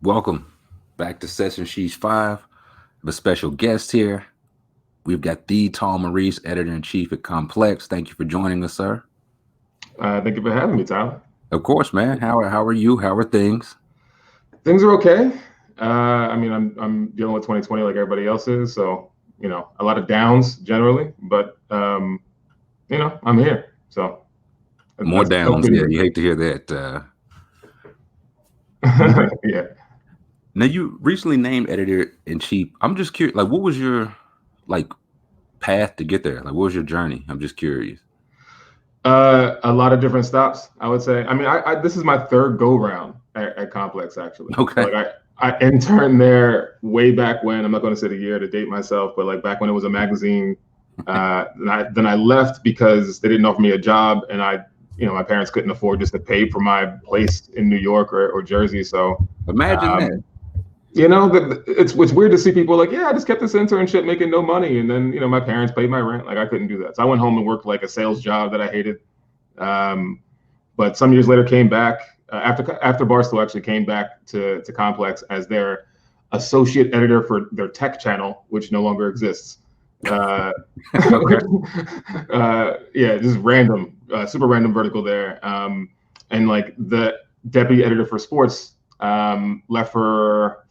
Welcome back to Sesh Sheesh 5. We have a special guest here. We've got the Tom Maurice, editor-in-chief at Complex. Thank you for joining us, sir. Thank you for having me, Tyler. Of course, man. How are you? How are things? Things are okay. I'm dealing with 2020 like everybody else is, so a lot of downs generally, but I'm here. So More downs. Yeah, you hate to hear that. Yeah. Now, you recently named editor-in-chief. I'm just curious, like, what was your path to get there? Like, what was your journey? I'm just curious. A lot of different stops, I would say. This is my third go round at Complex, actually. Okay. So, I interned there way back when. I'm not going to say the year to date myself, but like back when it was a magazine. Then I left because they didn't offer me a job, and my parents couldn't afford just to pay for my place in New York or Jersey. So imagine that. It's weird to see people like, yeah, I just kept this internship making no money. And then, my parents paid my rent. Like I couldn't do that. So I went home and worked like a sales job that I hated. But some years later came back after Barstool actually came back to Complex as their associate editor for their tech channel, which no longer exists. Yeah, just random, super random vertical there. And like the deputy editor for sports left for,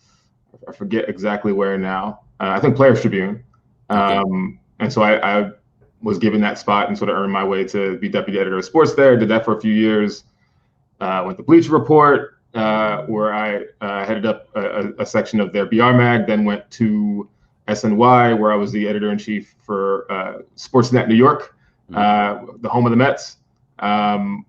I forget exactly where now. I think Players Tribune. And so I was given that spot and sort of earned my way to be deputy editor of sports there. Did that for a few years. Went to Bleacher Report, where I headed up a section of their BR mag. Then went to SNY, where I was the editor-in-chief for Sportsnet New York, the home of the Mets,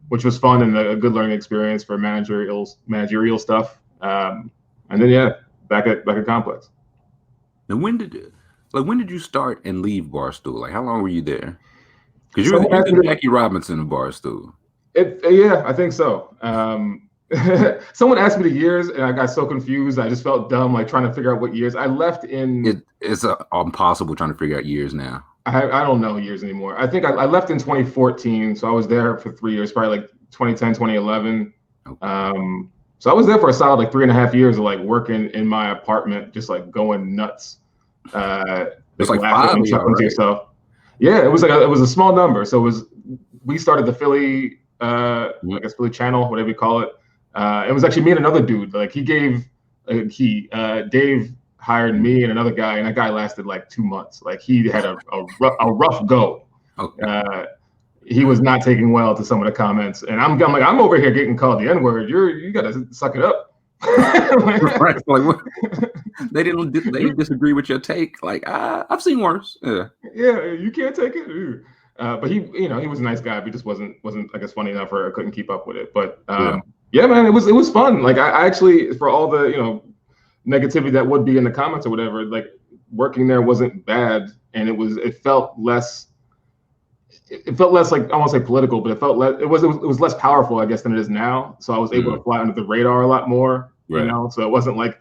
which was fun and a good learning experience for managerial stuff. And then back at Complex. Now, when did you start and leave Barstool? Like, how long were you there? Because you're the Jackie Robinson of Barstool. Yeah, I think so. Someone asked me the years, and I got so confused. I just felt dumb, like trying to figure out what years. I left in. It's impossible trying to figure out years now. I don't know years anymore. I think I left in 2014, so I was there for 3 years, probably like 2010, 2011. Okay. So I was there for a solid like 3.5 years of like working in my apartment, just like going nuts. It's like 5 of y'all, right? Yourself. Yeah, it was a small number. So we started the Philly, I guess Philly channel, whatever you call it. It was actually me and another dude. Like Dave hired me and another guy, and that guy lasted like 2 months. Like he had a rough go. Okay. He was not taking well to some of the comments, and I'm over here getting called the N-word. You gotta suck it up. Right. Like what? They disagree with your take. Like I've seen worse. Yeah, you can't take it. But he was a nice guy, but he just wasn't I guess funny enough, or I couldn't keep up with it. But yeah, man, it was fun. Like I actually, for all the negativity that would be in the comments or whatever, like working there wasn't bad, and it felt less like, I won't say political, but it was less powerful, I guess, than it is now. So I was able to fly under the radar a lot more, right. So it wasn't like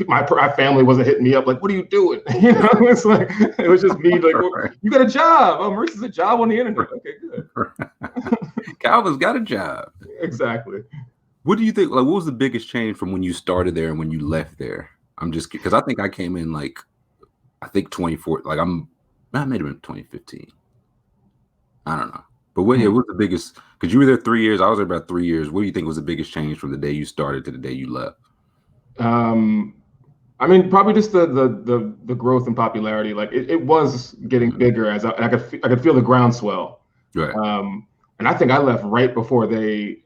my family wasn't hitting me up like, what are you doing? It's like, it was just me like, well, you got a job. Oh, Maurice has a job on the internet. Okay, good. Calvin's got a job. Exactly. What do you think? Like, what was the biggest change from when you started there and when you left there? I'm just because I think I came in I think 24. Like I made it in 2015. I don't know, but what was the biggest? Because you were there 3 years. I was there about 3 years. What do you think was the biggest change from the day you started to the day you left? Probably just the growth and popularity. Like it was getting bigger as I could feel the groundswell. Right. And I think I left right before they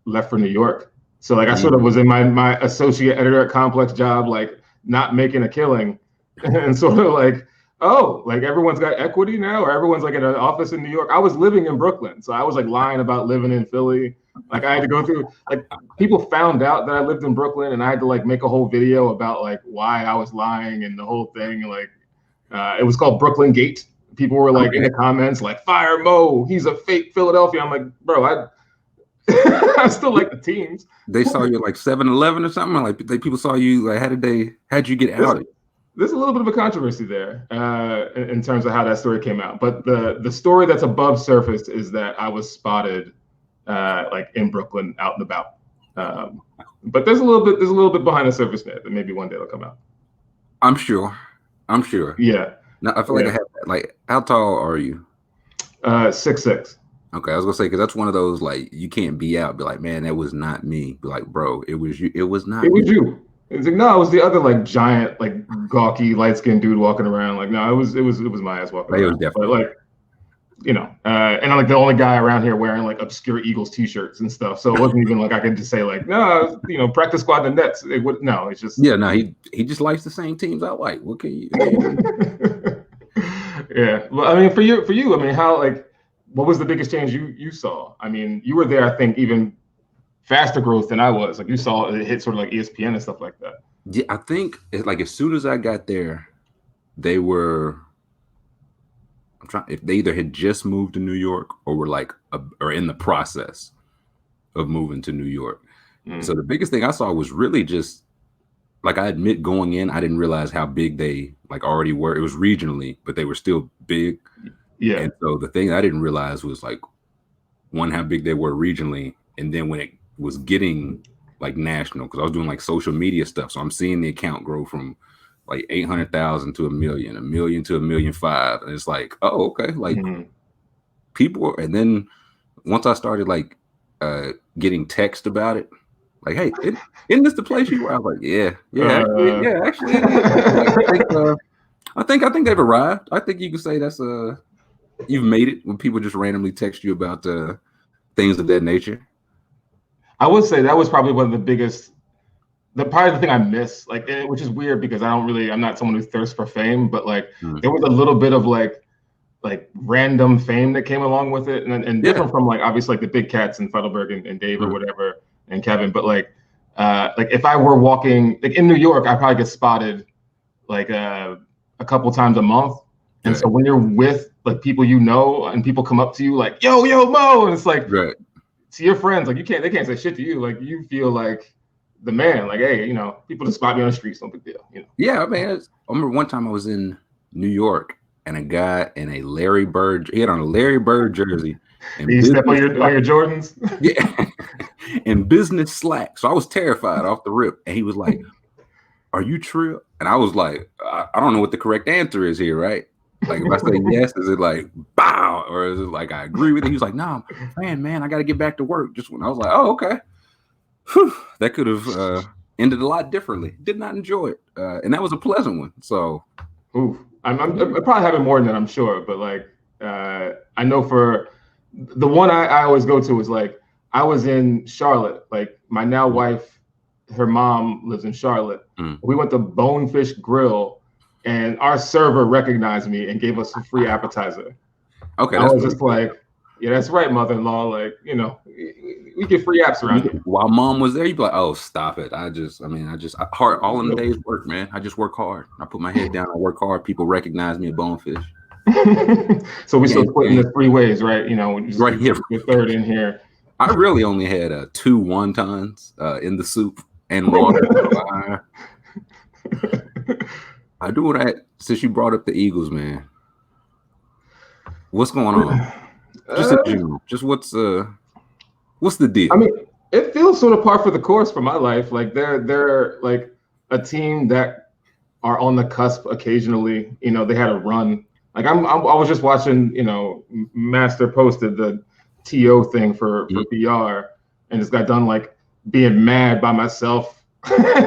left for New York. So like I sort of was in my associate editor at Complex job, like not making a killing, and sort of like, oh, like everyone's got equity now, or everyone's like in an office in New York. I was living in Brooklyn, so I was like lying about living in Philly. Like I had to go through, like people found out that I lived in Brooklyn, and I had to like make a whole video about like why I was lying and the whole thing. Like it was called Brooklyn Gate. People were like in the comments like, fire Mo, he's a fake Philadelphia. I'm like, bro, I still like the teams. They saw you at like 7-Eleven or something. Like people saw you. Like how'd you get outed? There's a little bit of a controversy there in terms of how that story came out. But the story that's above surface is that I was spotted like in Brooklyn out and about. But there's a little bit behind the surface there that maybe one day it'll come out. I'm sure. Yeah. No, I feel like I have like. How tall are you? 6'6". Okay, I was gonna say because that's one of those like you can't be out. Be like, man, that was not me. Be like, bro, it was you. It was not. It was me. you. It's like no, it was the other like giant, like gawky, light skinned dude walking around. Like no, it was my ass walking It was around. definitely. But like, and I'm like the only guy around here wearing like obscure Eagles t-shirts and stuff. So it wasn't even like I could just say like, no, practice squad the Nets. No, it's just no. He just likes the same teams I like. What can you? Yeah. Well, I mean, for you, I mean, how what was the biggest change you saw? I mean, you were there, I think, even faster growth than I was. Like you saw it hit sort of like ESPN and stuff like that. Yeah, I think like as soon as I got there, they were. If they either had just moved to New York or were like or in the process of moving to New York. So the biggest thing I saw was really just like I admit going in, I didn't realize how big they like already were. It was regionally, but they were still big. Yeah. And so the thing I didn't realize was like one, how big they were regionally, and then when it was getting like national, because I was doing like social media stuff. So I'm seeing the account grow from like 800,000 to 1 million, 1 million to 1.5 million. And it's like, oh, okay. Like people. And then once I started like getting text about it, like, hey, isn't this the place you were? I was like, actually. Like, I think they've arrived. I think you could say that's you've made it when people just randomly text you about things of that nature. I would say that was probably one of the biggest. Probably the thing I miss, like, which is weird because I'm not someone who thirsts for fame, but like there was a little bit of like random fame that came along with it, and different from like obviously like the big cats and Feidelberg and Dave or whatever and Kevin, but like if I were walking like in New York, I probably get spotted like a couple times a month, and so when you're with like people and people come up to you like yo Mo, and it's like to your friends, like they can't say shit to you, like you feel like the man, like, hey, people just spot me on the streets, no big deal, Yeah, man. I remember one time I was in New York and a guy in a Larry Bird, he had on a Larry Bird jersey. And you step on your Jordans? Yeah. And business slack. So I was terrified off the rip. And he was like, are you Trill? And I was like, I don't know what the correct answer is here, right? Like if I say yes, is it like bow? Or is it like I agree with it? He was like, no, man, I got to get back to work. Just when I was like, oh, okay. Whew, that could have ended a lot differently. Did not enjoy it, and that was a pleasant one. So, I'm probably having more than that, I'm sure. But like, I know for the one I always go to is like I was in Charlotte. Like my now wife, her mom lives in Charlotte. We went to Bonefish Grill, and our server recognized me and gave us a free appetizer. Okay, I was just like, yeah, that's right, mother-in-law. Like, we get free apps around here. While mom was there, you'd be like, oh, stop it. I hard all in the day's work, man. I just work hard. I put my head down, I work hard. People recognize me at Bonefish. So we still split in the 3 ways, right? Right here. Your third in here. I really only had 2 wontons in the soup and water. I do that since you brought up the Eagles, man. What's going on? Just in general, just what's the deal? I mean, it feels sort of par for the course for my life. Like they're like a team that are on the cusp occasionally. They had a run. Like I was just watching. Master posted the TO thing for PR, and just got done like being mad by myself,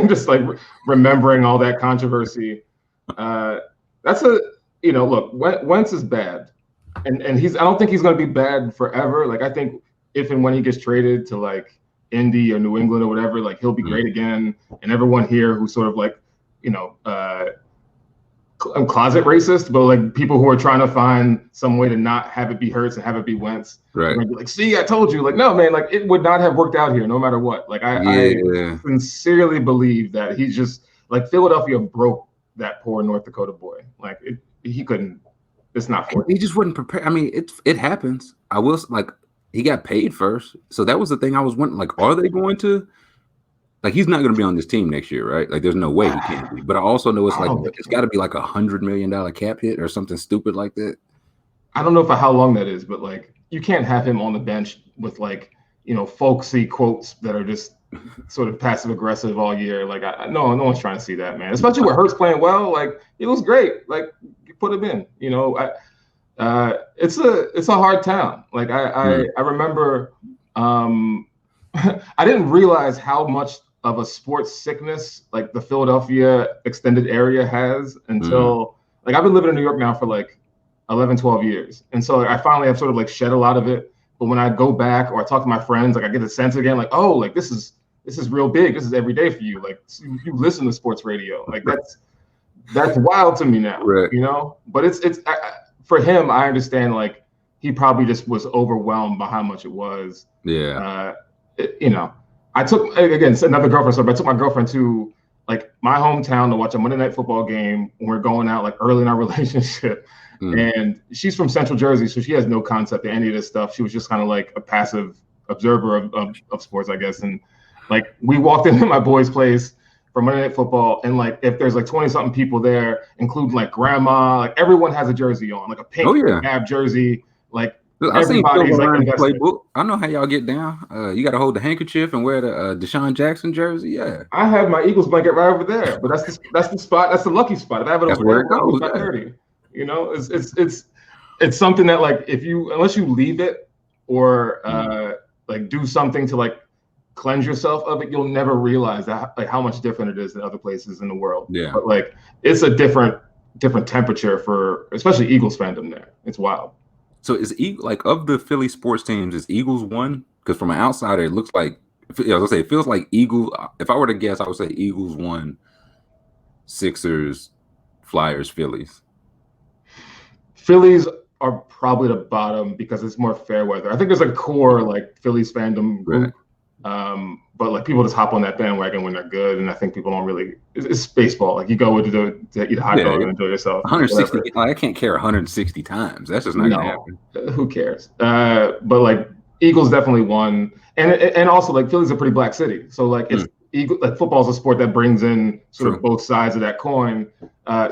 just like remembering all that controversy. That's look, Wentz is bad. And I don't think he's going to be bad forever. Like, I think if and when he gets traded to like Indy or New England or whatever, like he'll be great again. And everyone here who's sort of like, I'm closet racist, but like people who are trying to find some way to not have it be Hurts and have it be Wentz. Right. Like, see, I told you. Like, no, man, like it would not have worked out here no matter what. Like I sincerely believe that he's just like Philadelphia broke that poor North Dakota boy. Like he couldn't. It's not for him. He just wasn't prepared. I mean, it happens. I was like, he got paid first, so that was the thing I was wondering. Like, are they going to? Like, he's not going to be on this team next year, right? Like, there's no way he can't be. But I also know it's got to be like $100 million cap hit or something stupid like that. I don't know for how long that is, but like, you can't have him on the bench with like, folksy quotes that are just sort of passive aggressive all year. Like, no one's trying to see that, man. Especially with Hurts playing well. Like, it was great. Like, you put him in. You know, it's a hard town. Like, I remember, I didn't realize how much of a sports sickness like the Philadelphia extended area has until like I've been living in New York now for like 11, 12 years. And so like, I finally have sort of like shed a lot of it. But when I go back or I talk to my friends, like I get a sense again, like, oh, like this is real big. This is every day for you. Like you listen to sports radio. Like that's wild to me now, right. You know? But it's for him, I understand like he probably just was overwhelmed by how much it was. Yeah. You know, I took, again, it's another girlfriend story, but I took my girlfriend to like my hometown to watch a Monday Night Football game when we're going out like early in our relationship. And she's from Central Jersey, so she has no concept of any of this stuff. She was just kind of like a passive observer of sports, I guess. And like we walked into my boy's place for Monday Night Football, and like if there's like 20-something people there, including like grandma, like everyone has a jersey on, like a pink Mavs jersey, like everybody's like playbook. I know how y'all get down. You got to hold the handkerchief and wear the Deshaun Jackson jersy. Yeah, I have my Eagles blanket right over there, but that's the spot. That's the lucky spot. If I have it over there, it goes. About 30. You know, it's something that like unless you leave it or like do something to like cleanse yourself of it, you'll never realize that like how much different it is than other places in the world. Yeah, but like it's a different temperature for especially Eagles fandom there. It's wild. So is like of the Philly sports teams, is Eagles one? Because from an outsider, it looks like I was gonna say it feels like Eagles. If I were to guess, I would say Eagles one, Sixers, Flyers, Phillies. Phillies are probably the bottom because it's more fair weather. I think there's a core like Phillies fandom group, but like people just hop on that bandwagon when they're good, and I think people don't really. It's baseball. Like you go to eat a hot dog and enjoy yourself. 160. I can't care 160 times. That's just not gonna happen. Who cares? But like Eagles definitely won, and also like Philly's a pretty black city, so like it's. Like football is a sport that brings in sort of both sides of that coin.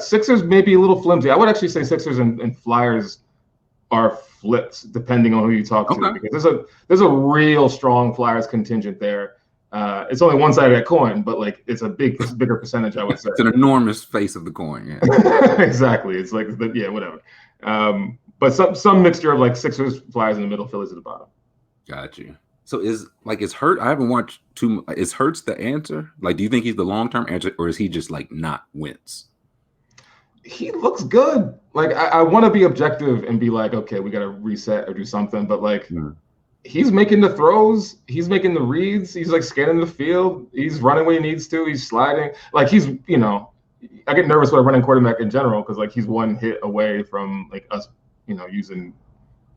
Sixers may be a little flimsy. I would actually say Sixers and Flyers are flips depending on who you talk to, because there's a real strong Flyers contingent there. It's only one side of that coin, but like it's a bigger percentage, I would say. It's an enormous face of the coin. Yeah, exactly. It's like whatever. But some mixture of like Sixers, Flyers in the middle, Phillies at the bottom. Got you. So is Hurt? I haven't watched too. Is Hurts the answer? Like, do you think he's the long-term answer, or is he just like not Wentz? He looks good. Like I want to be objective and be like, okay, we got to reset or do something. But like, he's making the throws. He's making the reads. He's like scanning the field. He's running where he needs to. He's sliding. Like he's, you know, I get nervous with a running quarterback in general because like he's one hit away from like us, you know, using.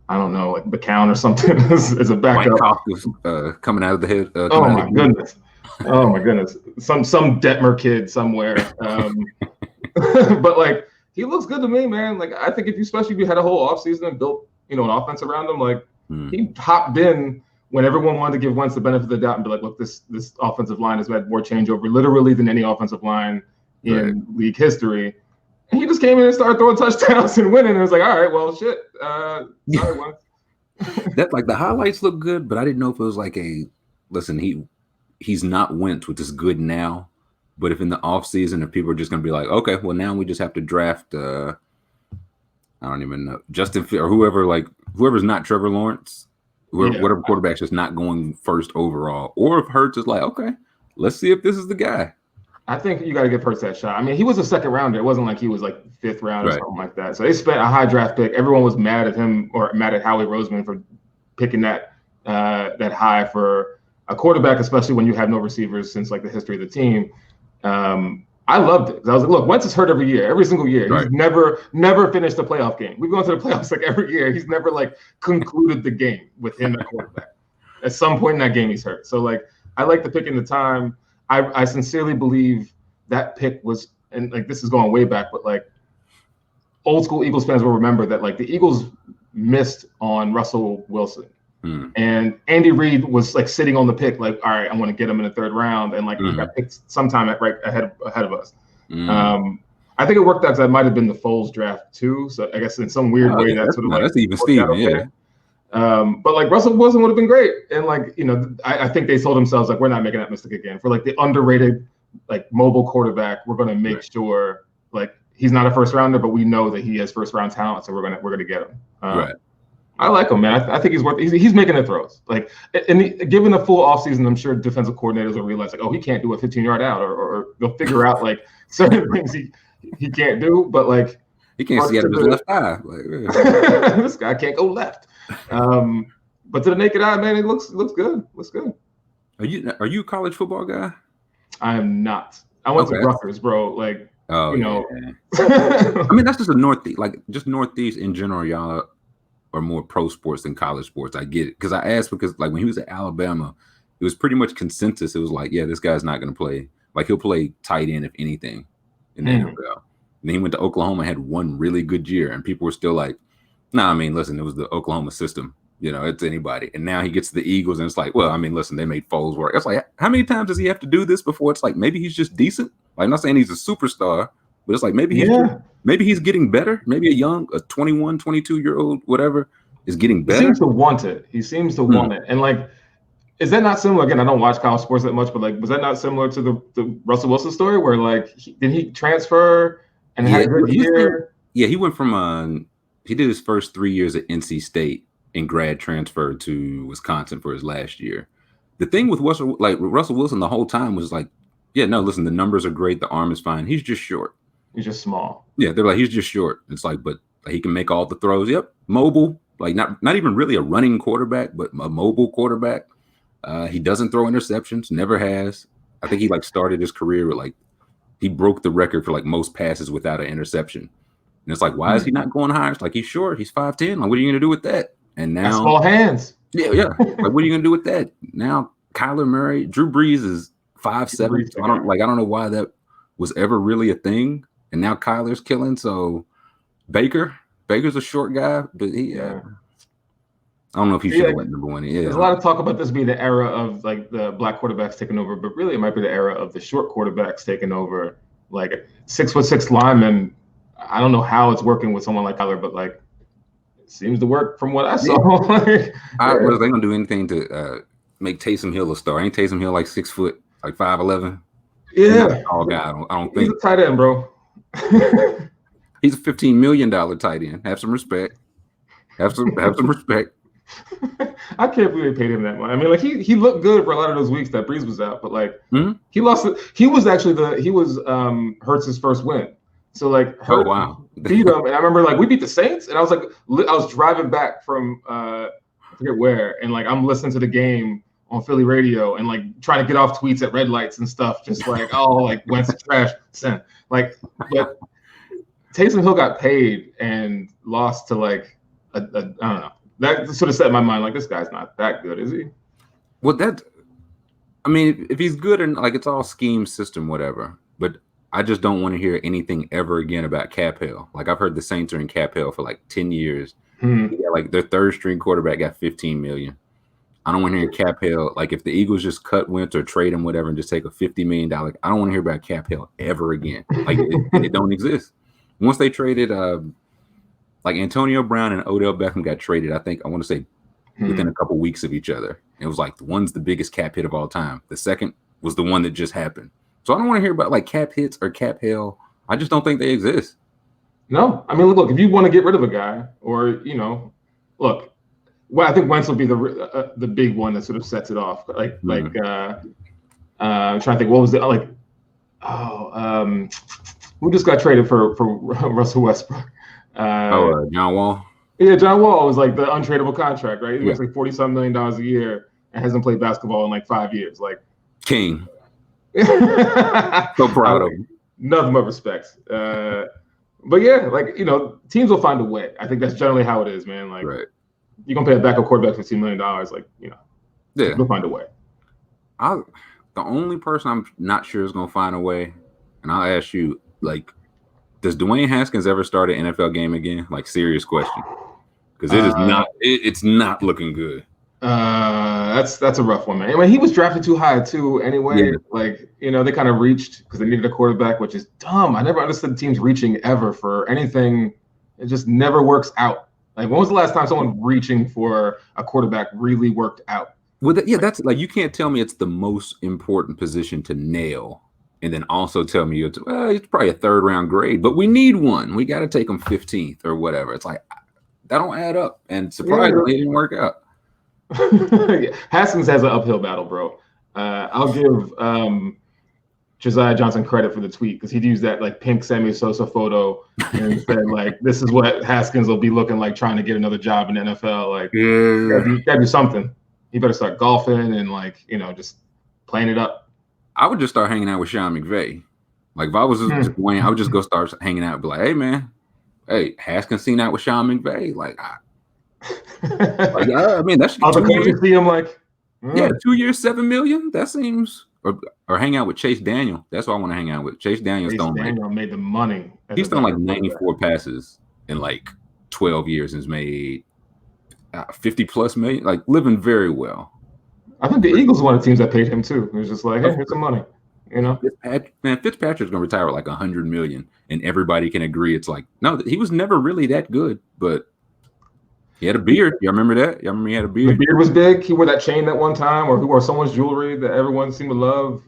I don't know, like McCown or something as a backup. Coming out of the head. Oh my goodness! Oh my goodness! Some Detmer kid somewhere. But like he looks good to me, man. Like I think especially if you had a whole offseason and built, you know, an offense around him, like he hopped in when everyone wanted to give Wentz the benefit of the doubt and be like, look, this offensive line has had more changeover literally than any offensive line in league history. And he just came in and started throwing touchdowns and winning. And it was like, all right, well, shit. Sorry, Wentz. That like the highlights look good, but I didn't know if it was like he's not Wentz, which is good now. But if in the offseason, if people are just gonna be like, okay, well now we just have to draft I don't even know, Justin or whoever's not Trevor Lawrence, whatever quarterback's just not going first overall, or if Hurts is like, okay, let's see if this is the guy. I think you got to give Hurts that shot. I mean, he was a second rounder. It wasn't like he was like fifth round or something like that. So they spent a high draft pick. Everyone was mad at him or mad at Howie Roseman for picking that high for a quarterback, especially when you have no receivers since like the history of the team. I loved it because I was like, look, Wentz is hurt every year, every single year. He's never finished a playoff game. We've gone to the playoffs like every year. He's never like concluded the game with him at quarterback. At some point in that game, he's hurt. So like, I like the pick in the time. I sincerely believe that pick was, and like this is going way back, but like old school Eagles fans will remember that like the Eagles missed on Russell Wilson. And Andy Reid was like sitting on the pick, like, all right, I want to get him in the third round, and like he got picked sometime ahead of us. I think it worked out because that might have been the Foles draft too. So I guess in some weird way that's sort of like that's even Steven, But like Russell Wilson would have been great. And like, I think they told themselves like, we're not making that mistake again. For like the underrated, like mobile quarterback, we're going to make sure like he's not a first rounder, but we know that he has first round talent. So we're going to get him. Right. I like him, man. I think he's making the throws. Like, and given the full offseason, I'm sure defensive coordinators will realize like, oh, he can't do a 15-yard out, or they'll figure out like certain things he can't do. But like, he can't see out of his left eye. Like, this guy can't go left. But to the naked eye, man, it looks good. Looks good. Are you a college football guy? I am not. I went to Rutgers, bro. Like, I mean, that's just a Northeast, like just Northeast in general, y'all are more pro sports than college sports. I get it. Because I asked because like when he was at Alabama, it was pretty much consensus. It was like, yeah, this guy's not going to play. Like he'll play tight end if anything in the NFL. And then he went to Oklahoma, had one really good year, and people were still like, nah, I mean, listen, it was the Oklahoma system. It's anybody. And now he gets to the Eagles, and it's like, well, I mean, listen, they made Foles work. It's like, how many times does he have to do this before it's like maybe he's just decent? Like, I'm not saying he's a superstar, but it's like maybe he's getting better. Maybe a 21, 22-year-old, whatever, is getting better. He seems to want it. Want it. And like, is that not similar? Again, I don't watch college sports that much, but like, was that not similar to the Russell Wilson story where like, did he transfer and had a good year? He went from he did his first 3 years at NC State and grad transferred to Wisconsin for his last year. The thing with Russell Wilson the whole time was like, yeah, no, listen, the numbers are great. The arm is fine. He's just short. He's just small. Yeah, they're like, he's just short. It's like, but he can make all the throws. Yep, mobile. Like not even really a running quarterback, but a mobile quarterback. He doesn't throw interceptions. Never has. I think he like started his career with like he broke the record for like most passes without an interception. And it's like, why is he not going higher? It's like he's short. He's 5'10". Like, what are you going to do with that? And now, small hands. Yeah. Like, what are you going to do with that? Now, Kyler Murray, Drew Brees is 5'7". So I don't know why that was ever really a thing. And now Kyler's killing. So Baker's a short guy, but I don't know if he should have went number one. Yeah. There's a lot of talk about this being the era of like the black quarterbacks taking over, but really it might be the era of the short quarterbacks taking over. Like 6'6" lineman. I don't know how it's working with someone like Kyler, but like it seems to work from what I saw. Was they gonna do anything to make Taysom Hill a star? Ain't Taysom Hill like 6 foot, like 5'11"? Yeah, tall guy. I don't think he's a tight end, bro. He's a $15 million tight end. Have some respect. Have some respect. I can't believe they paid him that much. I mean, like he looked good for a lot of those weeks that Brees was out, but like he lost it. He was Hurts's first win. So like Hurts beat him, and I remember like we beat the Saints, and I was like I was driving back from I forget where, and like I'm listening to the game on Philly radio and like trying to get off tweets at red lights and stuff, just like like Wentz is trash, send like. But Taysom Hill got paid and lost to like I don't know. That sort of set in my mind like this guy's not that good, is he? Well, I mean, if he's good and like it's all scheme system, whatever, but. I just don't want to hear anything ever again about Cap Hill. Like I've heard the Saints are in Cap Hill for like 10 years. Yeah, like their third string quarterback got $15 million. I don't want to hear Cap Hill. Like if the Eagles just cut Wentz or trade him, whatever, and just take a $50 million, I don't want to hear about Cap Hill ever again. Like it don't exist. Once they traded, like Antonio Brown and Odell Beckham got traded, I think I want to say within a couple weeks of each other. It was like one's the biggest cap hit of all time. The second was the one that just happened. So I don't want to hear about like cap hits or cap hell. I just don't think they exist. No, I mean, look, if you want to get rid of a guy, or look, well, I think Wentz will be the big one that sort of sets it off. Like I'm trying to think, what was it like? Who just got traded for Russell Westbrook? John Wall. Yeah, John Wall was like the untradeable contract, right? He makes like $40-some million a year and hasn't played basketball in like 5 years. Like king. So proud of him. Nothing but respect. But yeah, like teams will find a way. I think that's generally how it is, man. Like you're gonna pay a backup quarterback $15 million, like they'll find a way. The only person I'm not sure is gonna find a way, and I'll ask you, like, does Dwayne Haskins ever start an NFL game again? Like, serious question, because it is not. It's not looking good. That's a rough one, man. I mean, he was drafted too high too. Anyway, like they kind of reached because they needed a quarterback, which is dumb. I never understood teams reaching ever for anything. It just never works out. Like, when was the last time someone reaching for a quarterback really worked out? Well, that's like, you can't tell me it's the most important position to nail, and then also tell me it's probably a 3rd round grade, but we need one. We got to take them 15th or whatever. It's like, that don't add up. And surprisingly, it didn't work out. Haskins has an uphill battle, bro. I'll give Josiah Johnson credit for the tweet, because he'd use that like pink Sammy Sosa photo and said like, this is what Haskins will be looking like trying to get another job in the NFL. Like, you gotta do something. He better start golfing and like, just playing it up. I would just start hanging out with Sean McVay. Like, if I was just Dwayne, I would just go start hanging out and be like, hey man, Haskins seen out with Sean McVay. Like, I mean, that's all the coaches see him like, 2 years, $7 million. That seems, or hang out with Chase Daniel. That's what I want to hang out with. Chase Daniel made the money. He's done like 94 passes in like 12 years and has made 50 plus million. Like, living very well. I think the Eagles were one of the teams that paid him too. It was just like, hey, here's some money. Fitzpatrick's gonna retire with like $100 million, and everybody can agree it's like, no, he was never really that good, but he had a beard. Y'all remember that? Y'all remember he had a beard? The beard was big. He wore that chain that one time, or he wore someone's jewelry that everyone seemed to love.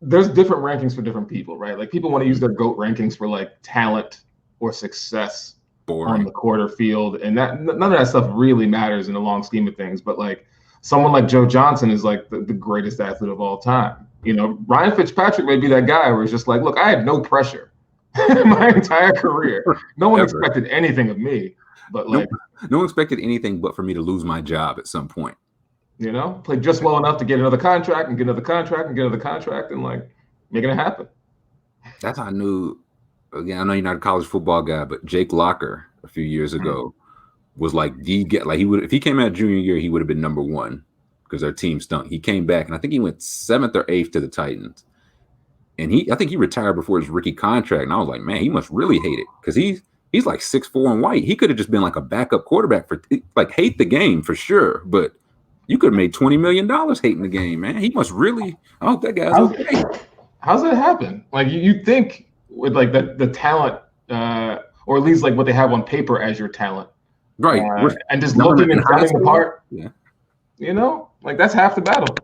There's different rankings for different people, right? Like, people want to use their GOAT rankings for like talent or success on the court or field, and none of that stuff really matters in the long scheme of things. But like, someone like Joe Johnson is like the greatest athlete of all time. Ryan Fitzpatrick may be that guy where it's just like, look, I had no pressure my entire career. No one expected anything of me, but like, no one expected anything but for me to lose my job at some point. Played just well enough to get another contract and get another contract and get another contract and like making it happen. That's how I knew. Again, I know you're not a college football guy, but Jake Locker a few years ago was like if he came out junior year, he would have been number 1 because our team stunk. He came back and I think he went 7th or 8th to the Titans. And I think he retired before his rookie contract. And I was like, man, he must really hate it, because he's like 6'4" and white. He could have just been like a backup quarterback for like, hate the game for sure. But you could have made $20 million hating the game, man. He must really. I hope that guy's okay. How's that happen? Like, you think with like the talent, or at least like what they have on paper as your talent, right? And just looking and having apart, like, that's half the battle.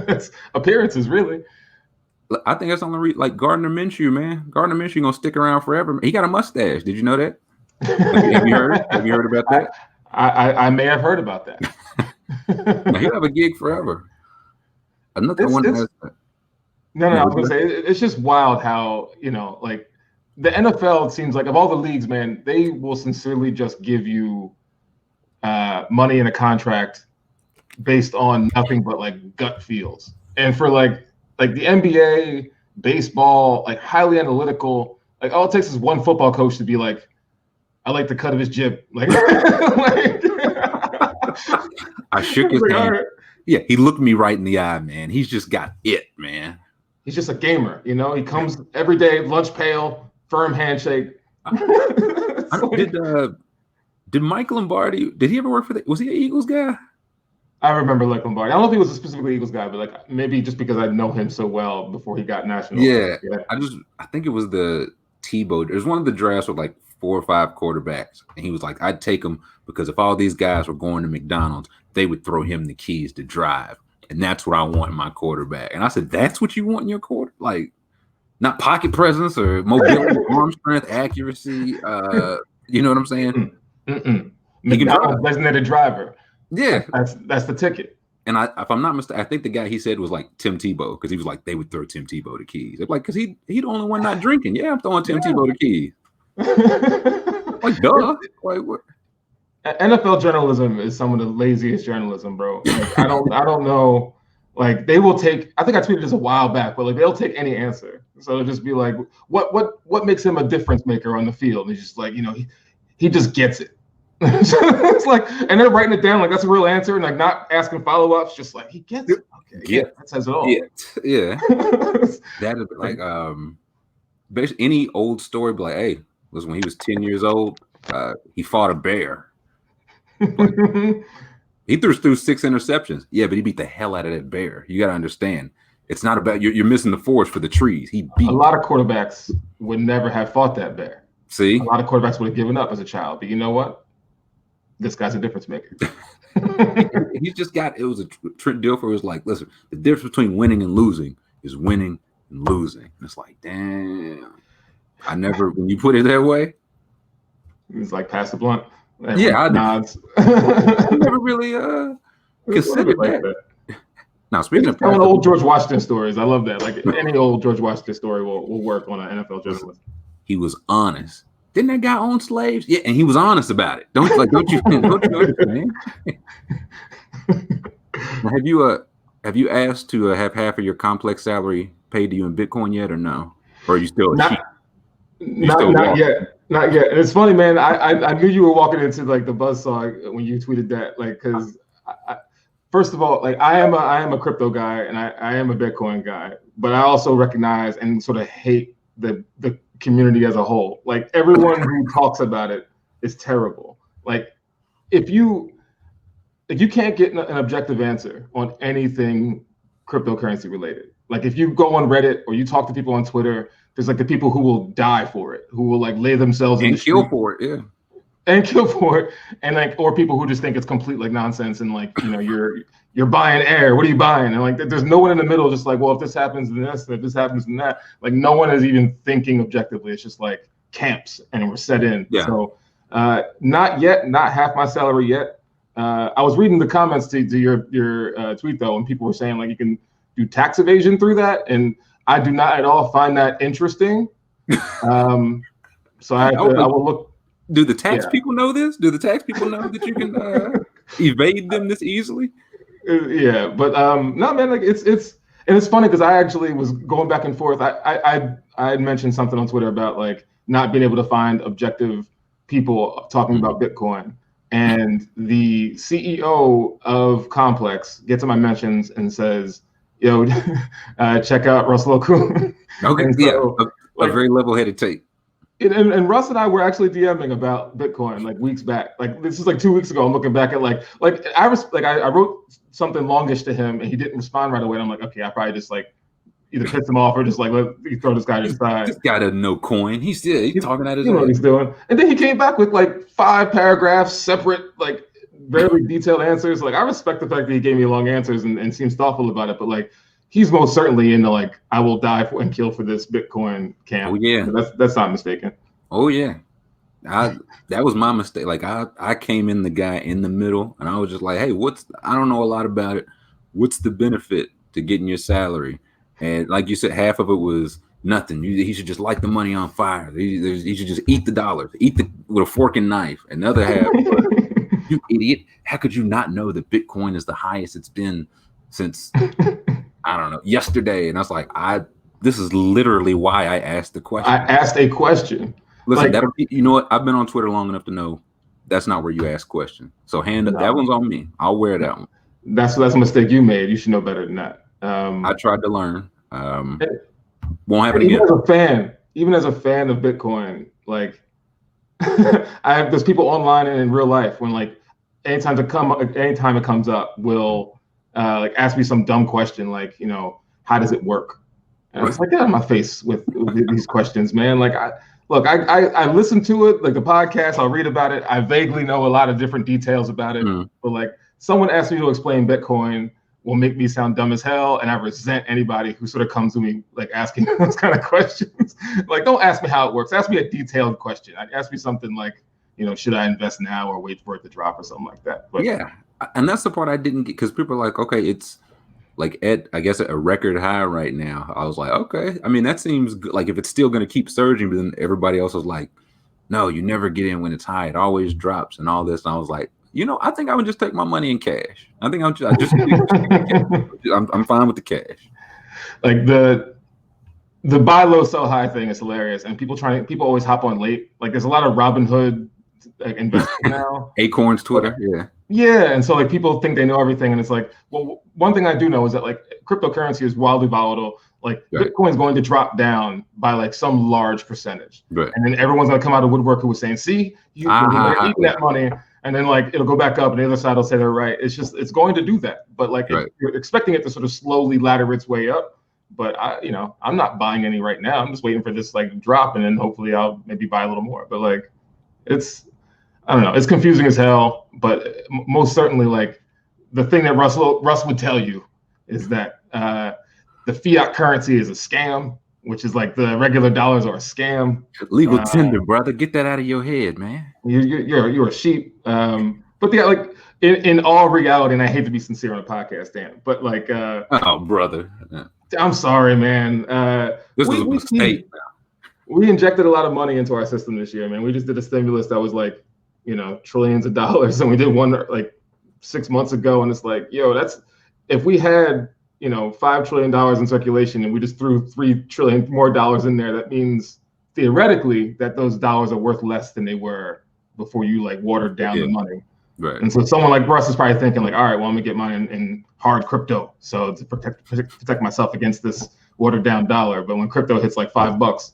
It's appearances, really. I think that's only like Gardner Minshew, man. Gardner Minshew gonna stick around forever. He got a mustache. Did you know that? Have you heard? Have you heard about that? I may have heard about that. He'll have a gig forever. Another one. No, I was gonna say, it's just wild how, like, the NFL, it seems like, of all the leagues, man, they will sincerely just give you money in a contract based on nothing but like gut feels. And for like the NBA, baseball, like, highly analytical, like, all it takes is one football coach to be like, I like the cut of his jib. Like, I shook his hand. Right. Yeah, he looked me right in the eye, man. He's just got it, man. He's just a gamer, He comes every day, lunch pail, firm handshake. Did Mike Lombardi? Did he ever work for was he an Eagles guy? I remember Mike Lombardi. I don't know if he was a specifically Eagles guy, but like, maybe just because I know him so well before he got national. Yeah. I think it was the Tebow. There's one of the drafts with like 4 or 5 quarterbacks, and he was like, I'd take them because if all these guys were going to McDonald's, they would throw him the keys to drive. And that's what I want in my quarterback. And I said, that's what you want in your quarter? Like, not pocket presence or mobility, arm strength, accuracy. You know what I'm saying? McDonald's designated driver. Yeah. That's the ticket. And if I'm not mistaken, I think the guy he said was like Tim Tebow, because he was like, they would throw Tim Tebow the keys. Like, because he the only one not drinking. Yeah, I'm throwing Tim Tebow the keys. Like, duh. Like, what? NFL journalism is some of the laziest journalism, bro. Like, I don't know. Like, they will take, I think I tweeted this a while back, but like, they'll take any answer. So it'll just be like, what makes him a difference maker on the field? And he's just like, he just gets it. It's like, and they're writing it down like that's a real answer, and like not asking follow-ups, just like, he gets it. Okay, yeah, that says it all. Yeah. That is like basically any old story, be like, hey, listen, when he was 10 years old, he fought a bear. He threw 6 interceptions. Yeah, but he beat the hell out of that bear. You got to understand, it's not about you're missing the forest for the trees. He beat a lot of quarterbacks would never have fought that bear. See, a lot of quarterbacks would have given up as a child. But you know what? This guy's a difference maker. He's just got, it was a Trent Dilfer was like, listen, the difference between winning and losing is winning and losing. And it's like, damn. I never, when you put it that way. It's like pass the blunt. Yeah, I nods. never really considered that. Now, speaking of old George Washington stories, I love that. Like any old George Washington story will work on an NFL journalist. He was honest. Didn't that guy own slaves? Yeah, and he was honest about it. Don't you understand? Have you asked to have half of your complex salary paid to you in Bitcoin yet, or no? Or are you still not yet? Not yet. And it's funny, man. I knew you were walking into like the buzzsaw when you tweeted that, like, because first of all, like I am a crypto guy and I am a Bitcoin guy, but I also recognize and sort of hate the community as a whole. Like everyone who talks about it is terrible. Like if you can't get an objective answer on anything cryptocurrency related, like if you go on Reddit or you talk to people on Twitter, there's like the people who will die for it, who will like lay themselves in the kill for it, yeah. And kill for it, and like, or people who just think it's complete like nonsense and like, you know, you're buying air. What are you buying? And like, there's no one in the middle, just like, well, if this happens, then this, if this happens, then that. Like, no one is even thinking objectively. It's just like camps, and we're set in. Yeah. So, not yet, not half my salary yet. I was reading the comments to your tweet though, and people were saying like you can do tax evasion through that, and I do not at all find that interesting. So I will look. Do the tax people know this? Do the tax people know that you can evade them this easily? Yeah, but no, man. Like it's funny because I actually was going back and forth. I had mentioned something on Twitter about like not being able to find objective people talking about Bitcoin, and the CEO of Complex gets in my mentions and says, "Yo, check out Russell Okung." Okay, so, a very level-headed take. And Russ and I were actually DMing about Bitcoin like weeks back. Like this is like 2 weeks ago. I'm looking back at like I wrote something longish to him and he didn't respond right away. And I'm like, okay, I probably just like either pissed him off or just like let you throw this guy to the side. This guy doesn't know coin. He's talking at his know what he's doing. And then he came back with like 5 paragraphs, separate, like very detailed answers. Like I respect the fact that he gave me long answers and seems thoughtful about it, but like he's most certainly into like I will die for and kill for this Bitcoin camp. Oh yeah, that's not mistaken. Oh yeah, that was my mistake. Like I came in the guy in the middle, and I was just like, hey, I don't know a lot about it. What's the benefit to getting your salary? And like you said, half of it was nothing. He should just light the money on fire. He should just eat the dollars, with a fork and knife. Another half, you idiot! How could you not know that Bitcoin is the highest it's been since? I don't know, yesterday. And I was like, this is literally why I asked the question. I asked a question. Listen, you know what? I've been on Twitter long enough to know that's not where you ask questions. So that one's on me. I'll wear that one. That's a mistake you made. You should know better than that. I tried to learn. Won't happen again. Even as a fan of Bitcoin, like there's people online and in real life when like anytime it comes up, will like ask me some dumb question like, you know, how does it work? And I was like, get out of my face with these questions, man. Like I listen to it, like the podcast, I'll read about it. I vaguely know a lot of different details about it, but like someone asked me to explain Bitcoin will make me sound dumb as hell. And I resent anybody who sort of comes to me like asking those kind of questions. Like, don't ask me how it works. Ask me a detailed question. Ask me something like, you know, should I invest now or wait for it to drop or something like that? But yeah. And that's the part I didn't get, because people are like, okay, it's like I guess at a record high right now. I was like, okay. I mean, that seems good. Like if it's still going to keep surging, but then everybody else was like, no, you never get in when it's high. It always drops and all this. And I was like, you know, I think I would just take my money in cash. I think I'm fine with the cash. Like the buy low, sell high thing is hilarious. And people always hop on late. Like there's a lot of Robinhood like investing now. Acorns Twitter. Yeah. Yeah, and so like people think they know everything, and it's like, well, one thing I do know is that like cryptocurrency is wildly volatile. Like Bitcoin's going to drop down by like some large percentage, and then everyone's gonna come out of woodwork who was saying, "See, you're eating that money," and then like it'll go back up, and the other side will say they're right. It's going to do that, but like if you're expecting it to sort of slowly ladder its way up, but I'm not buying any right now. I'm just waiting for this like drop, and then hopefully I'll maybe buy a little more. But like, I don't know, it's confusing as hell. But most certainly, like the thing that Russ would tell you is that the fiat currency is a scam, which is like the regular dollars are a scam. Legal tender, brother. Get that out of your head, man. You're a sheep. But yeah, like in all reality, and I hate to be sincere on a podcast, Dan, but like, oh, brother, yeah. I'm sorry, man. This was a mistake. We injected a lot of money into our system this year, man. We just did a stimulus that was like, trillions of dollars, and we did one like 6 months ago, and it's like, that's if we had $5 trillion in circulation and we just threw $3 trillion more dollars in there, that means theoretically that those dollars are worth less than they were before you like watered down the money. Right. And so someone like Russ is probably thinking like, all right, well, I'm gonna get mine in hard crypto, so to protect myself against this watered down dollar. But when crypto hits like $5,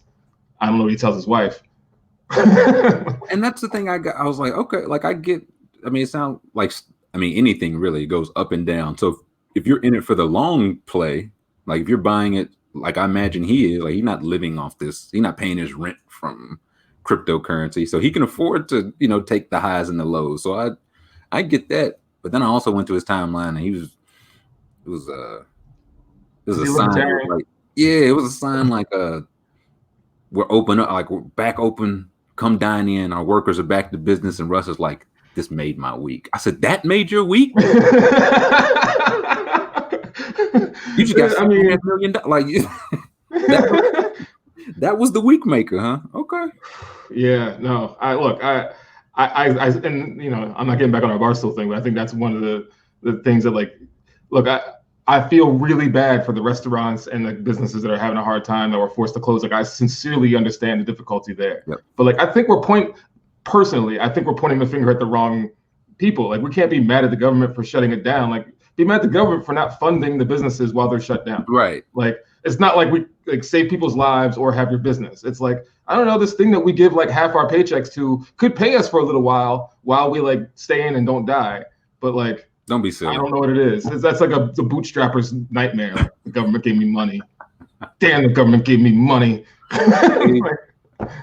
I don't know what he tells his wife. And that's the thing I was like, okay, like I get. I mean, it sounds like anything really goes up and down. So if you're in it for the long play, like if you're buying it, like I imagine he is, like he's not living off this. He's not paying his rent from cryptocurrency, so he can afford to take the highs and the lows. So I get that, but then I also went to his timeline, and it was a sign like, it was a sign like we're open up, like we're back open, come dine in, our workers are back to business, and Russ is like, this made my week. I said, that made your week? You just got $1 million. Like that was the week maker, huh? Okay. Yeah, no. I and I'm not getting back on our Barstool thing, but I think that's one of the things that like, look, I feel really bad for the restaurants and the businesses that are having a hard time that were forced to close. Like I sincerely understand the difficulty there. Yep. But like I think we're pointing the finger at the wrong people. Like we can't be mad at the government for shutting it down. Like be mad at the government for not funding the businesses while they're shut down. Right. Like it's not like we like save people's lives or have your business. It's like, I don't know, this thing that we give like half our paychecks to could pay us for a little while we like stay in and don't die. But like, don't be silly. I don't know what it is. That's like the bootstrapper's nightmare. Like, the government gave me money. Damn, the government gave me money.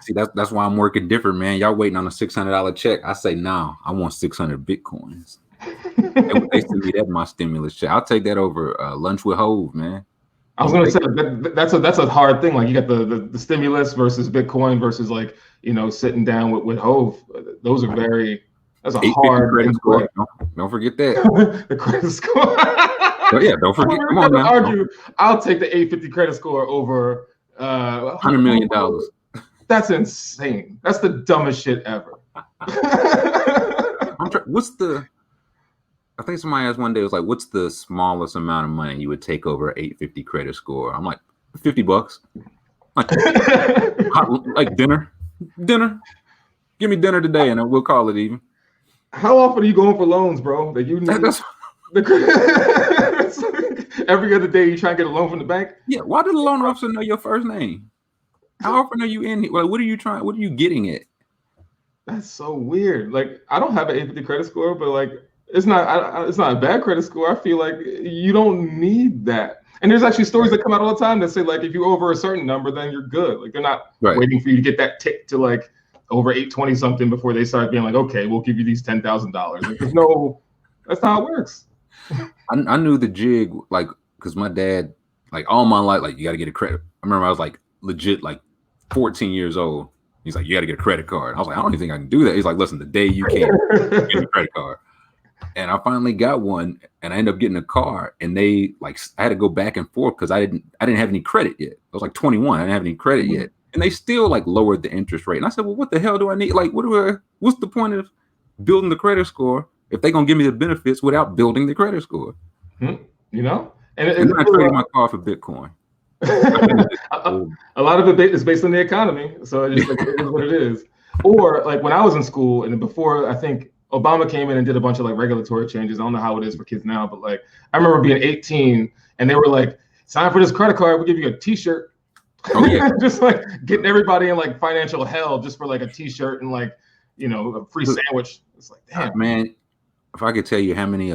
See, that's why I'm working different, man. Y'all waiting on a $600 check. I say, no, I want 600 Bitcoins. They send me that my stimulus check. I'll take that over lunch with Hove, man. I was gonna say that's a hard thing. Like you got the stimulus versus Bitcoin versus like sitting down with Hove. Those are that's a hard credit score. Don't forget that. The credit score. But yeah, don't forget. Come on now. Argue, I'll take the 850 credit score over $100 million. That's insane. That's the dumbest shit ever. I think somebody asked one day, it was like, what's the smallest amount of money you would take over an 850 credit score? I'm like, $50. Like dinner. Give me dinner today and we'll call it even. How often are you going for loans, bro? That you need every other day you try and get a loan from the bank? Yeah, why did the loan officer know your first name? How often are you in here? Like, what are you getting at? That's so weird. Like, I don't have an 850 credit score, but like it's not a bad credit score. I feel like you don't need that. And there's actually stories that come out all the time that say like if you're over a certain number, then you're good. Like they're not waiting for you to get that tick to like over 820 something before they start being like, okay, we'll give you these $10,000. Like that's not how it works. I knew the jig, like, because my dad, like all my life, like you got to get a credit. I remember I was like legit like 14 years old. He's like, you got to get a credit card. I was like, I don't even think I can do that. He's like, listen, the day you can get a credit card. And I finally got one, and I ended up getting a car. And they like, I had to go back and forth because I didn't have any credit yet. I was like 21. I didn't have any credit yet, and they still like lowered the interest rate. And I said, well, what the hell do I need? Like, what's the point of building the credit score if they're gonna give me the benefits without building the credit score? And then I traded my car for Bitcoin. A lot of it is based on the economy, so it is what it is. Or like when I was in school, and before I think Obama came in and did a bunch of like regulatory changes. I don't know how it is for kids now, but like I remember being 18 and they were like, sign for this credit card, we'll give you a t-shirt. Oh yeah. Just like getting everybody in like financial hell just for like a t-shirt and like, a free sandwich. It's like, damn, man, if I could tell you how many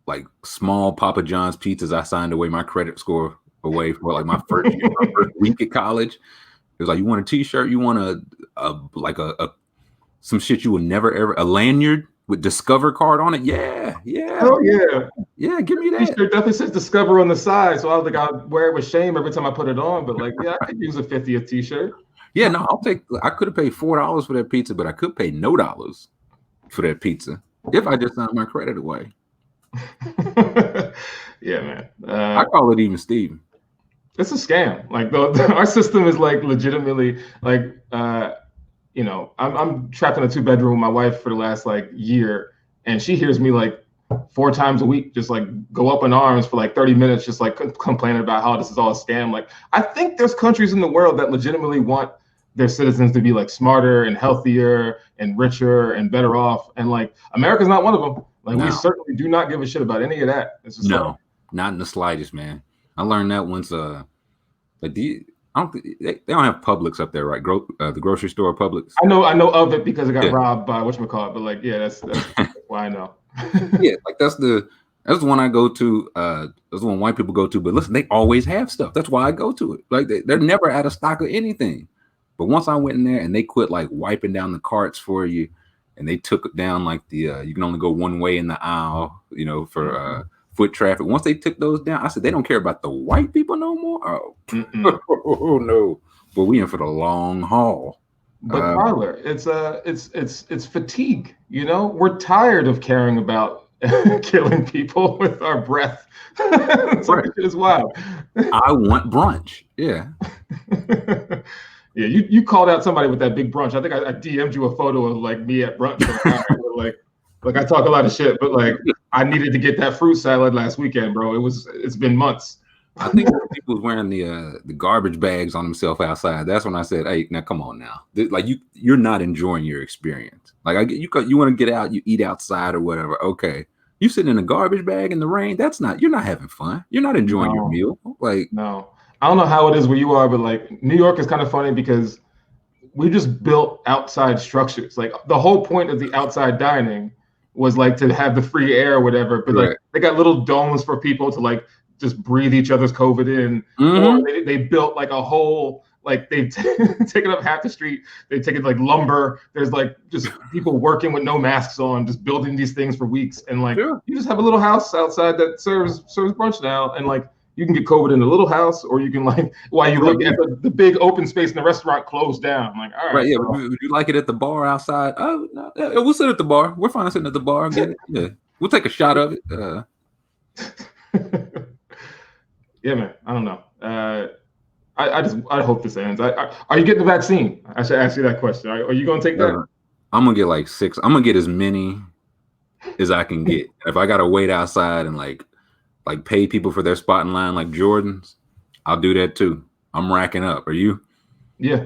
like small Papa John's pizzas I signed away my credit score away for like my first year, my first week at college. It was like, you want a T-shirt? You want a some shit you would never ever, a lanyard with Discover card on it? Yeah. Oh yeah. Yeah, give me that. T-shirt definitely says Discover on the side, so I was like, I'd wear it with shame every time I put it on. But like, yeah, I could use a 50th T-shirt. Yeah, no, I could have paid $4 for that pizza, but I could pay no dollars for that pizza if I just signed my credit away. Yeah, man. I call it even Steven. It's a scam. Like our system is like legitimately like I'm trapped in a 2-bedroom with my wife for the last like year, and she hears me like 4 times a week just like go up in arms for like 30 minutes just like complaining about how this is all a scam. Like, I think there's countries in the world that legitimately want their citizens to be like smarter and healthier and richer and better off, and like America's not one of them. Like, we certainly do not give a shit about any of that. It's just not in the slightest, man. I learned that once like they don't have Publix up there, right? The grocery store Publix. I know of it because it got robbed by whatchamacallit, but like, yeah, that's why I know. Yeah, like that's the one I go to. That's the one white people go to. But listen, they always have stuff. That's why I go to it. Like, they're never out of stock of anything. But once I went in there and they quit like wiping down the carts for you, and they took down like the you can only go one way in the aisle, for foot traffic. Once they took those down, I said, they don't care about the white people no more. Oh no, but we in for the long haul. But Tyler, it's fatigue. We're tired of caring about killing people with our breath. Right. It is wild. I want brunch. Yeah. Yeah, you called out somebody with that big brunch. I think I DM'd you a photo of like me at brunch. Like I talk a lot of shit, but like I needed to get that fruit salad last weekend, bro. It's been months. I think people was wearing the garbage bags on themselves outside. That's when I said, "Hey, now come on now. Like you're not enjoying your experience. Like you want to get out, you eat outside or whatever. Okay, you sitting in a garbage bag in the rain. You're not having fun. You're not enjoying your meal. Like, no. I don't know how it is where you are, but like New York is kind of funny because we just built outside structures. Like, the whole point of the outside dining was like to have the free air or whatever. But like they got little domes for people to like just breathe each other's COVID in. Or they built like a whole, like they've taken up half the street. They've taken like lumber. There's like just people working with no masks on, just building these things for weeks. And like you just have a little house outside that serves brunch now, and like you can get COVID in a little house, or you can like while you look at the big open space in the restaurant closed down. Like, all right, yeah. Would you like it at the bar outside? Oh, no, we'll sit at the bar. We're fine sitting at the bar. Get it. Yeah, we'll take a shot of it. Yeah, man. I don't know. I hope this ends. Are you getting the vaccine? I should ask you that question. Are you going to take that? I'm gonna get like 6. I'm gonna get as many as I can get. If I gotta wait outside and like pay people for their spot in line like Jordan's, I'll do that too. I'm racking up. Are you? Yeah.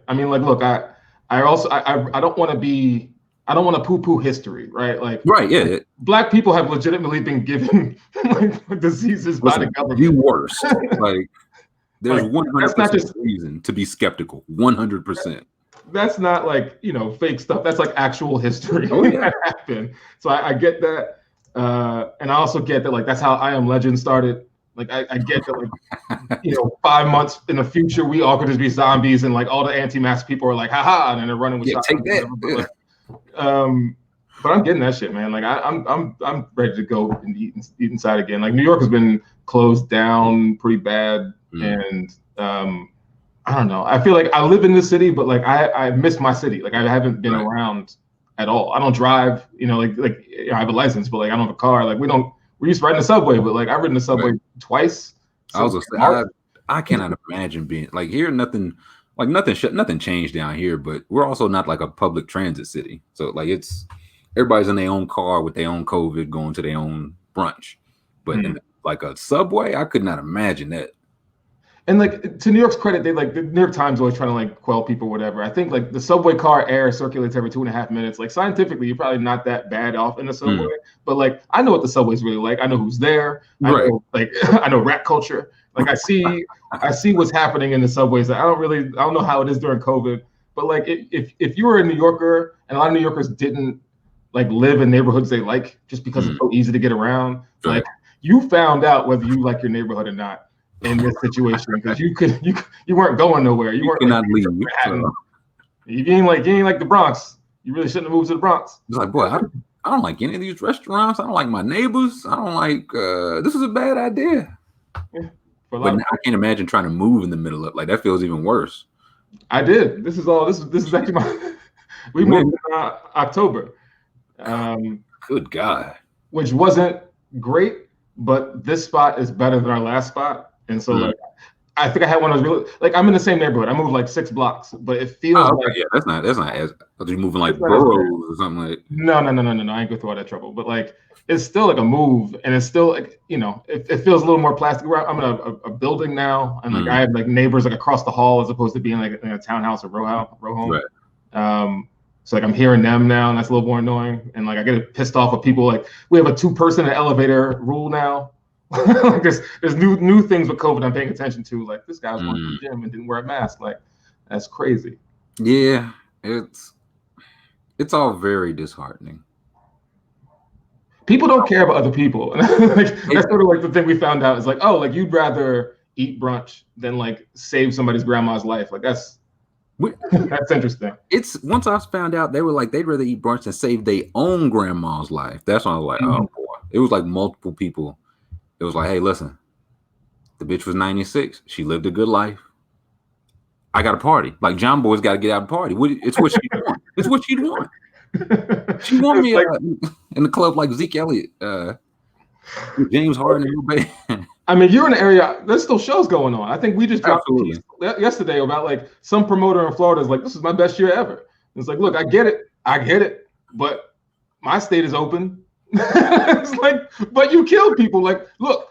I mean, like, look, I don't want to poo-poo history, right? Like, yeah. Black people have legitimately been given like diseases by the government. The worst. Like, there's 100% reason to be skeptical. 100%. That's not like, fake stuff. That's like actual history that happened. So I get that. And I also get that, like, that's how I Am Legend started. Like, I get that, like, 5 months in the future, we all could just be zombies, and like all the anti-mask people are like, haha, and then they're running with shots. Take that. But I'm getting that shit, man. Like, I'm ready to go and eat inside again. Like, New York has been closed down pretty bad, and I don't know. I feel like I live in this city, but like I miss my city. Like, I haven't been around at all. I don't drive, I have a license, but like I don't have a car. Like, we used to ride in the subway, but like I've ridden the subway twice. I cannot imagine being like here. Nothing changed down here, but we're also not like a public transit city. So like everybody's in their own car with their own COVID going to their own brunch. But in like a subway, I could not imagine that. And like, to New York's credit, the New York Times always trying to like quell people, whatever. I think like the subway car air circulates every 2.5 minutes. Like, scientifically, you're probably not that bad off in the subway. But like, I know what the subway's really like. I know who's there. I know rat culture. Like, I see what's happening in the subways. I don't know how it is during COVID. But like, if you were a New Yorker, and a lot of New Yorkers didn't like live in neighborhoods they like just because it's so easy to get around. Like, you found out whether you like your neighborhood or not in this situation because you weren't going nowhere. You weren't cannot like, leave. So. You ain't like the Bronx. You really shouldn't have moved to the Bronx. It's like, boy, I don't like any of these restaurants. I don't like my neighbors. I don't like. This is a bad idea. Yeah, but now I can't imagine trying to move in the middle of that feels even worse. I did. This is actually my. We moved in October. Good God. Which wasn't great, but this spot is better than our last spot, and so like. I think I had one of those really I'm in the same neighborhood. I moved like 6 blocks, but it feels like that's not as you're moving like boroughs or something like. No. I ain't going through all that trouble. But like it's still like a move, and it's still like it feels a little more plastic. I'm in a building now, and like I have like neighbors like across the hall as opposed to being like in a townhouse or row home. Right. So like I'm hearing them now, and that's a little more annoying. And like I get pissed off with people. Like we have a 2-person elevator rule now. Like there's new things with COVID I'm paying attention to. Like this guy was going to the gym and didn't wear a mask. Like that's crazy. Yeah, it's all very disheartening. People don't care about other people. Like, that's sort of like the thing we found out is like, oh, like you'd rather eat brunch than like save somebody's grandma's life. Like that's interesting. It's once I found out they were like they'd rather eat brunch than save their own grandma's life. That's when I was like, oh boy. It was like multiple people. It was like, hey, listen, the bitch was 96. She lived a good life. I got a party. Like John Boy's got to get out and party. It's what she want. It's what she'd want. She want me in the club like Zeke Elliott, James Harden. I mean, you're in the area. There's still shows going on. I think we just dropped a piece yesterday about like some promoter in Florida is like, this is my best year ever. And it's like, look, I get it, but my state is open. It's like, but you killed people. Like, look,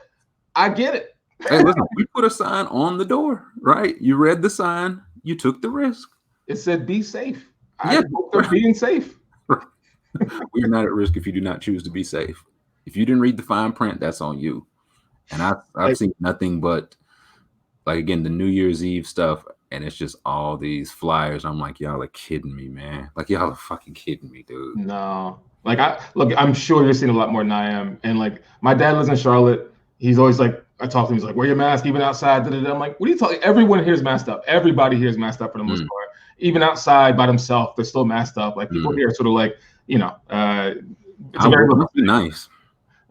I get it. Hey, listen, we put a sign on the door, right? You read the sign, you took the risk. It said, "Be safe." I hope they're being safe. We are not at risk if you do not choose to be safe. If you didn't read the fine print, that's on you. And I've seen nothing but, like, again, the New Year's Eve stuff, and it's just all these flyers. I'm like, y'all are kidding me, man. Like, y'all are fucking kidding me, dude. No. Like, I'm sure you're seeing a lot more than I am. And, like, my dad lives in Charlotte. He's always like, I talk to him, he's like, wear your mask even outside. I'm like, what are you talking? Everyone here is masked up. Everybody here is masked up for the most part. Even outside by themselves, they're still masked up. Like, people here are sort of like, it's very nice.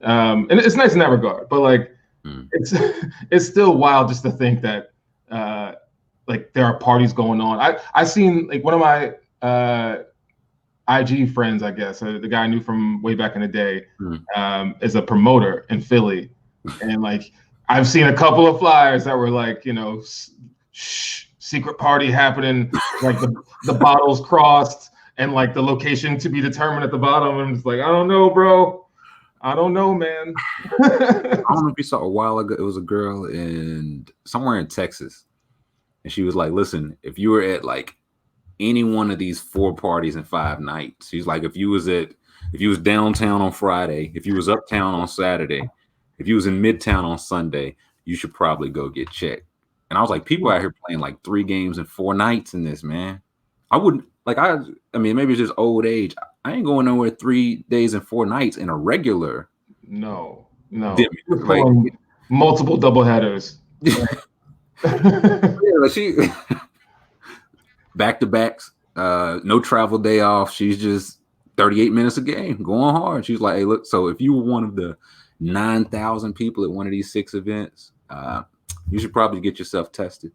And it's nice in that regard. But, like, it's still wild just to think that, like, there are parties going on. I seen, like, one of my IG friends, I guess, the guy I knew from way back in the day, is a promoter in Philly. And, like, I've seen a couple of flyers that were like, secret party happening, like the bottles crossed and like the location to be determined at the bottom. And it's like, I don't know, bro. I don't know, man. I don't know if you saw a while ago. It was a girl somewhere in Texas. And she was like, listen, if you were at like any one of these 4 parties in 5 nights, she's like, if you was downtown on Friday, if you was uptown on Saturday, if you was in Midtown on Sunday, you should probably go get checked. And I was like, people out here playing like 3 games in 4 nights in this, man. I wouldn't I mean, maybe it's just old age. I ain't going nowhere 3 days and 4 nights in a regular. No. Like, multiple double headers. Yeah, like she back to backs, no travel day off. She's just 38 minutes a game going hard. She's like, hey, look, so if you were one of the 9,000 people at one of these 6 events, you should probably get yourself tested.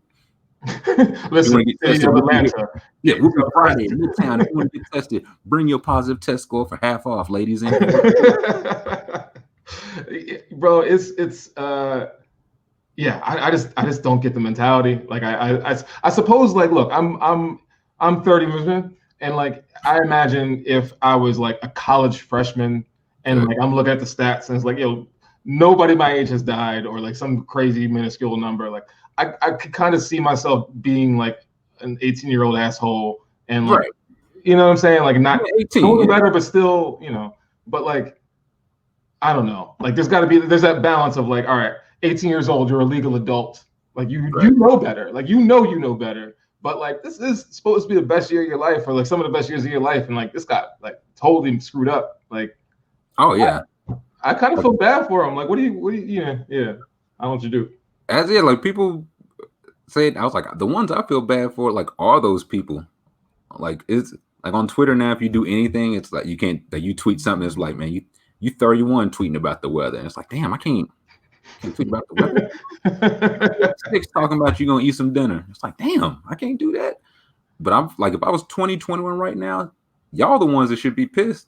Listen, we'll be Friday in Midtown. If you want to get tested, bring your positive test score for half off, ladies. Bro, it's yeah. I just don't get the mentality. Like I suppose, like, look, I'm 30, and like I imagine if I was like a college freshman and like I'm looking at the stats and it's like, nobody my age has died or like some crazy minuscule number. Like I could kind of see myself being like an 18-year-old asshole and like, you know what I'm saying? Like not 18, better, but still, but like, I don't know. Like there's that balance of like, all right, 18 years old, you're a legal adult. Like you know better. Like, you know better. But like, this is supposed to be the best year of your life or like some of the best years of your life. And like, this got like totally screwed up. Like, oh yeah. I kind of feel bad for him. Like, what do you, I don't know what you do. as yeah, like people said, I was like, the ones I feel bad for, like, are those people. Like, it's like on Twitter now, if you do anything, it's like you can't, like, you tweet something that's like, man, you 31 tweeting about the weather. And it's like, damn, I can't tweet about the weather. 6 talking about you gonna eat some dinner. It's like, damn, I can't do that. But I'm like, if I was 20, 21 right now, y'all the ones that should be pissed.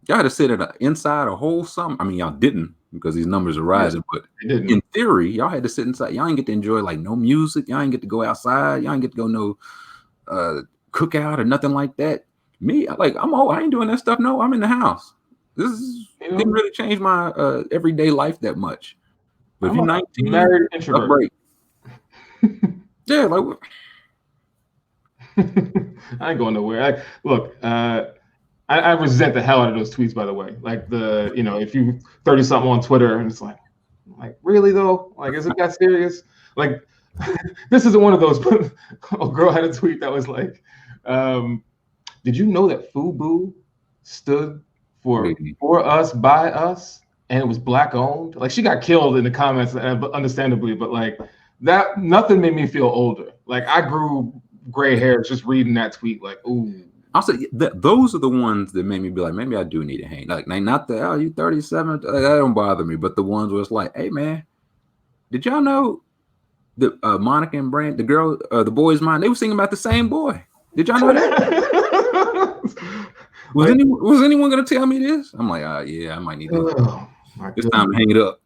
Y'all had to sit inside a whole summer. I mean, y'all didn't because these numbers are rising, but in theory, y'all had to sit inside. Y'all ain't get to enjoy like no music. Y'all ain't get to go outside. Y'all ain't get to go no cookout or nothing like that. Me, like, I'm old. I ain't doing that stuff. No, I'm in the house. Didn't really change my everyday life that much. But if you're 19, married introvert. Break. Yeah, like I ain't going nowhere. Look, I resent the hell out of those tweets, by the way. Like if you 30 something on Twitter and it's like really though? Like, is it that serious? Like, this isn't one of those. A girl had a tweet that was like, did you know that FUBU stood for us, by us, and it was Black owned? Like, she got killed in the comments, understandably, but like that, nothing made me feel older. Like, I grew gray hairs just reading that tweet. Like, ooh. I'll say those are the ones that made me be like, maybe I do need to hang. Like not the you 37, that don't bother me, but the ones where it's like, hey man, did y'all know that Monica and Brand, the girl, the boy's mine, they were singing about the same boy? Did y'all know that? was anyone gonna tell me this? I'm like, yeah, I might need to. It's time to hang it up.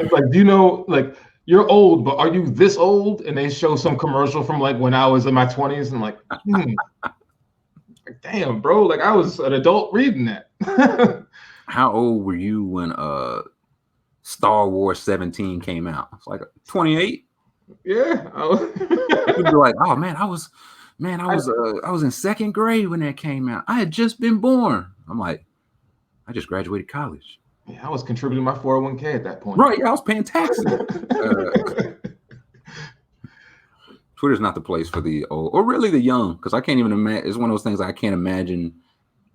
It's like, do you know, like, you're old, but are you this old? And they show some commercial from like when I was in my 20s, and like, damn, bro, like I was an adult reading that. How old were you when Star Wars 17 came out? It's like 28. Yeah. You'd be like, oh man, I was in second grade when that came out. I had just been born. I'm like, I just graduated college. Yeah, I was contributing my 401k at that point. Right, yeah, I was paying taxes. Twitter's not the place for the old or really the young, because I can't even imagine. It's one of those things I can't imagine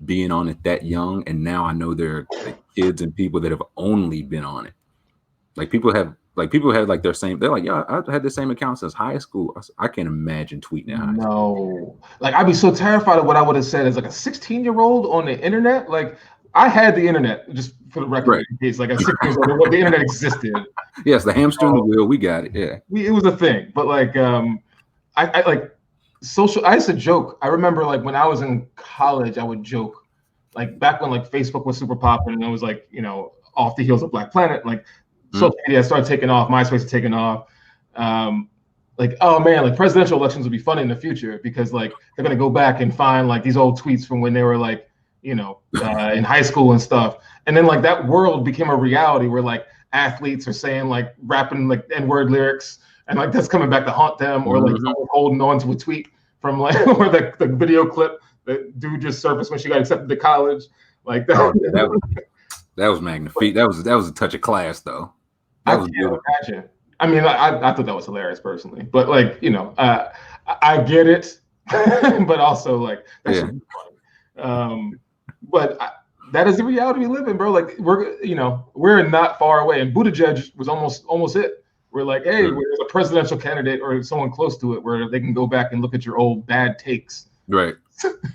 being on it that young. And now I know there are like kids and people that have only been on it. Like people have like their same. They're like, yeah, I had the same account since high school. I can't imagine tweeting at high school. Like I'd be so terrified of what I would have said as like a 16-year-old on the internet. Like I had the internet, just for the record, right. In case like a 6 years old, the internet existed. Yes, the hamster and the wheel, we got it. Yeah, it was a thing. But like, I like social. I used to joke. I remember like when I was in college, I would joke, like back when like Facebook was super popular and it was like off the heels of Black Planet, like social media started taking off. MySpace is taking off. Like, oh man, like presidential elections would be funny in the future because like they're gonna go back and find like these old tweets from when they were like in high school and stuff. And then like that world became a reality where like athletes are saying like rapping like N-word lyrics. And like that's coming back to haunt them, or like holding on to a tweet from like or the video clip that dude just surfaced when she got accepted to college. Like that. Oh, yeah, that was magnifique. That was a touch of class though. I can't imagine. I mean, I thought that was hilarious personally, but like I get it, but also like that should be funny. But that is the reality we live in, bro. Like we're not far away, and Buttigieg was almost it. We're like, hey, there's a presidential candidate or someone close to it where they can go back and look at your old bad takes. Right.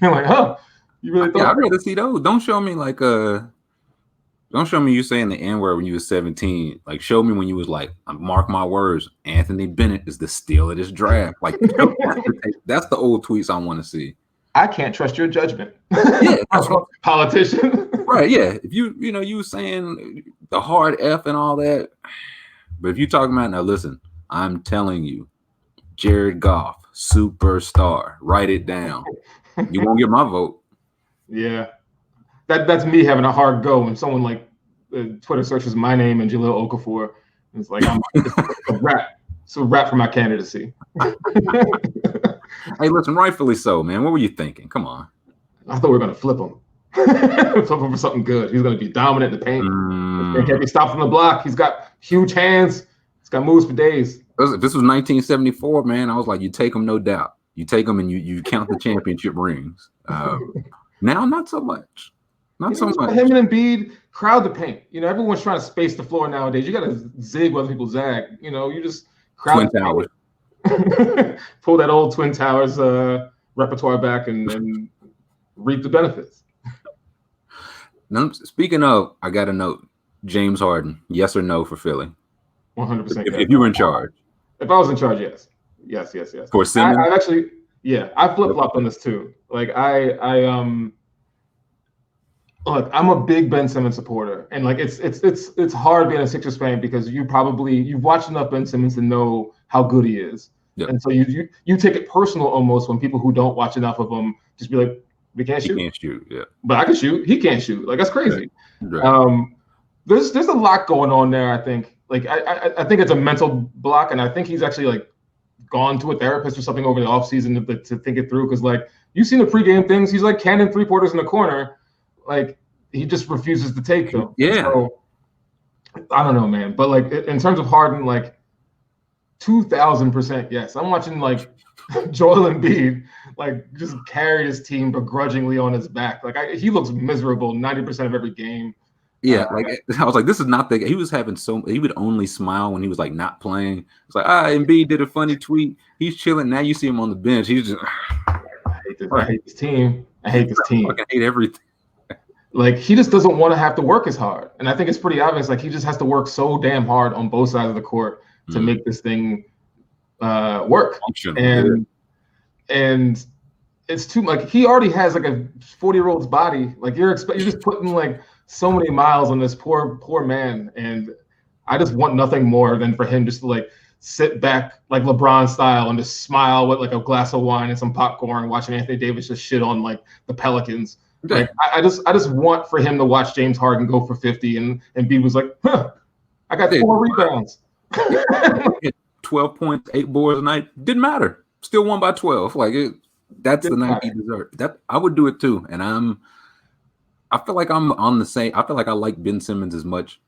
You're like, huh? You really thought? Yeah, I'd rather see those. Don't show me like don't show me you saying the N-word when you was 17. Like, show me when you was like, mark my words, Anthony Bennett is the steal of this draft. Like, that's the old tweets I want to see. I can't trust your judgment. Yeah, politician. Right. Yeah. If you were saying the hard F and all that. But if you're talking about, now listen, I'm telling you, Jared Goff, superstar, write it down. You won't get my vote. Yeah. That's me having a hard go when someone like Twitter searches my name and Jaleel Okafor. It's like, it's a rap. It's a rap for my candidacy. Hey, listen, rightfully so, man. What were you thinking? Come on. I thought we were going to flip him. Flip him for something good. He's going to be dominant in the paint. He can't be stopped from the block. He's got huge hands. He's got moves for days. If this was 1974, man, I was like, you take him, no doubt. You take him and you count the championship rings. Now, not so much. Not so much. Him and Embiid crowd the paint. Everyone's trying to space the floor nowadays. You got to zig where other people zag. You just crowd Twin Towers. Pull that old Twin Towers repertoire back and reap the benefits. Now, speaking of, I got a note. James Harden, yes or no for Philly? 100%. If you were in charge. If I was in charge, yes. Yes. For Simmons? I actually, yeah, I flip-flopped on this too. Like look, I'm a big Ben Simmons supporter, and like it's hard being a Sixers fan because you've watched enough Ben Simmons to know how good he is, and so you take it personal almost when people who don't watch enough of him just be like, we can't shoot. He can't shoot, yeah. But I can shoot. He can't shoot. Like that's crazy. Right. There's a lot going on there. I think like I think it's a mental block, and I think he's actually like gone to a therapist or something over the offseason to think it through because like you've seen the pregame things. He's like cannon 3-pointers in the corner. Like he just refuses to take them. Yeah. So, I don't know, man. But like in terms of Harden, like 2,000% yes. I'm watching like Joel Embiid like just carry his team begrudgingly on his back. Like he looks miserable 90% of every game. Yeah, like I was like, this is not the. He was having he would only smile when he was like not playing. It's like Embiid did a funny tweet. He's chilling. Now you see him on the bench. He's just. I hate this team. I hate this team. I hate everything. Like he just doesn't want to have to work as hard, and I think it's pretty obvious. Like he just has to work so damn hard on both sides of the court to make this thing work. And it's too like he already has like a 40-year-old's body. Like you're just putting like so many miles on this poor man, and I just want nothing more than for him just to like sit back like LeBron style and just smile with like a glass of wine and some popcorn, watching Anthony Davis just shit on like the Pelicans. Okay. Like I just want for him to watch James Harden go for 50, and Embiid was like, I got 4 rebounds. 12 points, 8 boards a night. Didn't matter. Still won by 12. Like that's the night he deserved. That I would do it too. And I feel like I'm on the same. I feel like I like Ben Simmons as much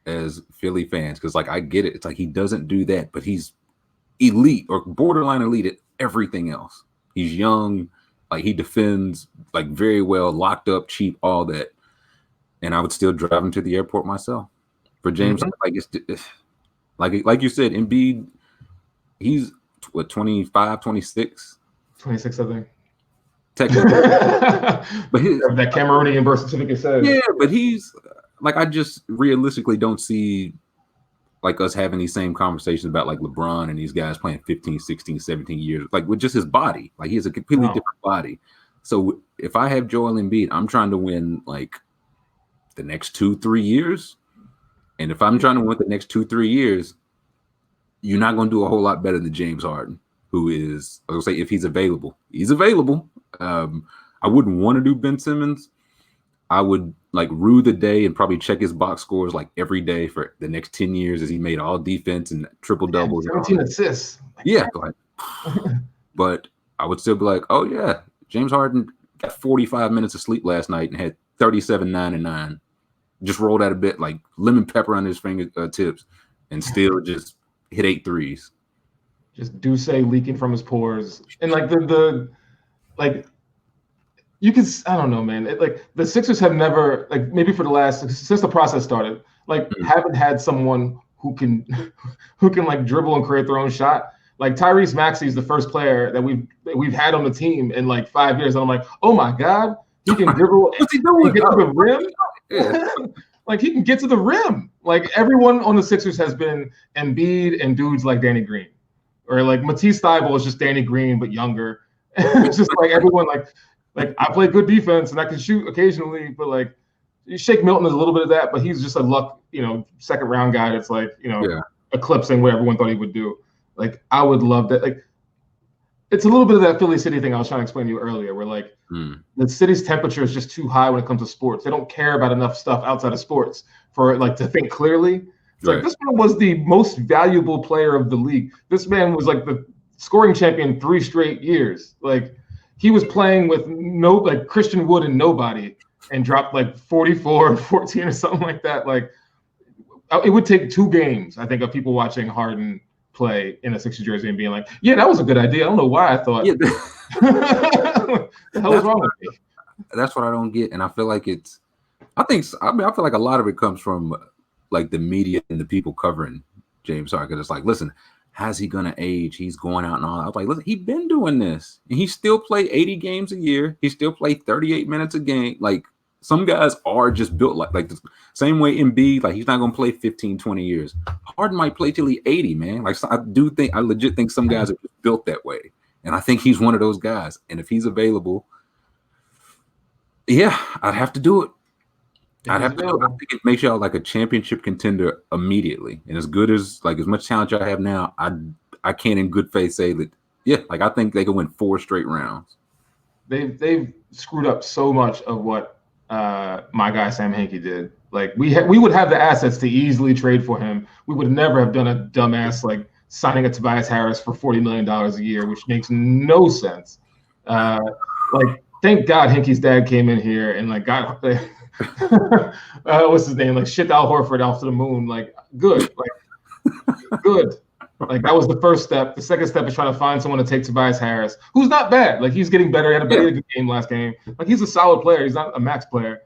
as Philly fans because, like, I get it. It's like he doesn't do that, but he's elite or borderline elite at everything else. He's young, like he defends like very well, locked up, cheap, all that. And I would still drive him to the airport myself. For James, like it's like you said, Embiid, he's what 25, 26? 26, I think. Technically, but that Cameroonian birth certificate says. Yeah, but he's like I just realistically don't see like us having these same conversations about like LeBron and these guys playing 15, 16, 17 years, like with just his body. Like he has a completely different body. So if I have Joel Embiid, I'm trying to win like the next 2-3 years. And if I'm trying to win the next 2-3 years, you're not going to do a whole lot better than James Harden, who is, I was going to say, if he's available. He's available. I wouldn't want to do Ben Simmons. I would like rue the day and probably check his box scores like every day for the next 10 years as he made all defense and triple doubles. 17 assists. Yeah, go ahead. But I would still be like, oh yeah, James Harden got 45 minutes of sleep last night and had 37, 9, and 9. Just rolled out a bit like lemon pepper on his fingertips and still just hit 8 threes. Just Douce leaking from his pores. And like the like you can, I don't know, man. Like the Sixers have never, like maybe for the last, since the process started, like haven't had someone who can like dribble and create their own shot. Like Tyrese Maxey is the first player that we've had on the team in like 5 years. And I'm like, oh my God, he can dribble and get to the rim. Yeah. Like he can get to the rim. Like everyone on the Sixers has been Embiid and dudes like Danny Green. Or like Matisse Thybulle is just Danny Green, but younger. It's just like everyone like I play good defense and I can shoot occasionally, but like Shake Milton is a little bit of that, but he's just a luck, second round guy that's like, eclipsing what everyone thought he would do. Like I would love that. Like it's a little bit of that Philly City thing I was trying to explain to you earlier, where like the city's temperature is just too high when it comes to sports. They don't care about enough stuff outside of sports for like to think clearly. It's like this man was the most valuable player of the league. This man was like the scoring champion 3 straight years. Like he was playing with like Christian Wood and nobody and dropped like 44 or 14 or something like that. Like it would take 2 games, I think, of people watching Harden play in a Sixers jersey and being like, yeah, that was a good idea. I don't know why I thought. Yeah. What the hell is wrong with me? That's what I don't get. And I feel like it's I mean, I feel like a lot of it comes from like the media and the people covering James Harden. Because it's like, listen, how's he gonna age? He's going out and all. I was like, listen, he's been doing this, and he still play 80 games a year. He still play 38 minutes a game. Like some guys are just built like the same way Embiid. Like he's not gonna play 15, 20 years. Harden might play till he's 80, man. Like so I legit think some guys are just built that way, and I think he's one of those guys. And if he's available, yeah, I'd have to do it. I think it makes y'all like a championship contender immediately. And as good as like as much talent y'all have now, I can't in good faith say that. Yeah, like I think they can win 4 straight rounds. They've screwed up so much of what my guy Sam Hinkie did. Like we would have the assets to easily trade for him. We would never have done a dumbass like signing a Tobias Harris for $40 million a year, which makes no sense. Like thank God Hinkie's dad came in here and like got. What's his name? Like shipped Al Horford off to the moon. Like good, like good. Like that was the first step. The second step is trying to find someone to take Tobias Harris, who's not bad. Like he's getting better. He had a very good game last game. Like he's a solid player. He's not a max player,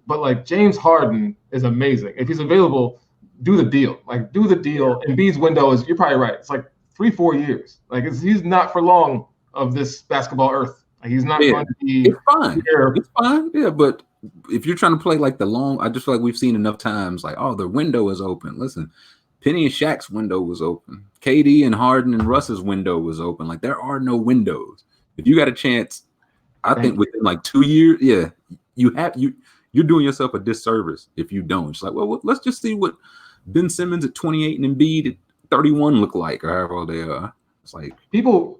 but like James Harden is amazing. If he's available, do the deal. Like do the deal. Embiid's window is. You're probably right. It's like 3-4 years. Like he's not for long of this basketball earth. Like he's not going to be. It's fine. It's fine. Yeah, but. If you're trying to play like the long, I just feel like we've seen enough times like, oh, the window is open. Listen, Penny and Shaq's window was open. KD and Harden and Russ's window was open. Like there are no windows. If you got a chance, I think within like 2 years, yeah, you're doing yourself a disservice if you don't. It's like, well, let's just see what Ben Simmons at 28 and Embiid at 31 look like, or however old they are. It's like people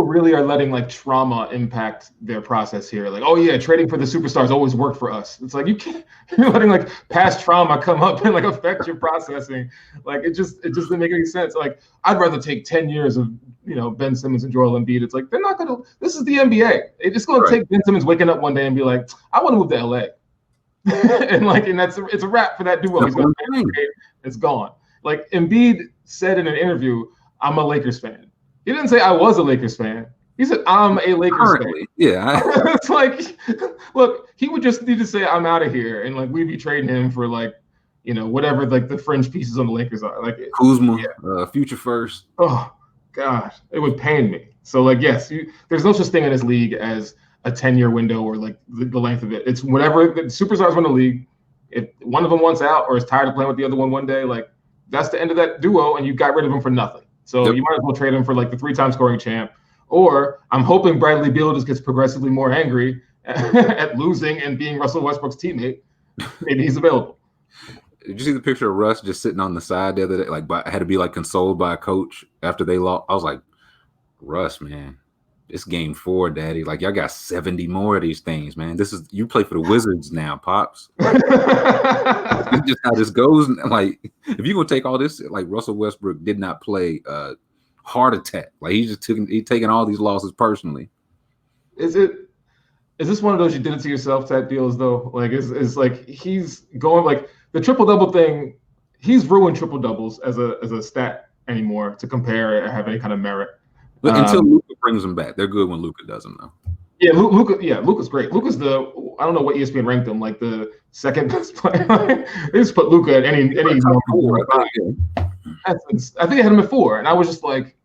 really are letting like trauma impact their process here. Like, oh yeah, trading for the superstars always worked for us. It's like you're letting like past trauma come up and like affect your processing. Like it just didn't make any sense. Like I'd rather take 10 years of Ben Simmons and Joel Embiid. It's like they're not gonna. This is the NBA. It's just gonna take Ben Simmons waking up one day and be like, I want to move to LA, and it's a wrap for that duo. He's gonna it's gone. Like Embiid said in an interview, I'm a Lakers fan. He didn't say I was a Lakers fan. He said I'm a Lakers fan. Yeah. It's like, look, he would just need to say I'm out of here, and like we'd be trading him for like, whatever like the fringe pieces on the Lakers are. Like Kuzma, future first. Oh gosh, it would pain me. So like, yes, there's no such thing in this league as a 10-year window or like the length of it. It's whenever the superstars win the league. If one of them wants out or is tired of playing with the other one day, like that's the end of that duo, and you got rid of him for nothing. So you might as well trade him for like the 3-time scoring champ. Or I'm hoping Bradley Beal just gets progressively more angry at losing and being Russell Westbrook's teammate. Maybe he's available. Did you see the picture of Russ just sitting on the side the other day? Like had to be like consoled by a coach after they lost. I was like, Russ, man, this game 4, daddy. Like y'all got 70 more of these things, man. You play for the Wizards now, pops. It's just how this goes. Like if you're gonna take all this, like Russell Westbrook did not play heart attack. Like he's taking all these losses personally. Is this one of those you did it to yourself type deals though? Like it's like he's going like the triple-double thing. He's ruined triple doubles as a stat anymore to compare or have any kind of merit. But until Luka brings them back, they're good when Luka does them though. Yeah, Luka's great. Luka's I don't know what ESPN ranked him, like the second best player. They just put Luka at any number. I think they had him at 4, and I was just like,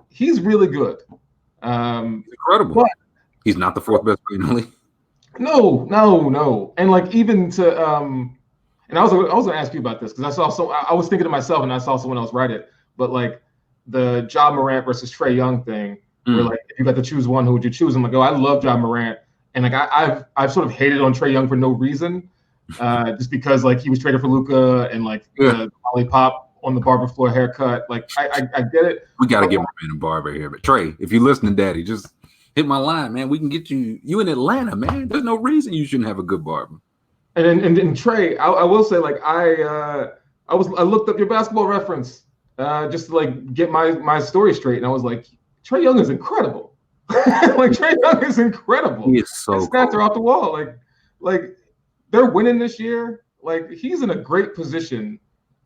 he's really good. Incredible. But he's not the 4th best player in the league. No. And like even to and I was gonna ask you about this because I was thinking to myself and I saw someone else write it, but like the Ja Morant versus Trae Young thing. Where like if you got to choose one, who would you choose? I'm like, I love Ja Morant, and like I've sort of hated on Trae Young for no reason, just because like he was traded for Luka and like the lollipop on the barber floor haircut. Like I get it. We gotta get my man a barber here, but Trae, if you're listening, Daddy, just hit my line, man. We can get you in Atlanta, man. There's no reason you shouldn't have a good barber. And Trae, I will say like I looked up your basketball reference just to like get my story straight, and I was like, Trae Young is incredible. Like Trae Young is incredible. He is so his stats are off the wall. Like they're winning this year. Like he's in a great position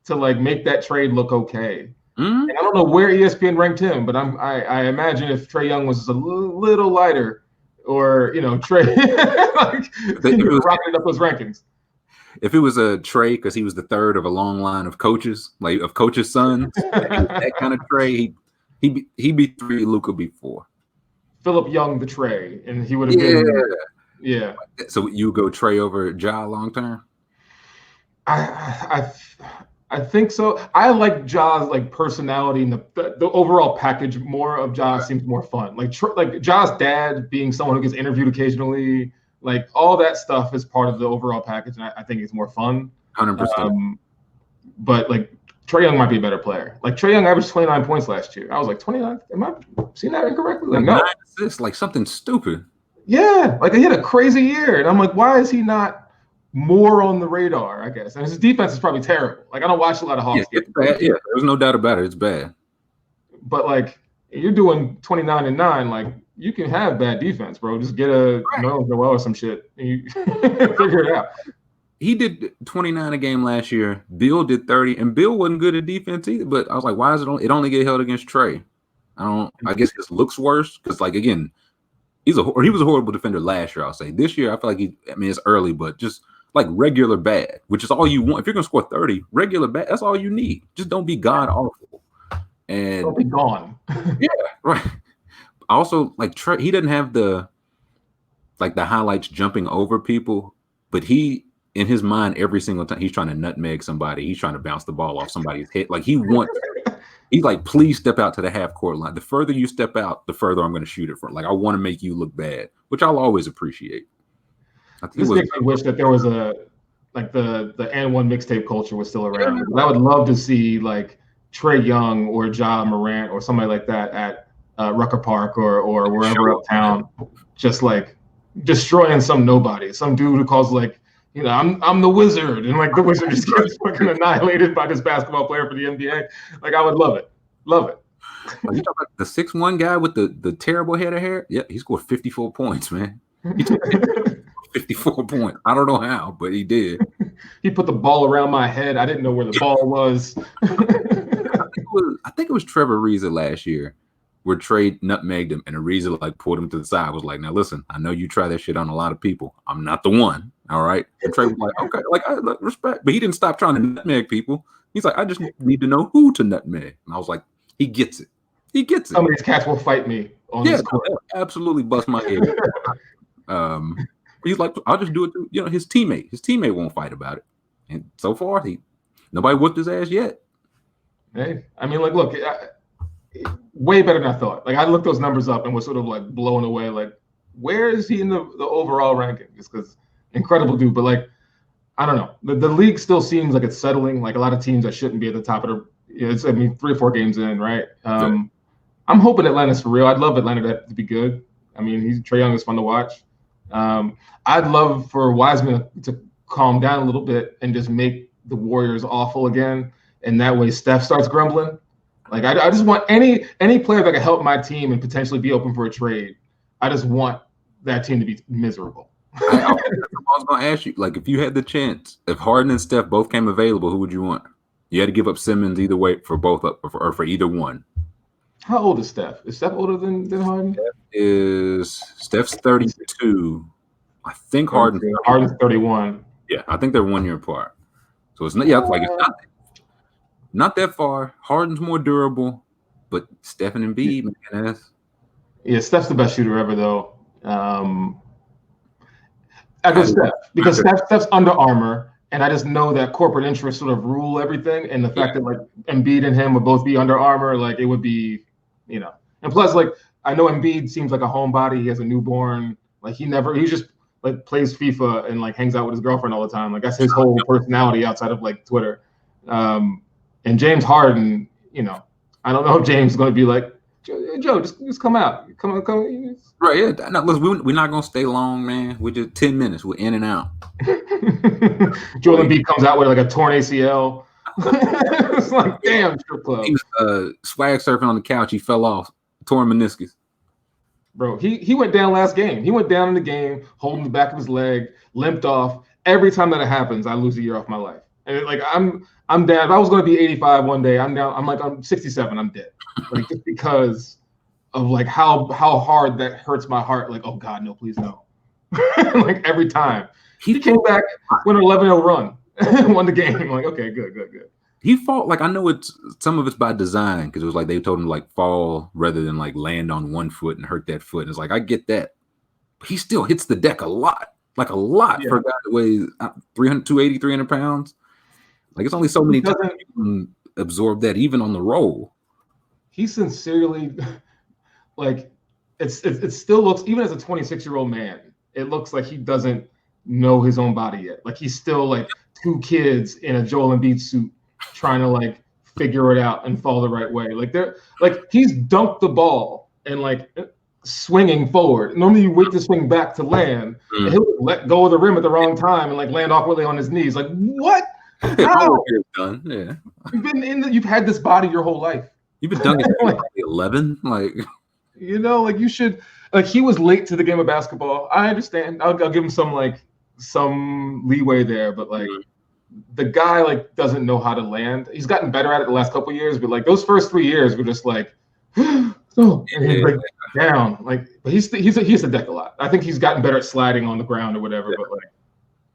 to like make that trade look okay. And I don't know where ESPN ranked him, but I imagine if Trae Young was a little lighter, or Trey, like rocketing up those rankings. If it was a Trey, because he was the third of a long line of coaches, like of coaches' sons, that kind of Trey, he'd be 3, Luka be 4. Philip Young, the Trey, and he would have been. Yeah. So you go Trey over Ja long term? I think so. I like Ja's like personality and the overall package more of Ja seems more fun. Like Ja's dad being someone who gets interviewed occasionally, like all that stuff is part of the overall package, and I think it's more fun. 100%. But like Trae Young might be a better player. Like Trae Young averaged 29 points last year. I was like 29. Am I seeing that incorrectly? Like no, 9 assists, like something stupid. Yeah, like he had a crazy year, and I'm like, why is he not more on the radar? I guess, and his defense is probably terrible. Like I don't watch a lot of Hawks. Yeah, it's bad. Yeah, there's no doubt about it. It's bad. But like you're doing 29 and 9, like you can have bad defense, bro. Just get a Noel or some shit, and you figure it out. He did 29 a game last year. Bill did 30, and Bill wasn't good at defense either. But I was like, why is it only get held against Trey? I guess his looks worse because, like, again, he was a horrible defender last year. I'll say this year I feel like it's early, but just like regular bad, which is all you want. If you're gonna score 30, regular bad, that's all you need. Just don't be god awful. And don't be gone. Yeah, right. Also, like Trey, he doesn't have the highlights jumping over people, but he. In his mind, every single time he's trying to nutmeg somebody, he's trying to bounce the ball off somebody's head. Like he's like, please step out to the half court line. The further you step out, the further I'm going to shoot it from. Like I want to make you look bad, which I'll always appreciate. This makes me wish that there was the and one mixtape culture was still around. I would love to see like Trae Young or Ja Morant or somebody like that at Rucker Park or wherever uptown, just like destroying some nobody, some dude who calls like. I'm the wizard, and like the wizard just gets fucking annihilated by this basketball player for the NBA. Like I would love it. Are you talking about the 6'1" guy with the terrible head of hair? Yeah, he scored 54 points, man. He took 54 points. I don't know how, but he did. He put the ball around my head. I didn't know where the ball was. I think it was Trevor Ariza last year where Trey nutmegged him, and Ariza like pulled him to the side. Was like, now listen, I know you try that shit on a lot of people. I'm not the one. All right. And Trey was like, okay, like I respect, but he didn't stop trying to nutmeg people. He's like, I just need to know who to nutmeg. And I was like, he gets it. Some of these cats will fight me on this court. Absolutely bust my head. He's like, I'll just do it to his teammate. His teammate won't fight about it. And so far, nobody whooped his ass yet. Hey, I mean, like, look, way better than I thought. Like I looked those numbers up and was sort of like blown away. Like, where is he in the overall ranking? Just because incredible dude, but like I don't know. The league still seems like it's settling. Like a lot of teams that shouldn't be at the top of it's 3 or 4 games in, right? I'm hoping Atlanta's for real. I'd love Atlanta to be good. I mean, Trae Young is fun to watch. I'd love for Wiseman to calm down a little bit and just make the Warriors awful again, and that way Steph starts grumbling. Like I just want any player that can help my team and potentially be open for a trade. I just want that team to be miserable. I was going to ask you, like, if you had the chance, if Harden and Steph both came available, who would you want? You had to give up Simmons either way for both or for either one. How old is Steph? Is Steph older than Harden? Steph's 32. I think Harden's 31. Yeah, I think they're 1 year apart. So it's not not that far. Harden's more durable, but Steph and Embiid, man, Steph's the best shooter ever, though. I go Steph because Steph's Under Armour, and I just know that corporate interests sort of rule everything, and the fact that like Embiid and him would both be Under Armour, like it would be, and plus like I know Embiid seems like a homebody. He has a newborn. Like he just like plays FIFA and like hangs out with his girlfriend all the time. Like that's his whole personality outside of like Twitter. And James Harden, I don't know if James is going to be like, Joe, just come out. Come. Right, yeah. No, listen, we're not going to stay long, man. We're just 10 minutes. We're in and out. Joel Embiid comes out with like a torn ACL. It's like, damn, strip club. He was swag surfing on the couch. He fell off, torn meniscus. Bro, he went down last game. He went down in the game, holding the back of his leg, limped off. Every time that it happens, I lose a year off my life. And like I'm down. If I was going to be 85 one day, I'm 67. I'm dead. Like just because of like how hard that hurts my heart. Like, oh God, no, please no. Like every time he came back, went an 11-0 run, won the game. Like, okay, good. He fought, like, I know some of it's by design, because it was like they told him to like fall rather than like land on one foot and hurt that foot. And it's like, I get that. But he still hits the deck a lot for a guy that weighs 280, 300 pounds. Like, it's only so many times you can absorb that, even on the roll. He sincerely, like, it still looks, even as a 26-year-old man, it looks like he doesn't know his own body yet. Like, he's still like 2 kids in a Joel Embiid suit trying to like figure it out and fall the right way. Like he's dunked the ball and like swinging forward. Normally you wait to swing back to land, and he'll let go of the rim at the wrong time and like land awkwardly on his knees. Like, what? How? Done. Yeah. You've had this body your whole life. You've been dunking like 11, like, you know, like you should. Like, he was late to the game of basketball. I understand. I'll give him some leeway there, but like. The guy like doesn't know how to land. He's gotten better at it the last couple of years, but like those first 3 years were just like, and he's like down. Like, but he's a deck a lot. I think he's gotten better at sliding on the ground or whatever. But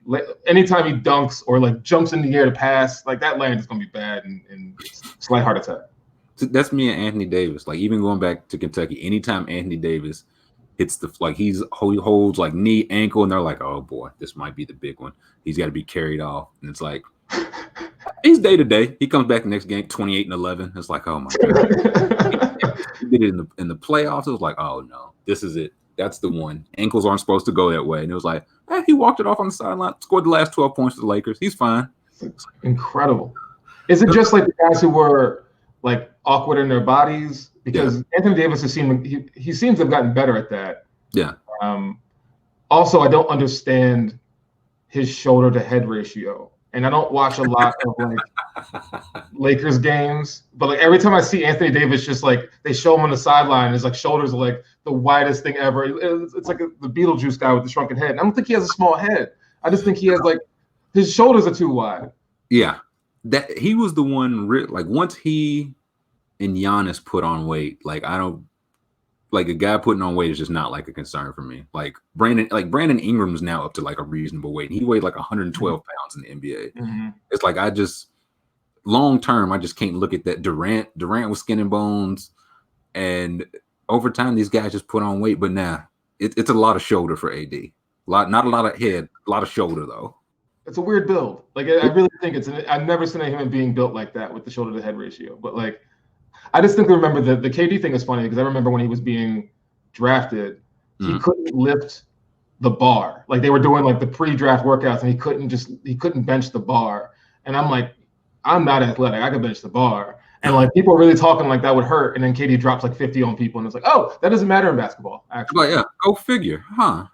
like anytime he dunks or like jumps in the air to pass, like that land is gonna be bad and slight heart attack. That's me and Anthony Davis. Like, even going back to Kentucky, anytime Anthony Davis hits he holds like knee, ankle, and they're like, oh boy, this might be the big one. He's got to be carried off, and it's like he's day to day. He comes back the next game, 28-11. It's like, oh my god, he did it in the playoffs. It was like, oh no, this is it. That's the one. Ankles aren't supposed to go that way, and it was like, he walked it off on the sideline, scored the last 12 points for the Lakers. He's fine. Incredible. Is it just like the guys who were like awkward in their bodies? Because Anthony Davis he seems to have gotten better at that. Yeah. Also, I don't understand his shoulder to head ratio, and I don't watch a lot of like Lakers games. But like every time I see Anthony Davis, just like they show him on the sideline, his like shoulders are like the widest thing ever. It's like the Beetlejuice guy with the shrunken head. And I don't think he has a small head. I just think he has like his shoulders are too wide. Yeah, that he was the one. Like, once he and Giannis put on weight, like, I don't like a guy putting on weight is just not like a concern for me. Like Brandon Ingram's now up to like a reasonable weight. He weighed like 112 pounds in the NBA. Mm-hmm. It's like, I just long term, I just can't look at that. Durant with skin and bones, and over time these guys just put on weight. But now it's a lot of shoulder for AD. Not a lot of head, a lot of shoulder though. It's a weird build. Like, I really think I've never seen a human being built like that with the shoulder to head ratio. But like, I distinctly remember the KD thing is funny because I remember when he was being drafted, he couldn't lift the bar. Like, they were doing like the pre-draft workouts, and he couldn't bench the bar. And I'm like, I'm not athletic. I can bench the bar. And like, people are really talking like that would hurt. And then KD drops like 50 on people, and it's like, oh, that doesn't matter in basketball. Actually, but yeah, go figure, huh?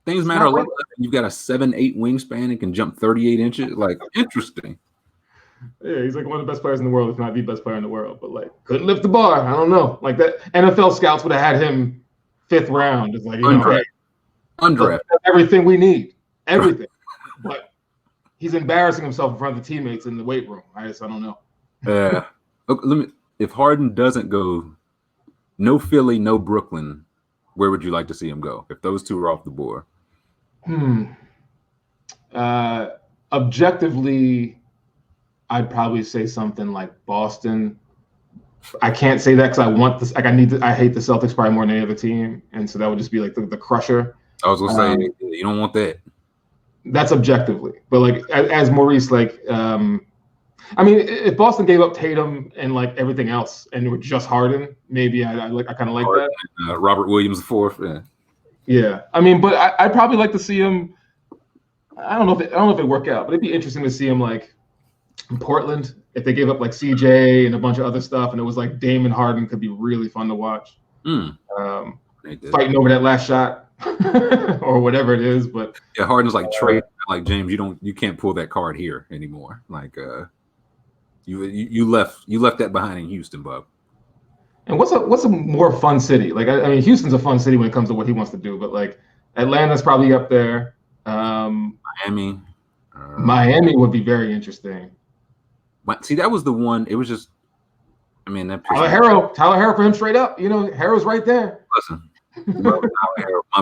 Things matter a lot. You've got a 7'8" wingspan and can jump 38 inches. Like, interesting. Yeah, he's like one of the best players in the world, if not the best player in the world. But like, couldn't lift the bar. I don't know. Like, that NFL scouts would have had him 5th round. It's like, undrafted. Everything we need, everything. But he's embarrassing himself in front of the teammates in the weight room. I don't know. Yeah. If Harden doesn't go, no Philly, no Brooklyn, where would you like to see him go if those two are off the board? Objectively, I'd probably say something like Boston. I can't say that because I want this. Like, I hate the Celtics probably more than any other team, and so that would just be like the crusher. I was gonna say you don't want that. That's objectively, but like as Maurice, like, I mean, if Boston gave up Tatum and like everything else, and it were just Harden, maybe I kind of like Harden, that. Robert Williams IV. Yeah. Yeah, I mean, but I'd probably like to see him. I don't know if it would work out, but it'd be interesting to see him like in Portland if they gave up like CJ and a bunch of other stuff, and it was like Dame and Harden could be really fun to watch. Fighting over that last shot or whatever it is, but yeah, Harden's like trade like James. You can't pull that card here anymore. Like you left that behind in Houston, Bub. And what's a more fun city? Like, I mean, Houston's a fun city when it comes to what he wants to do, but like Atlanta's probably up there. Miami. Miami would be very interesting. But see, that was the one. It was just I mean, that Tyler Harrow for him straight up. You know, Harrow's right there. Listen,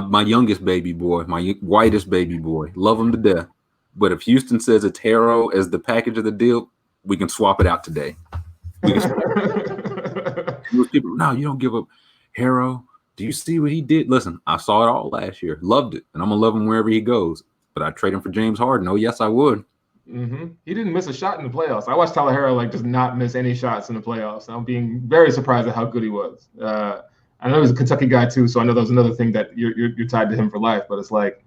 my youngest baby boy, my whitest baby boy, love him to death. But if Houston says it's Harrow as the package of the deal, we can swap it out today. Most people, no, you don't give up Harrow. Do you see what he did? Listen, I saw it all last year. Loved it. And I'm going to love him wherever he goes. But I'd trade him for James Harden. Oh, yes, I would. Mm-hmm. He didn't miss a shot in the playoffs. I watched Tyler Harrow just not miss any shots in the playoffs. I'm being very surprised at how good he was. I know he's a Kentucky guy too, so I know that was another thing that you're tied to him for life. But it's like,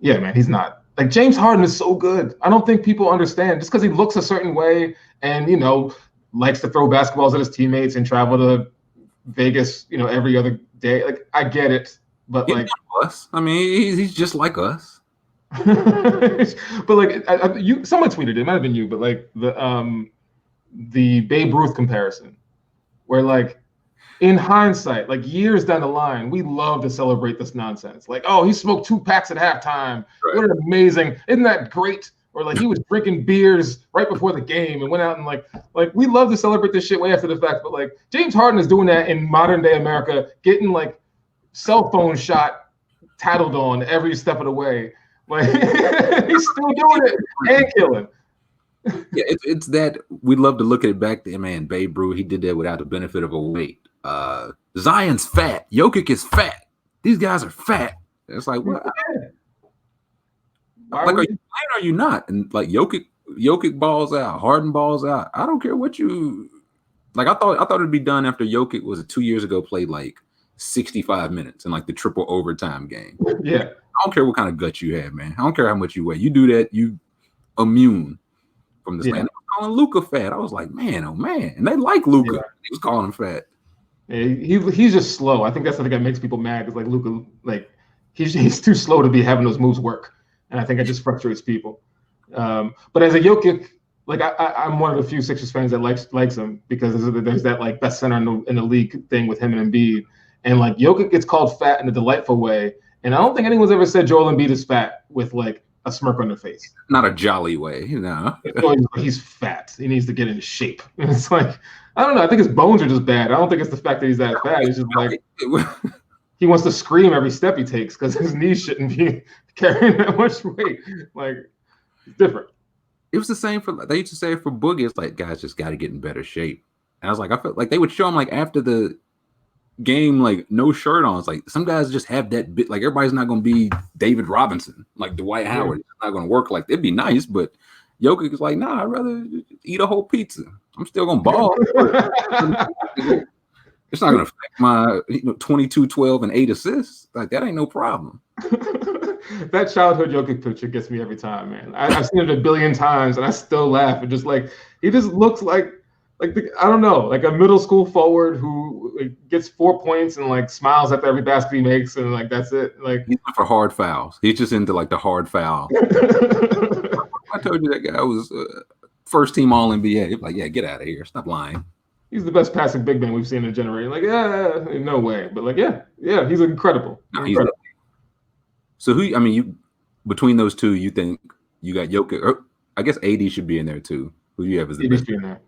yeah, man, he's not. Like James Harden is so good. I don't think people understand just because he looks a certain way and likes to throw basketballs at his teammates and travel to Vegas, every other day. Like I get it, but he's like us. I mean, he's just like us. But like someone tweeted it might have been you, but like the Babe Ruth comparison, where like in hindsight, like years down the line, we love to celebrate this nonsense. Like, oh, he smoked 2 packs at halftime. Right. What an amazing! Isn't that great? Or like he was drinking beers right before the game and went out and like we love to celebrate this shit way after the fact. But like James Harden is doing that in modern day America, getting like cell phone shot, tattled on every step of the way. Like he's still doing it and killing. Yeah, it's that we love to look at it back there, man. Babe Ruth, he did that without the benefit of a weight. Zion's fat. Jokic is fat. These guys are fat. It's like, what? Like, are you playing or are you not? And like Jokic balls out, Harden balls out. I don't care what you like. I thought it'd be done after Jokic was 2 years ago played like 65 minutes in like the triple overtime game. Yeah. I don't care what kind of guts you have, man. I don't care how much you weigh. You do that, you immune from this. Yeah. Man, they were calling Luka fat. I was like, man, oh man. And they like Luka. Yeah. He was calling him fat. Yeah, he's just slow. I think that's the thing that makes people mad because like Luka, like he's too slow to be having those moves work. And I think it just frustrates people. But as a Jokic, like I'm one of the few Sixers fans that likes him because there's that like best center in the league thing with him and Embiid. And like Jokic gets called fat in a delightful way. And I don't think anyone's ever said Joel Embiid is fat with like a smirk on their face. Not a jolly way, He's fat. He needs to get into shape. And it's like, I don't know. I think his bones are just bad. I don't think it's the fact that he's that fat. It's just like he wants to scream every step he takes because his knees shouldn't be carrying that much weight. Like, it's different. It was the same they used to say it for Boogie. It's like, guys just got to get in better shape. And I was like, I felt like they would show him like after the game, like no shirt on. It's like some guys just have that bit. Like everybody's not going to be David Robinson, like Dwight Howard. It's not going to work. Like it'd be nice, but Jokic is like, nah, I'd rather eat a whole pizza. I'm still going to ball. It's not going to affect my 22, 12, and 8 assists. Like that ain't no problem. That childhood Jokic picture gets me every time, man. I've seen it a billion times, and I still laugh. And just like he just looks like I don't know, like a middle school forward who like, gets 4 points and like smiles after every basket he makes, and like that's it. Like he's for hard fouls. He's just into like the hard foul. I told you that guy was first team All NBA. Like, yeah, get out of here. Stop lying. He's the best passing big man we've seen in a generation. Like, yeah, no way. But like, yeah, he's incredible. No, incredible. So between those two, you think you got Jokic? Or I guess AD should be in there too. Who do you have as the best? In there.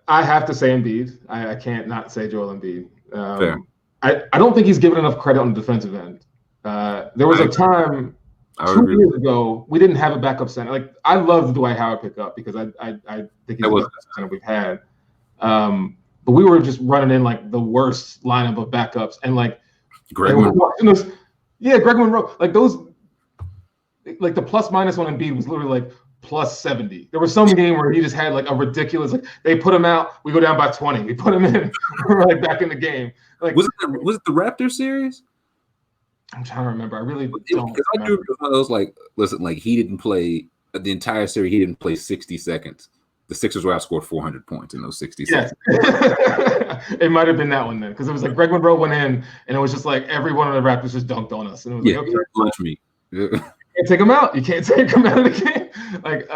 I have to say Embiid. I can't not say Joel Embiid. Fair. I don't think he's given enough credit on the defensive end. There was a time 2 years ago we didn't have a backup center. Like I love the Dwight Howard pickup because I think he's the best center we've had. But we were just running in like the worst lineup of backups and like Greg Monroe. Greg Monroe. Like those, like the plus minus on Embiid was literally like plus 70. There was some game where he just had like a ridiculous, like they put him out, we go down by 20. We put him in, we're like back in the game. Like was it the Raptors series? I'm trying to remember. I really don't. Because I do one of those like, listen, like he didn't play the entire series. He didn't play 60 seconds. The Sixers were outscored 400 points in those 60 seconds. It might have been that one then, because it was like Greg Monroe went in, and it was just like every one of the Raptors just dunked on us, and it was like, okay, lunch meat. You can't take him out. You can't take him out of the game. Like,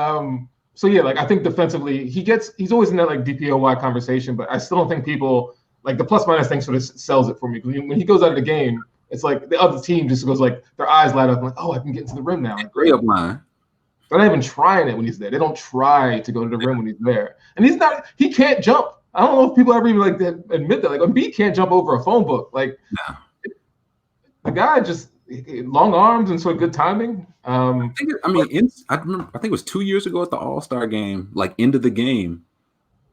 so yeah, like I think defensively, he's always in that like DPOY conversation, but I still don't think people like the plus minus thing sort of sells it for me. Because when he goes out of the game, it's like the other team just goes like their eyes light up, like, oh, I can get into the rim now. Like, great up line. They're not even trying it when he's there. They don't try to go to the rim when he's there. And he can't jump. I don't know if people ever even like to admit that. Like Embiid can't jump over a phone book. Like the guy just long arms and sort of good timing. I think it was 2 years ago at the All-Star game, like end of the game,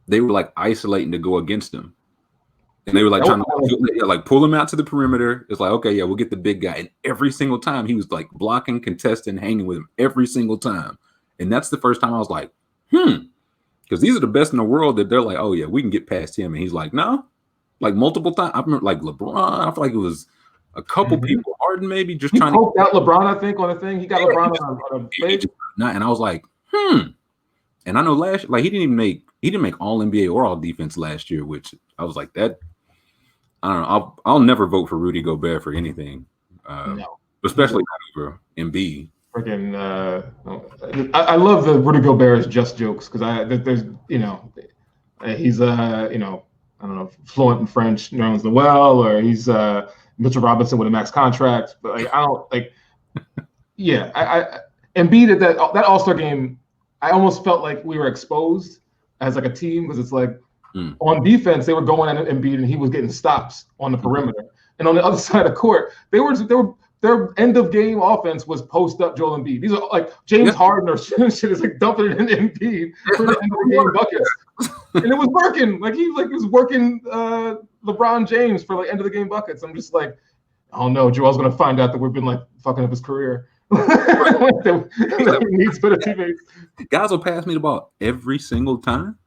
they were like isolating to go against him. And they were like trying to like pull him out to the perimeter. It's like, okay, yeah, we'll get the big guy. And every single time he was like blocking, contesting, hanging with him every single time. And that's the first time I was like, because these are the best in the world that they're like, oh yeah, we can get past him. And he's like, no, like multiple times. I remember like LeBron. I feel like it was a couple people, Harden maybe, just he trying to poked out LeBron. I think on a thing he got LeBron on a page. And I was like, And I know he didn't make All NBA or All Defense last year, which I was like that. I don't know. I'll never vote for Rudy Gobert for anything, especially not over Embiid. Freaking, I love the Rudy Gobert is just jokes because there's he's I don't know, fluent in French, knows the well, or he's Mitchell Robinson with a max contract, but like I don't like. Yeah, I Embiid at that All-Star game, I almost felt like we were exposed as like a team because it's like. On defense, they were going at Embiid and he was getting stops on the perimeter. And on the other side of the court, their end of game offense was post up Joel Embiid. These are like James Harden or shit is like dumping it in Embiid for the end of the game buckets. And it was working. Like he was working LeBron James for like end of the game buckets. I'm just like, oh no, Joel's gonna find out that we've been like fucking up his career. That he needs better teammates. Guys will pass me the ball every single time.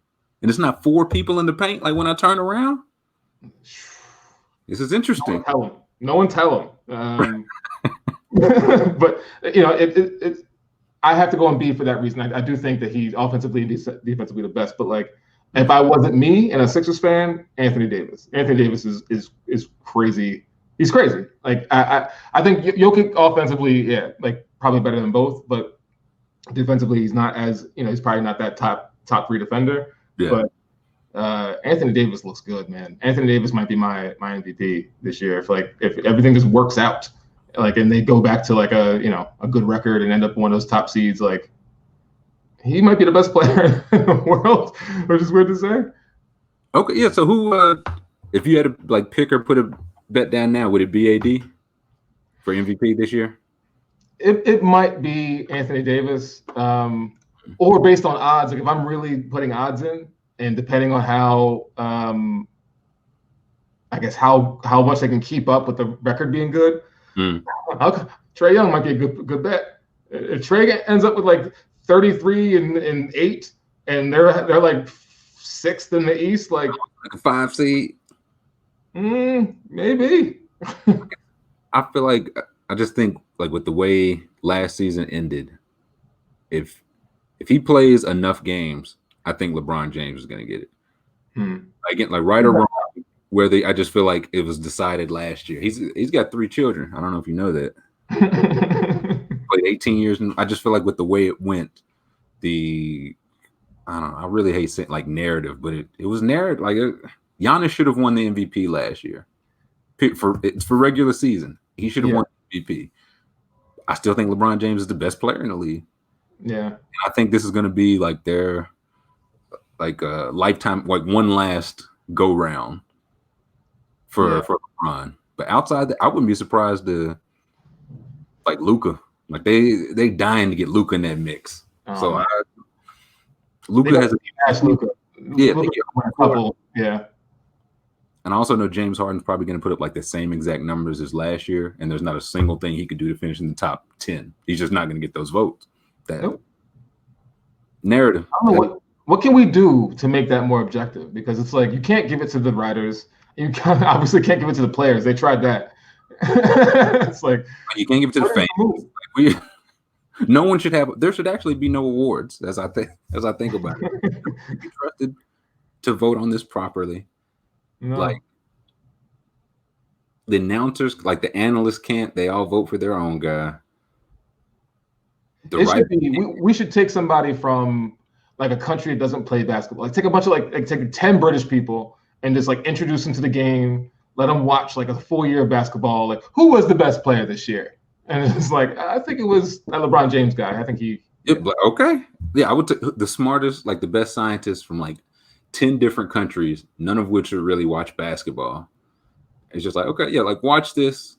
And it's not 4 people in the paint. Like when I turn around, this is interesting. No one tell him. But I have to go on B for that reason. I do think that he's offensively and defensively the best. But like, if I wasn't me and a Sixers fan, Anthony Davis. Anthony Davis is crazy. He's crazy. Like I think Jokic offensively, like probably better than both. But defensively, he's not as he's probably not that top 3 defender. Yeah. But Anthony Davis looks good, man. Anthony Davis might be my MVP this year if everything just works out, like, and they go back to like a good record and end up one of those top seeds. Like, he might be the best player in the world, which is weird to say. Okay, yeah. So who, if you had to like pick or put a bet down now, would it be AD for MVP this year? It might be Anthony Davis. Or based on odds, like if I'm really putting odds in, and depending on how, I guess how much they can keep up with the record being good, Trae Young might be a good bet. If Trae ends up with like 33 and 8, and they're like 6th in the East, like a 5 seed, maybe. I feel like I just think like with the way last season ended, if he plays enough games, I think LeBron James is going to get it. Again, like right or wrong, I just feel like it was decided last year. He's got 3 children. I don't know if you know that. Played 18 years, and I just feel like with the way it went, I don't know. I really hate saying like narrative, but it was narrative. Like Giannis should have won the MVP last year. It's for regular season. He should have won MVP. I still think LeBron James is the best player in the league. Yeah, and I think this is going to be like their lifetime, like one last go round for LeBron. But outside that, I wouldn't be surprised to like Luka. Like they dying to get Luka in that mix. So Luka has Luka. Yeah, a couple. Yeah. And I also know James Harden's probably going to put up like the same exact numbers as last year, and there's not a single thing he could do to finish in the top 10. He's just not going to get those votes. Narrative. I don't know what can we do to make that more objective? Because it's like you can't give it to the writers. You obviously can't give it to the players. They tried that. It's like you can't give it to the fans. No one should have. There should actually be no awards, as I think about it. Be trusted to vote on this properly. No. Like the announcers, like the analysts can't. They all vote for their own guy. We should take somebody from like a country that doesn't play basketball. Like take a bunch of like take 10 British people and just like introduce them to the game. Let them watch like a full year of basketball. Like who was the best player this year? And it's like I think it was a LeBron James guy. I think he Okay. Yeah, I would take the smartest, like the best scientists from like 10 different countries, none of which are really watch basketball. It's just like, okay, yeah, like watch this,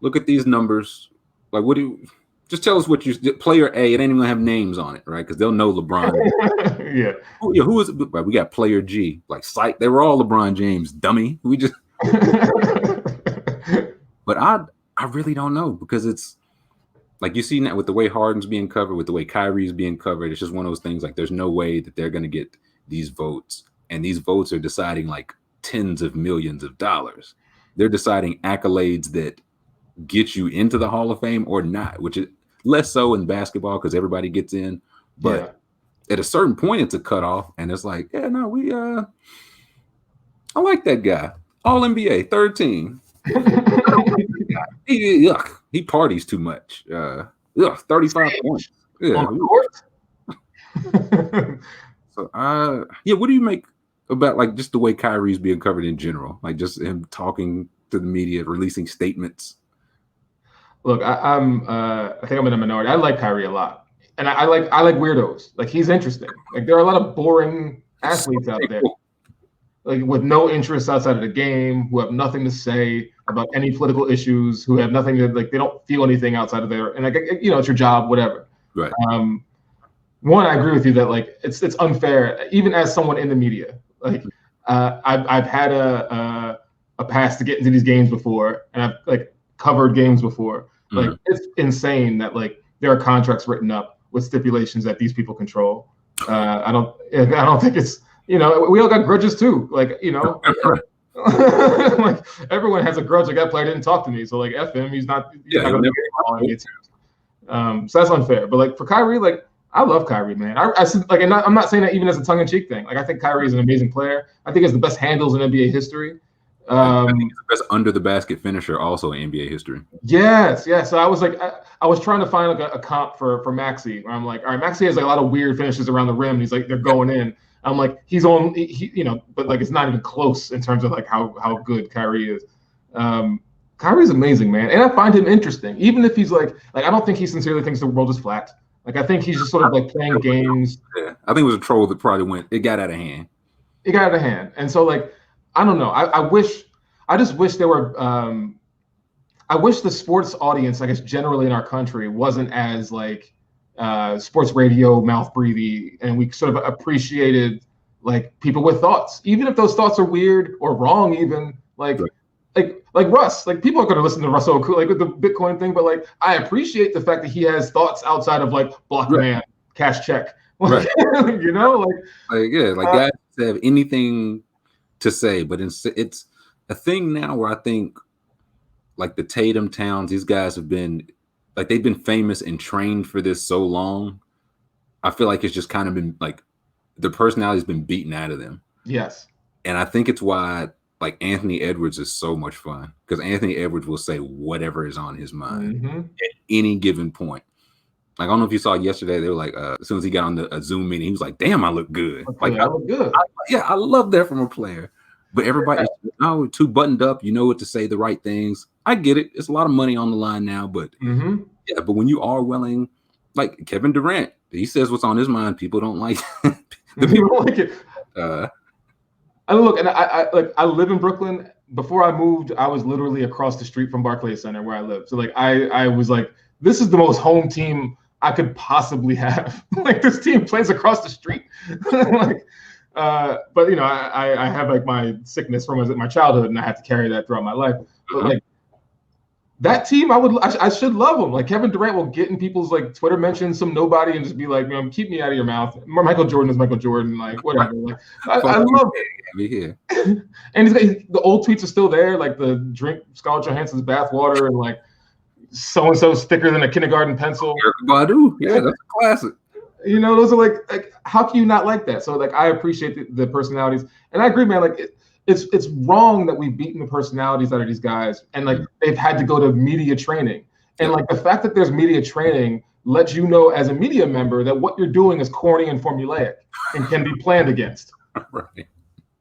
look at these numbers. Like, what do you just tell us what you player A, it ain't even gonna have names on it, right? Because they'll know LeBron. Yeah. Oh, yeah, who is it? We got player G, like site, they were all LeBron James, dummy. We just but I really don't know because it's like you see that with the way Harden's being covered, with the way Kyrie's being covered, it's just one of those things like there's no way that they're gonna get these votes. And these votes are deciding like tens of millions of dollars. They're deciding accolades that get you into the Hall of Fame or not, which is less so in basketball because everybody gets in. But at a certain point, it's a cutoff, and it's like, yeah, no, I like that guy. All NBA, third team. He parties too much. 35 points. Yeah. So, yeah, what do you make about like just the way Kyrie's being covered in general? Like just him talking to the media, releasing statements. Look, I think I'm in a minority. I like Kyrie a lot, and I like weirdos. Like he's interesting. Like there are a lot of boring athletes out there, like with no interests outside of the game, who have nothing to say about any political issues, who have nothing to like. They don't feel anything outside of there, and like you know, it's your job, whatever. Right. One, I agree with you that like it's unfair, even as someone in the media. Like I've had a pass to get into these games before, and I've like covered games before. Like it's insane that like there are contracts written up with stipulations that these people control. I don't think it's, you know, we all got grudges too. Like, you know, like everyone has a grudge. Like that player didn't talk to me, so like F him. He's not going to get so that's unfair. But like for Kyrie, like I love Kyrie, man. I like, and I'm not saying that even as a tongue-in-cheek thing. Like I think Kyrie is an amazing player. I think he has the best handles in NBA history. I think he's the best under the basket finisher also in NBA history. Yes. So I was like, I was trying to find like a comp for Maxey. Where I'm like, all right, Maxey has like a lot of weird finishes around the rim. And he's like, they're going in. I'm like, he's on, you know, but like it's not even close in terms of like how good Kyrie is. Kyrie's amazing, man, and I find him interesting, even if he's like I don't think he sincerely thinks the world is flat. Like I think he's just sort of like playing games. Yeah, I think it was a troll that probably it got out of hand. It got out of hand, and so like. I don't know. I just wish there were. I wish the sports audience, I guess, generally in our country, wasn't as like sports radio mouth breathy, and we sort of appreciated like people with thoughts, even if those thoughts are weird or wrong. Even like Russ. Like people are going to listen to Russ like with the Bitcoin thing, but like I appreciate the fact that he has thoughts outside of like block man, cash check. Like, you know, guys have anything to say, but it's a thing now where I think like the Tatum Towns, these guys have been like they've been famous and trained for this so long. I feel like it's just kind of been like the personality's been beaten out of them. Yes. And I think it's why like Anthony Edwards is so much fun because Anthony Edwards will say whatever is on his mind at any given point. Like, I don't know if you saw yesterday, they were like, as soon as he got on the Zoom meeting, he was like, damn, I look good. Okay, I look good. I love that from a player. But everybody, too buttoned up, you know what to say, the right things. I get it. It's a lot of money on the line now, but yeah, but when you are willing, like Kevin Durant, he says what's on his mind. People don't like people don't like it. I live in Brooklyn. Before I moved, I was literally across the street from Barclays Center where I live. So like I was like, this is the most home team I could possibly have. Like this team plays across the street. Like, but you know, I have like my sickness from my childhood, and I had to carry that throughout my life. But like that team, I should love them. Like Kevin Durant will get in people's like Twitter mentions, some nobody, and just be like, man, keep me out of your mouth. Michael Jordan is Michael Jordan, like whatever. Like I love it. And the old tweets are still there, like the drink Scarlett Johansson's bathwater and like so thicker than a kindergarten pencil. Badu, yeah, that's a classic. You know, those are like how can you not like that? So like I appreciate the personalities, and I agree, man. Like it's wrong that we've beaten the personalities out of these guys, and like they've had to go to media training, and like the fact that there's media training lets you know as a media member that what you're doing is corny and formulaic and can be planned against. Right.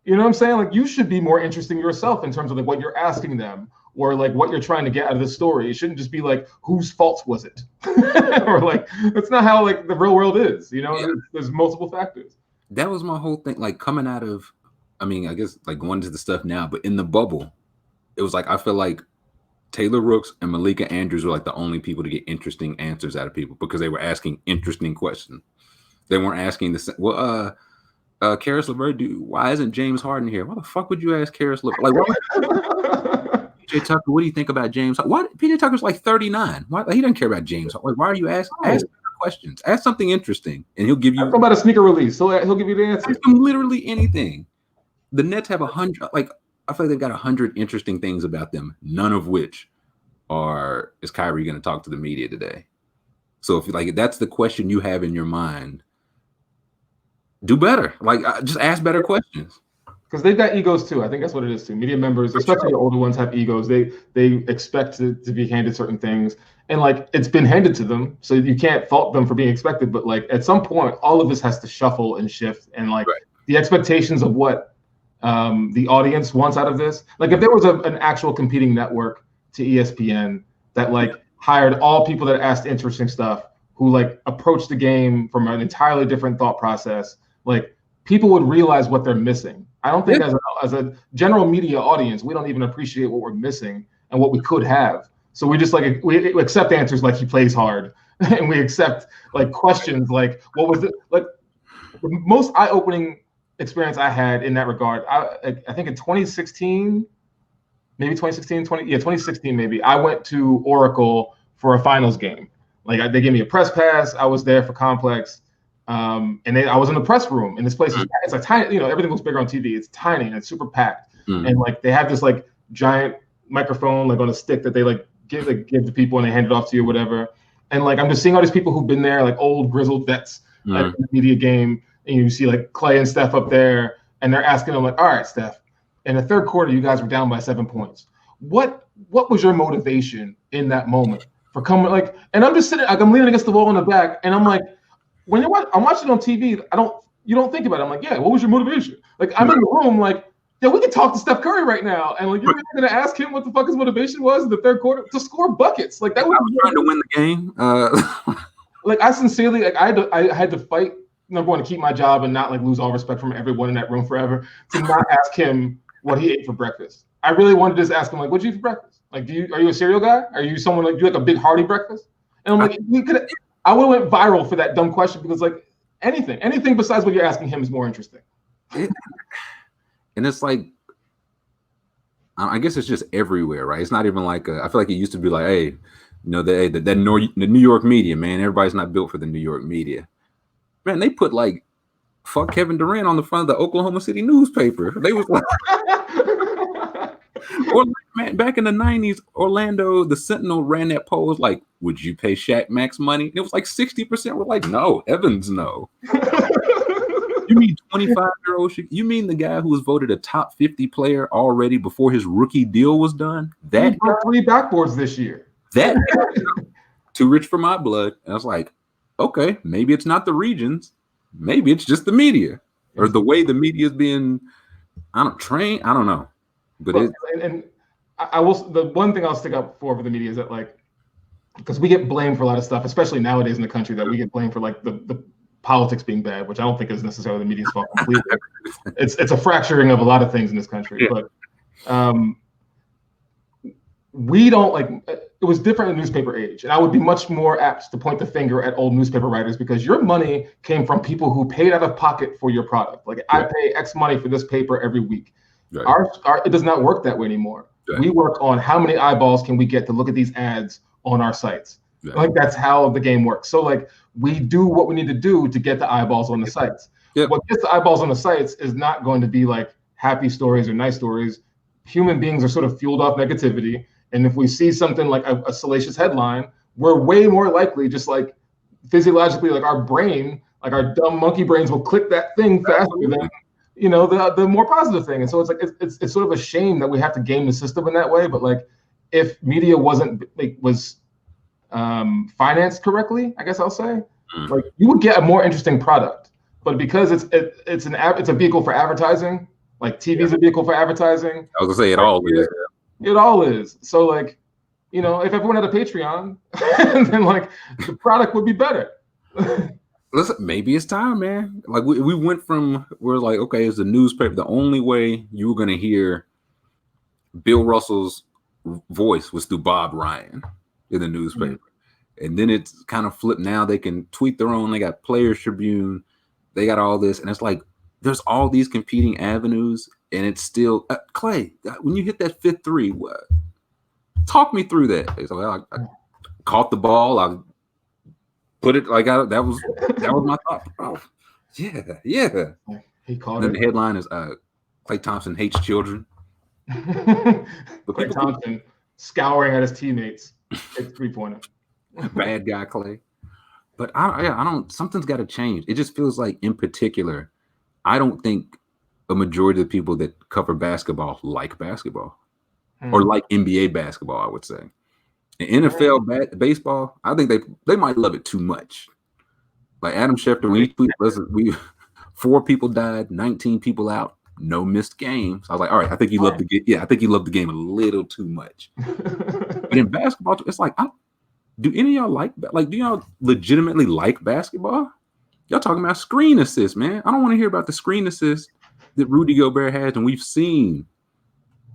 You know what I'm saying? Like you should be more interesting yourself in terms of like what you're asking them, or like what you're trying to get out of the story. It shouldn't just be like, whose fault was it? Or like, that's not how like the real world is, you know. There's multiple factors. That was my whole thing, like coming out of, I mean, I guess like going to the stuff now, but in the bubble, it was like I feel like Taylor Rooks and Malika Andrews were like the only people to get interesting answers out of people because they were asking interesting questions. They weren't asking the well, Karis LeVert, why isn't James Harden here? Why the fuck would you ask Karis LeVert? Like, PJ Tucker, what do you think about James? Why PJ Tucker's like 39? Why he doesn't care about James? Like, why are you asking? Ask questions. Ask something interesting, and he'll give you. Talk about a sneaker release, so he'll give you the answer. Ask him literally anything. The Nets have 100. Like, I feel like they've got 100 interesting things about them, none of which is Kyrie going to talk to the media today? So if that's the question you have in your mind, do better. Like, just ask better questions. Because they've got egos too. I think that's what it is too. Media members, especially the older ones, have egos. They expect to be handed certain things, and like it's been handed to them, so you can't fault them for being expected. But like at some point, all of this has to shuffle and shift, and like the expectations of what the audience wants out of this. Like if there was an actual competing network to ESPN that like hired all people that asked interesting stuff, who like approached the game from an entirely different thought process, like people would realize what they're missing. I don't think as a general media audience, we don't even appreciate what we're missing and what we could have. So we just like we accept answers like he plays hard, and we accept like questions like what was it like the most eye-opening experience I had in that regard. I think in 2016, maybe 2016 maybe. I went to Oracle for a finals game. Like they gave me a press pass. I was there for Complex. And I was in the press room, and this place it's a tiny, you know, everything looks bigger on TV. It's tiny and it's super packed. And like they have this like giant microphone like on a stick that they like give to people and they hand it off to you or whatever. And like I'm just seeing all these people who've been there, like old grizzled vets at the media game, and you see like Clay and Steph up there, and they're asking them like, all right, Steph, in the third quarter you guys were down by 7 points. What was your motivation in that moment for coming like? And I'm just sitting, like I'm leaning against the wall in the back, and I'm like, when I'm watching on TV, you don't think about it. I'm like, yeah, what was your motivation? Like I'm in the room, like, yeah, we can talk to Steph Curry right now, and like you're really gonna ask him what the fuck his motivation was in the third quarter to score buckets. Like that was trying to win the game. Like I sincerely, like I had to fight, number one, to keep my job and not like lose all respect from everyone in that room forever, to not ask him what he ate for breakfast. I really wanted to just ask him like, what'd you eat for breakfast? Like, are you a cereal guy? Are you someone like, do you like a big hearty breakfast? And I'm like, I would have went viral for that dumb question because like anything besides what you're asking him is more interesting. And it's like, I guess it's just everywhere, right? It's not even like I feel like it used to be like, hey, you know, the New York media, man, everybody's not built for the New York media. Man, they put like fuck Kevin Durant on the front of the Oklahoma City newspaper. They was like, or man, back in the 90s, Orlando, the Sentinel ran that poll, was like, would you pay Shaq Max money? And it was like 60% were like, no, Evans, no. You mean 25-year-old? You mean the guy who was voted a top 50 player already before his rookie deal was done? That he broke 3 backboards this year. That too rich for my blood. And I was like, okay, maybe it's not the regions, maybe it's just the media or the way the media is being, trained. I don't know. But and I will. The one thing I'll stick up for the media is that like, because we get blamed for a lot of stuff, especially nowadays in the country, that we get blamed for like the politics being bad, which I don't think is necessarily the media's fault completely. It's a fracturing of a lot of things in this country, but we don't like. It was different in the newspaper age, and I would be much more apt to point the finger at old newspaper writers because your money came from people who paid out of pocket for your product. Like I pay X money for this paper every week. Right. Our it does not work that way anymore. Right. We work on how many eyeballs can we get to look at these ads on our sites. Right. Like that's how the game works. So like we do what we need to do to get the eyeballs on the sites. Yep. What gets the eyeballs on the sites is not going to be like happy stories or nice stories. Human beings are sort of fueled off negativity. And if we see something like a salacious headline, we're way more likely, just like physiologically, like our brain, like our dumb monkey brains will click that thing faster than the more positive thing. And so it's like it's sort of a shame that we have to game the system in that way. But like if media was financed correctly, I guess I'll say, like you would get a more interesting product. But because it's a vehicle for advertising, like TV is a vehicle for advertising. I was gonna say it all is. It all is. So like, if everyone had a Patreon, then like the product would be better. Listen, maybe it's time, man. Like we went from we're like, okay, it's the newspaper. The only way you were gonna hear Bill Russell's voice was through Bob Ryan in the newspaper. Mm-hmm. And then it's kind of flipped. Now they can tweet their own. They got Players Tribune. They got all this. And it's like, there's all these competing avenues. And it's still, Clay, when you hit that fifth three, talk me through that. So I caught the ball. I put it like that was my thought. Oh, yeah. He caught and it. The headline is Klay Thompson hates children. Klay Thompson scouring at his teammates. It's 3-pointer. Bad guy Clay. But I don't. Something's got to change. It just feels like, in particular, I don't think a majority of the people that cover basketball like basketball, or like NBA basketball. I would say, in NFL baseball, I think they might love it too much. Like Adam Schefter, when he tweeted, 4 people died, 19 people out. No missed games. I was like, all right, I think you love the game. Yeah, I think you love the game a little too much. But in basketball, it's like, do any of y'all do y'all legitimately like basketball? Y'all talking about screen assists, man. I don't want to hear about the screen assists that Rudy Gobert has, and we've seen.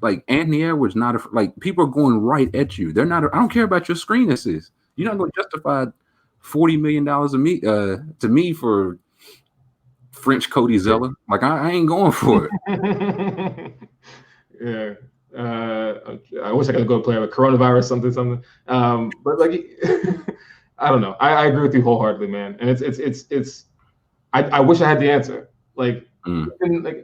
Like Anthony Edwards, people are going right at you. They're not. I don't care about your screen assists. You're not going to justify $40 million to me for French Cody Zeller. Like I ain't going for it. Yeah. I wish I could go play with coronavirus, something. But like, I don't know. I agree with you wholeheartedly, man. And it's. I wish I had the answer. Like,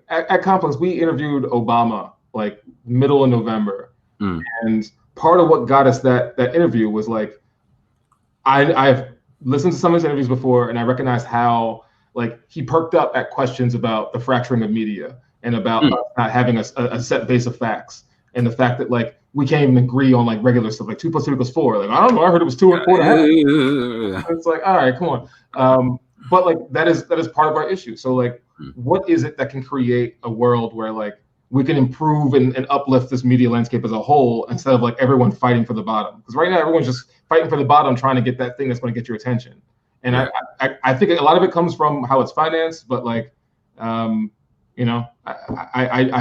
at Complex, we interviewed Obama like middle of November, and part of what got us that interview was like, I've listened to some of his interviews before, and I recognized how like he perked up at questions about the fracturing of media and about not having a set base of facts, and the fact that like we can't even agree on like regular stuff, like 2 + 2 = 4. Like, I don't know, I heard it was 2 and 4.5. It's like, all right, come on. But like that is part of our issue. So like, what is it that can create a world where like we can improve and uplift this media landscape as a whole, instead of like everyone fighting for the bottom? Because right now everyone's just fighting for the bottom, trying to get that thing that's going to get your attention. And I think a lot of it comes from how it's financed, but like, I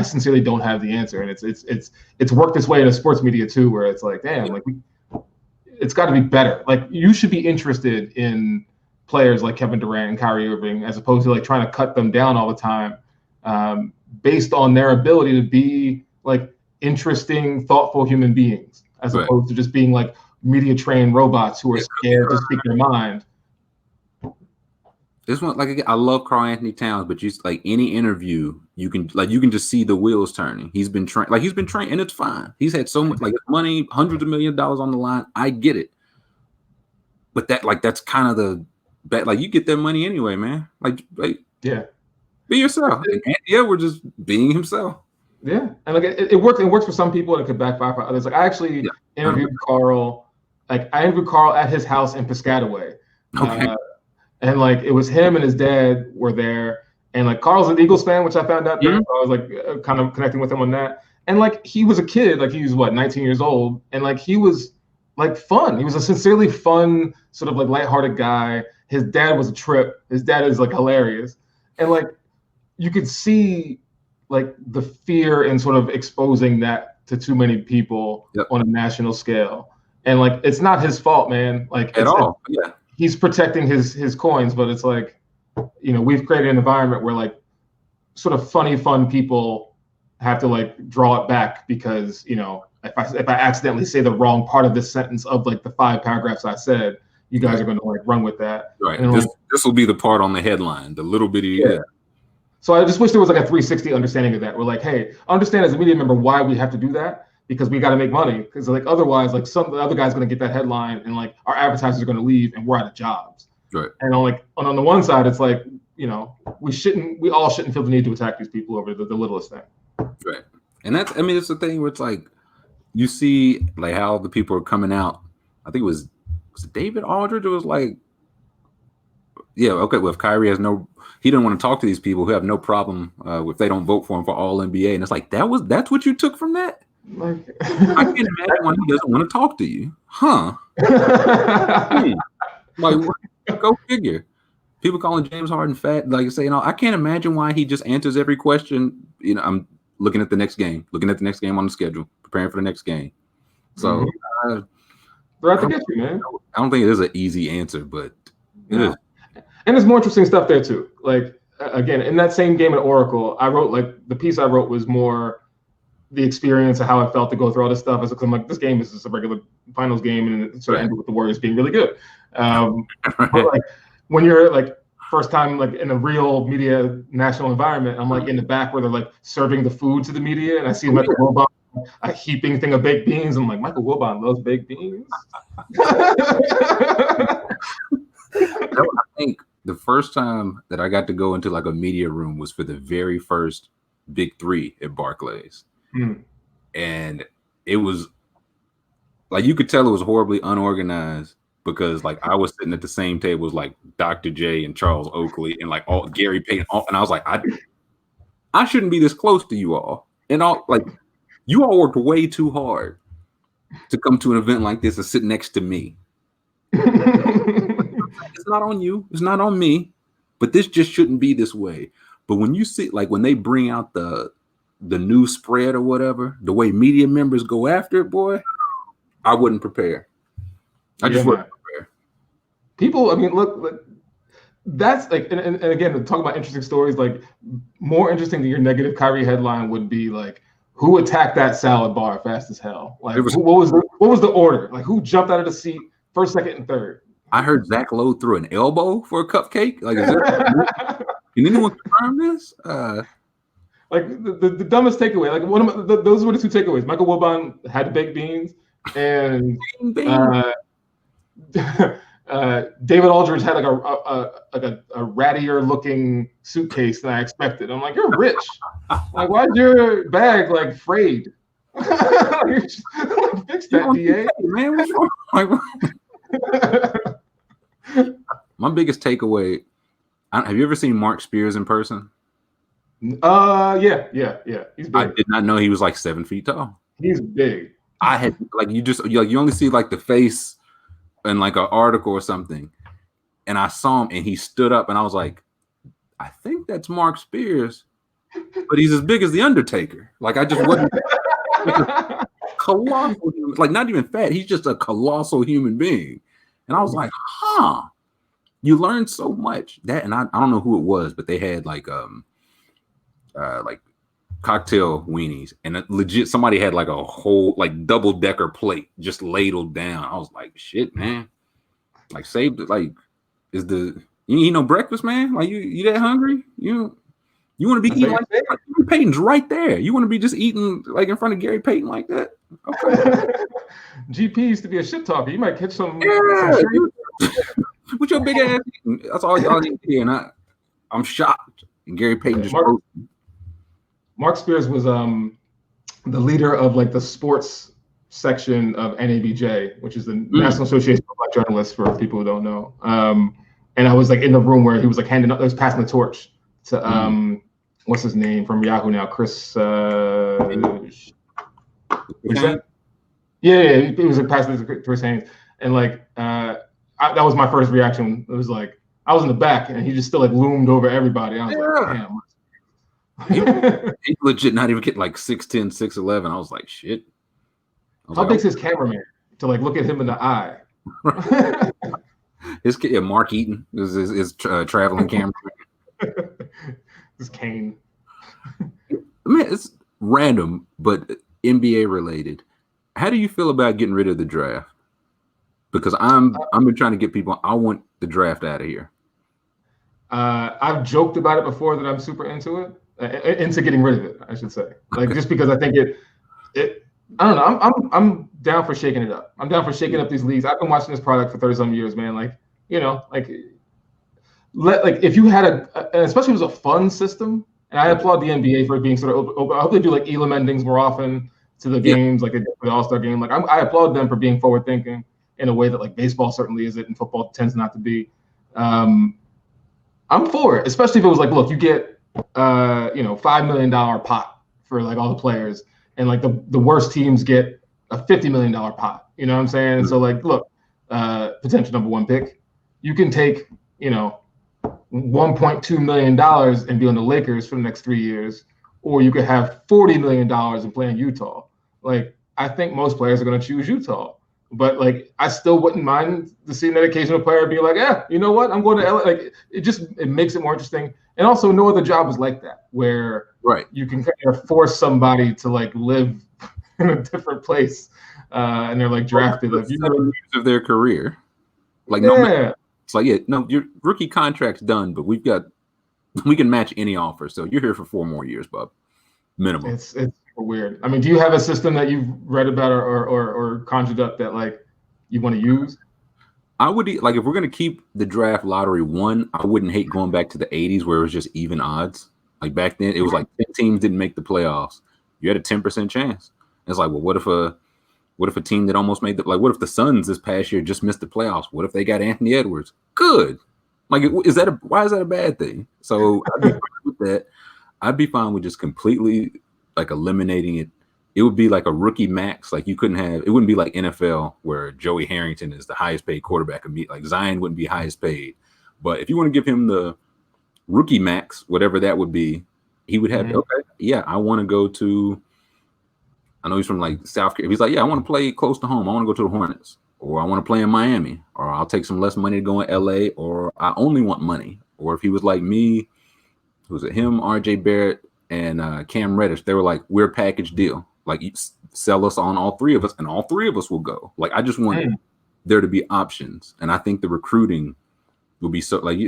sincerely don't have the answer. And it's worked this way in the sports media too, where it's like, damn, like it's got to be better. Like you should be interested in players like Kevin Durant and Kyrie Irving, as opposed to like trying to cut them down all the time, based on their ability to be like interesting, thoughtful human beings, as opposed to just being like media trained robots who are scared to speak their mind. This one, like, I love Karl Anthony Towns, but just like any interview, you can just see the wheels turning. He's been trained, and it's fine. He's had so much money, hundreds of millions of dollars on the line. I get it, but that's kind of the bet. Like, you get that money anyway, man. Like yeah, be yourself. Yeah, we're just being himself. Yeah, and like it works. It works for some people, and it could backfire for others. Like I actually interviewed Carl. Like I interviewed Carl at his house in Piscataway. Okay. And like it was him and his dad were there, and like Carl's an Eagles fan, which I found out. So I was like kind of connecting with him on that. And like he was a kid, like he was 19 years old, and like he was like fun. He was a sincerely fun, sort of like lighthearted guy. His dad was a trip. His dad is like hilarious, and like you could see like the fear in sort of exposing that to too many people on a national scale. And like it's not his fault, man. Like at all. Yeah. He's protecting his coins, but it's like, we've created an environment where like sort of fun people have to like draw it back because, if I accidentally say the wrong part of this sentence of like the 5 paragraphs I said, you guys are going to like run with that. Right. And this will be the part on the headline, the little bitty. Yeah. So I just wish there was like a 360 understanding of that. We're like, hey, understand as a media member why we have to do that. Because we got to make money. Because like otherwise, like some other guy's going to get that headline, and like our advertisers are going to leave, and we're out of jobs. Right. And on the one side, it's like we all shouldn't feel the need to attack these people over the littlest thing. Right. And it's the thing where it's like you see like how the people are coming out. I think it was David Aldridge. It was like, yeah, okay. Well, if Kyrie he didn't want to talk to these people who have no problem if they don't vote for him for All NBA, and it's like that's what you took from that. Like, I can't imagine why he doesn't want to talk to you, huh? Like, go figure. People calling James Harden fat, like say, I can't imagine why he just answers every question. I'm looking at the next game, on the schedule, preparing for the next game. So they're out to get you, man. I don't think it is an easy answer, but no. And there's more interesting stuff there too. Like again, in that same game at Oracle, I wrote the piece I wrote was more the experience of how it felt to go through all this stuff. As I'm like, this game is just a regular finals game, and it sort of ended with the Warriors being really good. But like when you're like first time like in a real media national environment, I'm like in the back where they're like serving the food to the media, and I see Michael Wilbon, a heaping thing of baked beans. I'm like, Michael Wilbon loves baked beans. I think the first time that I got to go into like a media room was for the very first Big Three at Barclays. And it was like you could tell it was horribly unorganized because like I was sitting at the same table as like Dr. J and Charles Oakley and like all Gary Payton, and I was like, I shouldn't be this close to you all. And all like you all worked way too hard to come to an event like this and sit next to me. It's not on you, it's not on me, but this just shouldn't be this way. But when you see like when they bring out the new spread or whatever, the way media members go after it, boy, I wouldn't prepare. I just wouldn't prepare. People, I mean, look, that's like, and again, to talk about interesting stories, like more interesting than your negative Kyrie headline would be like, who attacked that salad bar fast as hell? Like, what was the order? Like, who jumped out of the seat first, second, and third? I heard Zach Lowe threw an elbow for a cupcake. Like, can anyone confirm this? Like the dumbest takeaway, like one of those were the two takeaways. Michael Wilbon had baked beans, and David Aldridge had like a rattier looking suitcase than I expected. I'm like, you're rich. Like, why's your bag like frayed? Fix that, DA. Man, what's wrong? My biggest takeaway. Have you ever seen Mark Spears in person? Yeah. He's big. I did not know he was like 7 feet tall. He's big. I had like you only see like the face in like an article or something, and I saw him and he stood up and I was like, I think that's Mark Spears, but he's as big as the Undertaker. Like I just wasn't like colossal, like not even fat. He's just a colossal human being, and I was like, huh. You learn so much that, and I don't know who it was, but they had like cocktail weenies, and legit somebody had like a whole like double-decker plate just ladled down. I was like, shit, man. Like saved it. Like, is you eat no breakfast, man? Like you that hungry? You want to be eating like that? Like, Gary Payton's right there. You want to be just eating like in front of Gary Payton like that? Okay. GP used to be a shit talker. You might catch some. Yeah. With your big ass, that's all y'all need to hear. And I'm shocked. And Gary Payton just Mark Spears was the leader of like the sports section of NABJ, which is the National Association of Black Journalists for people who don't know. And I was like in the room where he was like passing the torch to what's his name from Yahoo now, Chris. Yeah, he was like passing it to Chris Haynes, and like that was my first reaction. It was like I was in the back, and he just still like loomed over everybody. I was like, damn. He's legit not even getting like 6'10", 6'11". I was like, shit. How big's his cameraman to like look at him in the eye? His kid, Mark Eaton, is traveling cameraman. This Kane. Man, it's random, but NBA related. How do you feel about getting rid of the draft? Because I'm been trying to get people. I want the draft out of here. I've joked about it before that I'm super into it, into getting rid of it. I should say, like just because I think it. I don't know. I'm down for shaking it up. I'm down for shaking up these leagues. I've been watching this product for 30-some years, man. Like if you had and especially if it was a fun system. And I applaud the NBA for it being sort of open. I hope they do like Elam endings more often to the games, like the All-Star game. Like I applaud them for being forward thinking in a way that like baseball certainly isn't and football tends not to be. I'm for it, especially if it was like, look, you get $5 million pot for like all the players, and like the worst teams get a $50 million pot. You know what I'm saying? And so like, look, potential number one pick, you can take, you know, $1.2 million and be on the Lakers for the next 3 years, or you could have $40 million and play in Utah. Like, I think most players are going to choose Utah. But like, I still wouldn't mind seeing that occasional player be like, yeah, you know what, I'm going to LA. Like, it makes it more interesting. And also, no other job is like that, where you can kind of force somebody to like live in a different place, and they're like drafted. Like, you know, years of their career. Like, no matter, it's like, yeah, no, your rookie contract's done, but we can match any offer. So you're here for 4 more years, bub, minimum. It's weird. I mean, do you have a system that you've read about or conjured up that like you want to use? I would like, if we're going to keep the draft lottery 1, I wouldn't hate going back to the 80s where it was just even odds. Like back then, it was like 10 teams didn't make the playoffs. You had a 10% chance. It's like, well, what if a team that almost made what if the Suns this past year just missed the playoffs? What if they got Anthony Edwards? Good. Like, why is that a bad thing? So I'd be fine with that. I'd be fine with just completely like eliminating it. It would be like a rookie max. Like, it wouldn't be like NFL where Joey Harrington is the highest paid quarterback. Like Zion wouldn't be highest paid. But if you want to give him the rookie max, whatever that would be, he would have, okay, yeah, I want to go to, I know he's from like South Carolina. He's like, yeah, I want to play close to home. I want to go to the Hornets, or I want to play in Miami, or I'll take some less money to go in LA, or I only want money. Or if he was like me, was it him, RJ Barrett, and Cam Reddish? They were like, we're a package deal. Like, you sell us on all 3 of us, and all 3 of us will go. Like, I just want there to be options, and I think the recruiting will be so like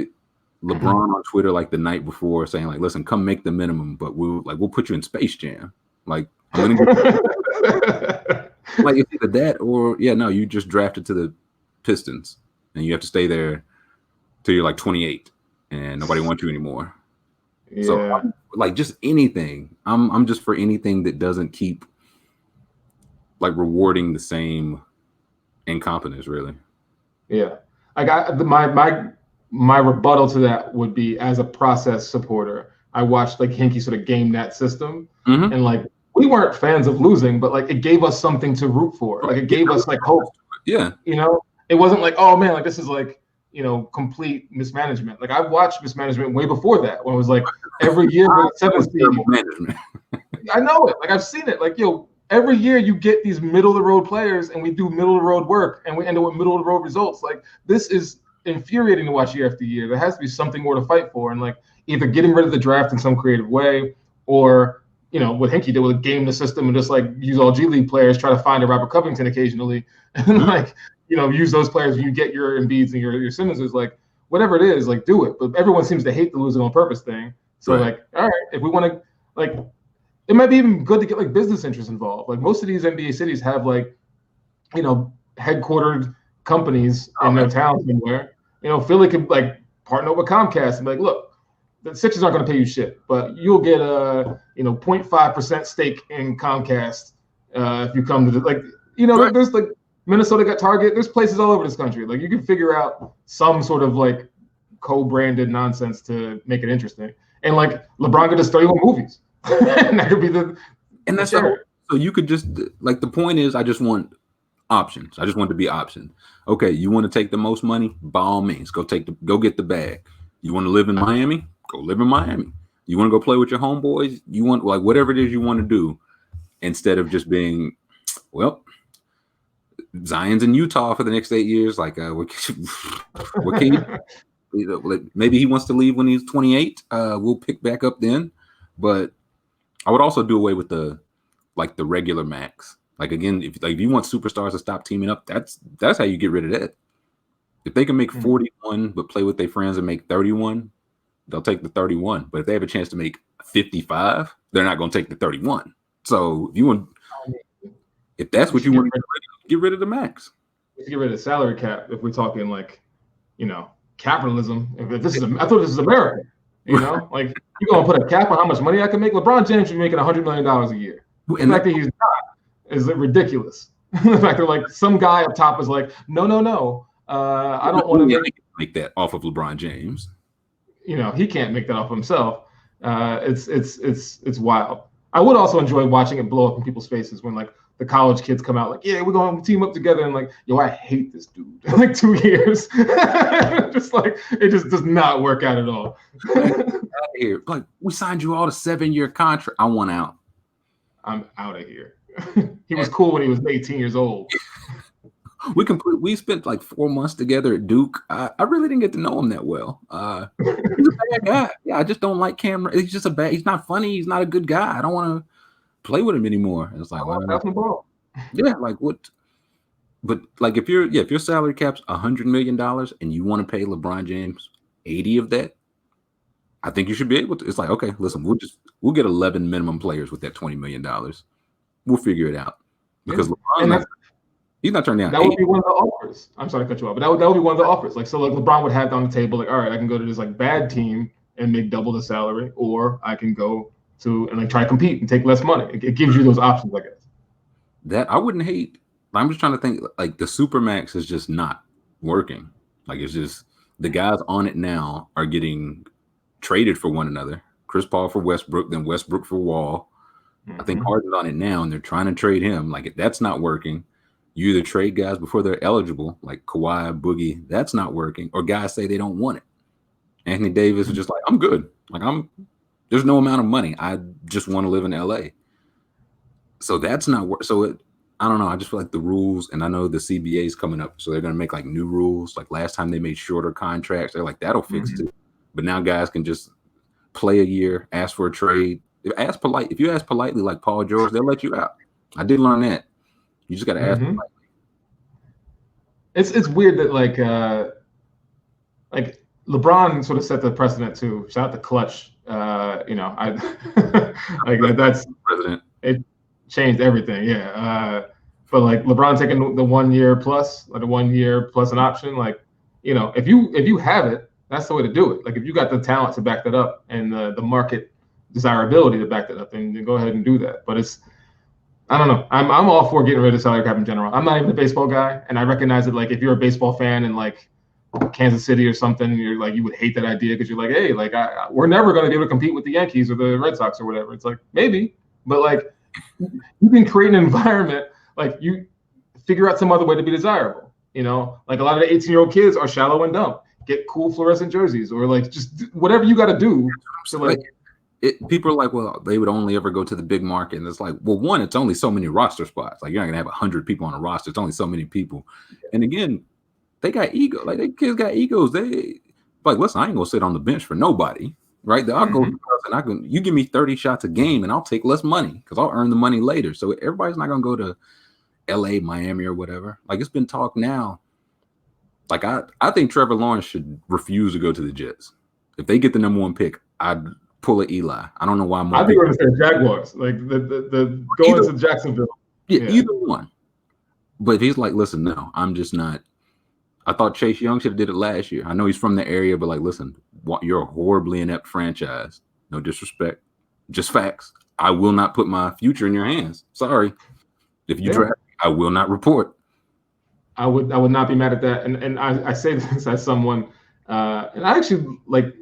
LeBron on Twitter like the night before saying like, listen, come make the minimum, but we'll put you in Space Jam. Like, I'm gonna get like, it's either that or you just drafted to the Pistons and you have to stay there till you're like 28 and nobody wants you anymore. Yeah. So like, just anything. I'm just for anything that doesn't keep like rewarding the same incompetence, really. Yeah. Like, my rebuttal to that would be, as a process supporter, I watched like Hinkie sort of game that system, and like, we weren't fans of losing, but like, it gave us something to root for. Like, it gave us like hope. Yeah. You know, it wasn't like, oh man, like this is like, you know, complete mismanagement. Like, I watched mismanagement way before that, when it was like every year with 7 seed. I know it. Like, I've seen it. Like, every year you get these middle of the road players, and we do middle of the road work, and we end up with middle of the road results. Like, this is infuriating to watch year after year. There has to be something more to fight for, and like, either getting rid of the draft in some creative way, or, you know, what Hinkie did with game the system and just like use all G League players, try to find a Robert Covington occasionally, and like, you know, use those players when you get your Embiids and your Simmonses. Like, whatever it is, like, do it. But everyone seems to hate the losing on purpose thing. So like, all right, if we want to, like, it might be even good to get like business interests involved. Like, most of these NBA cities have like, you know, headquartered companies in their town somewhere. You know, Philly could like partner with Comcast and be like, look, the Sixers aren't going to pay you shit, but you'll get a 0.5% stake in Comcast if you come to the, like, you know, there's like Minnesota got Target. There's places all over this country. Like, you can figure out some sort of like co-branded nonsense to make it interesting. And like, LeBron could just 31 movies, and that could be that's so you could just, like, the point is, I just want options. I just want to be options. Okay, you want to take the most money? By all means, go get the bag. You want to live in Miami? Go live in Miami. You want to go play with your homeboys? You want, like, whatever it is you want to do, instead of just being, well, Zion's in Utah for the next 8 years. Like, what can you, maybe he wants to leave when he's 28. We'll pick back up then. But I would also do away with the regular max. Like, again, if you want superstars to stop teaming up, that's how you get rid of that. If they can make 41 but play with their friends and make 31, they'll take the 31. But if they have a chance to make 55, they're not going to take the 31. So if that's what you want to get rid of the max. Get rid of the salary cap if we're talking like, you know, capitalism. If this is, I thought this is America. You know, like, you're going to put a cap on how much money I can make. LeBron James should be making $100 million a year. The fact that he's not is ridiculous. The fact that like some guy up top is like, no. I don't want to make that off of LeBron James. You know, he can't make that off himself. It's wild. I would also enjoy watching it blow up in people's faces when like the college kids come out like, yeah, we're going to team up together, and like, yo, I hate this dude. In like 2 years, just like it just does not work out at all. Here, like we signed you all to 7-year contract. I want out. I'm out of here. He was cool when he was 18 years old. We spent like 4 months together at Duke. I really didn't get to know him that well. He's a bad guy. Yeah, I just don't like Cameron. He's just he's not funny. He's not a good guy. I don't want to play with him anymore. It's like, yeah, like what? But like if your salary cap's $100 million and you want to pay LeBron James 80 of that, I think you should be able to. It's like, okay, listen, we'll get 11 minimum players with that $20 million. We'll figure it out because LeBron, he's not turning down. That would be one of the offers. I'm sorry to cut you off, but that would be one of the offers. Like, so like LeBron would have on the table, like, all right, I can go to this like bad team and make double the salary, or I can go to and like try to compete and take less money. It gives you those options, I guess. That I wouldn't hate. I'm just trying to think. Like the Supermax is just not working. Like it's just the guys on it now are getting traded for one another. Chris Paul for Westbrook, then Westbrook for Wall. I think Harden's on it now, and they're trying to trade him. Like if that's not working, you either trade guys before they're eligible, like Kawhi, Boogie. That's not working, or guys say they don't want it. Anthony Davis is just like, I'm good. Like there's no amount of money. I just want to live in LA. So that's not work. So I don't know. I just feel like the rules, and I know the CBA is coming up, so they're going to make like new rules. Like last time they made shorter contracts, they're like, that'll fix it. But now guys can just play a year, ask for a trade. If you ask politely, like Paul George, they'll let you out. I did learn that. You just got to ask politely. It's weird that like LeBron sort of set the precedent too. Shout out to Clutch. I like that's president. It changed everything. Yeah. But like LeBron taking the 1 year plus, like the 1 year plus an option, like, if you have it, that's the way to do it. Like if you got the talent to back that up and the market desirability to back that up, then go ahead and do that. But I don't know. I'm all for getting rid of salary cap in general. I'm not even a baseball guy, and I recognize that like if you're a baseball fan in like Kansas City or something, you're like you would hate that idea because you're like, hey, like we're never going to be able to compete with the Yankees or the Red Sox or whatever. It's like maybe, but like you can create an environment like you figure out some other way to be desirable. Like a lot of the 18-year-old kids are shallow and dumb. Get cool fluorescent jerseys or like just whatever you got to do. So like. People are like, well, they would only ever go to the big market. And it's like, well, one, it's only so many roster spots. Like, you're not going to have 100 people on a roster. It's only so many people. And again, they got ego. Like, they kids got egos. They like, listen, I ain't going to sit on the bench for nobody. Right? I'll go and you give me 30 shots a game and I'll take less money because I'll earn the money later. So everybody's not going to go to LA, Miami, or whatever. Like, it's been talk now. Like, I think Trevor Lawrence should refuse to go to the Jets. If they get the number 1 pick, I'd pull a Eli. I don't know why. I think we're going to say Jaguars, like the going to Jacksonville. Yeah, either one. But if he's like, listen, no, I'm just not. I thought Chase Young should have did it last year. I know he's from the area, but like, listen, you're a horribly inept franchise. No disrespect, just facts. I will not put my future in your hands. Sorry. If you draft, I will not report. I would not be mad at that. And I say this as someone, and I actually like.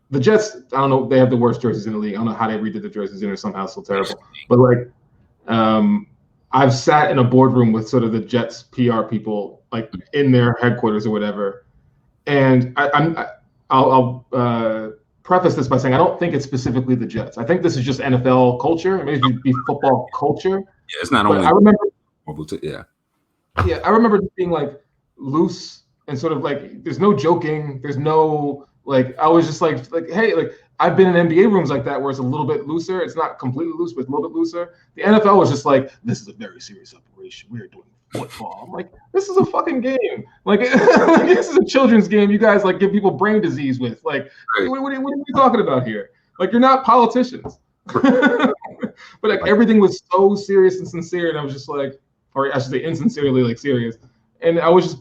The Jets, I don't know, they have the worst jerseys in the league. I don't know how they redid the jerseys in. They're somehow so terrible. But like, I've sat in a boardroom with sort of the Jets PR people, like in their headquarters or whatever. And I'll preface this by saying I don't think it's specifically the Jets. I think this is just NFL culture. It may be football culture. Yeah, it's not only. I remember. Yeah, I remember just being like loose and sort of like there's no joking. There's no. Like I was just like, hey, like I've been in NBA rooms like that where it's a little bit looser. It's not completely loose, but it's a little bit looser. The NFL was just like, this is a very serious operation. We're doing football. I'm like, this is a fucking game. Like this is a children's game. You guys like give people brain disease with. Like, what are we talking about here? Like you're not politicians. But like everything was so serious and sincere, and I was just like, or I should say insincerely like serious. And I was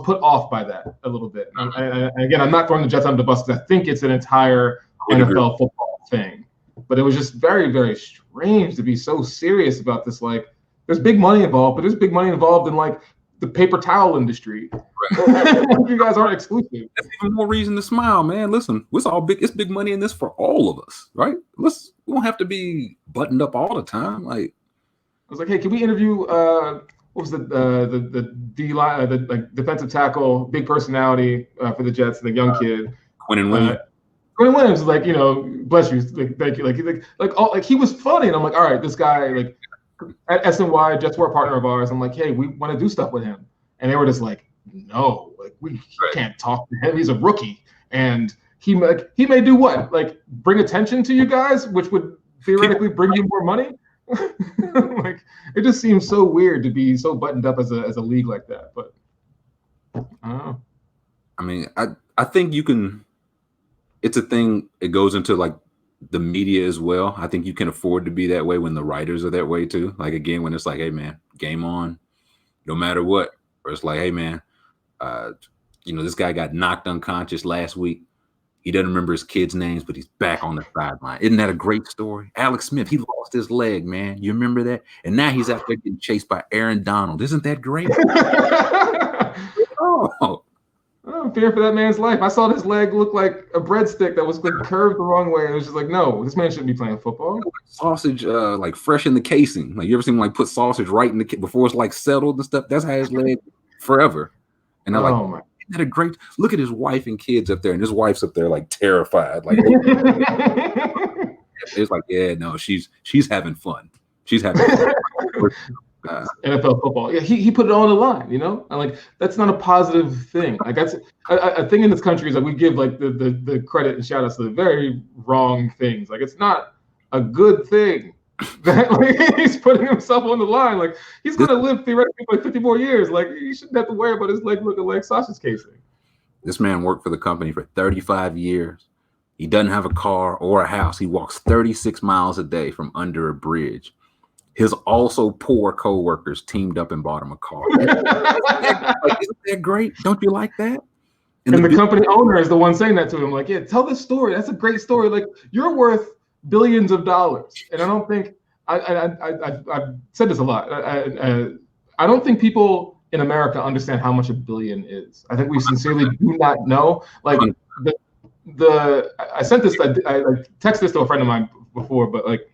put off by that a little bit. And again, I'm not throwing the Jets under the bus because I think it's an entire NFL football thing. But it was just very, very strange to be so serious about this. Like, there's big money involved, but there's big money involved in like the paper towel industry. You guys aren't exclusive. That's even more reason to smile, man. Listen, it's all big. It's big money in this for all of us, right? We don't have to be buttoned up all the time. Like, I was like, hey, can we interview what was the D line, the like defensive tackle, big personality for the Jets, the young kid, Quinn Williams. Quinn Williams, like, you know, bless you, like, thank you, like he was funny, and I'm like, all right, this guy, like, at SNY, Jets were a partner of ours. I'm like, hey, we want to do stuff with him, and they were just like, no, like we can't talk to him. He's a rookie, and he may do what, like, bring attention to you guys, which would theoretically bring you more money. Like, it just seems so weird to be so buttoned up as a league like that. But I don't know. I mean, I think you can. It's a thing. It goes into like the media as well. I think you can afford to be that way when the writers are that way too. Like, again, when it's like, hey man, game on, no matter what. Or it's like, hey man, you know, this guy got knocked unconscious last week. He doesn't remember his kids' names, but he's back on the sideline. Isn't that a great story? Alex Smith, he lost his leg, man. You remember that? And now he's out there getting chased by Aaron Donald. Isn't that great? Oh. I'm fearing for that man's life. I saw his leg look like a breadstick that was like curved the wrong way. And it was just like, no, this man shouldn't be playing football. Sausage, like fresh in the casing. Like, you ever seen him like put sausage right in the before it's like settled and stuff? That's how his leg forever. And they're like, isn't that a great? Look at his wife and kids up there, and his wife's up there like terrified. Like, it's like, yeah, no, she's having fun. She's having fun. NFL football. Yeah, he put it on the line, you know? And like, that's not a positive thing. Like, that's a thing in this country is like we give like the credit and shout outs to the very wrong things. Like, it's not a good thing that like, he's putting himself on the line. Like, he's gonna live theoretically for like 50 more years. Like, he shouldn't have to worry about his leg looking like sausage casing. This man worked for the company for 35 years. He doesn't have a car or a house. He walks 36 miles a day from under a bridge. His also poor coworkers teamed up and bought him a car. Isn't that great? Don't you like that? And the company owner is the one saying that to him. Like, yeah, tell this story. That's a great story. Like, you're worth billions of dollars. And I don't think I've said this a lot. I don't think people in America understand how much a billion is. I think we sincerely do not know. Like, I sent this. I texted this to a friend of mine before, but like,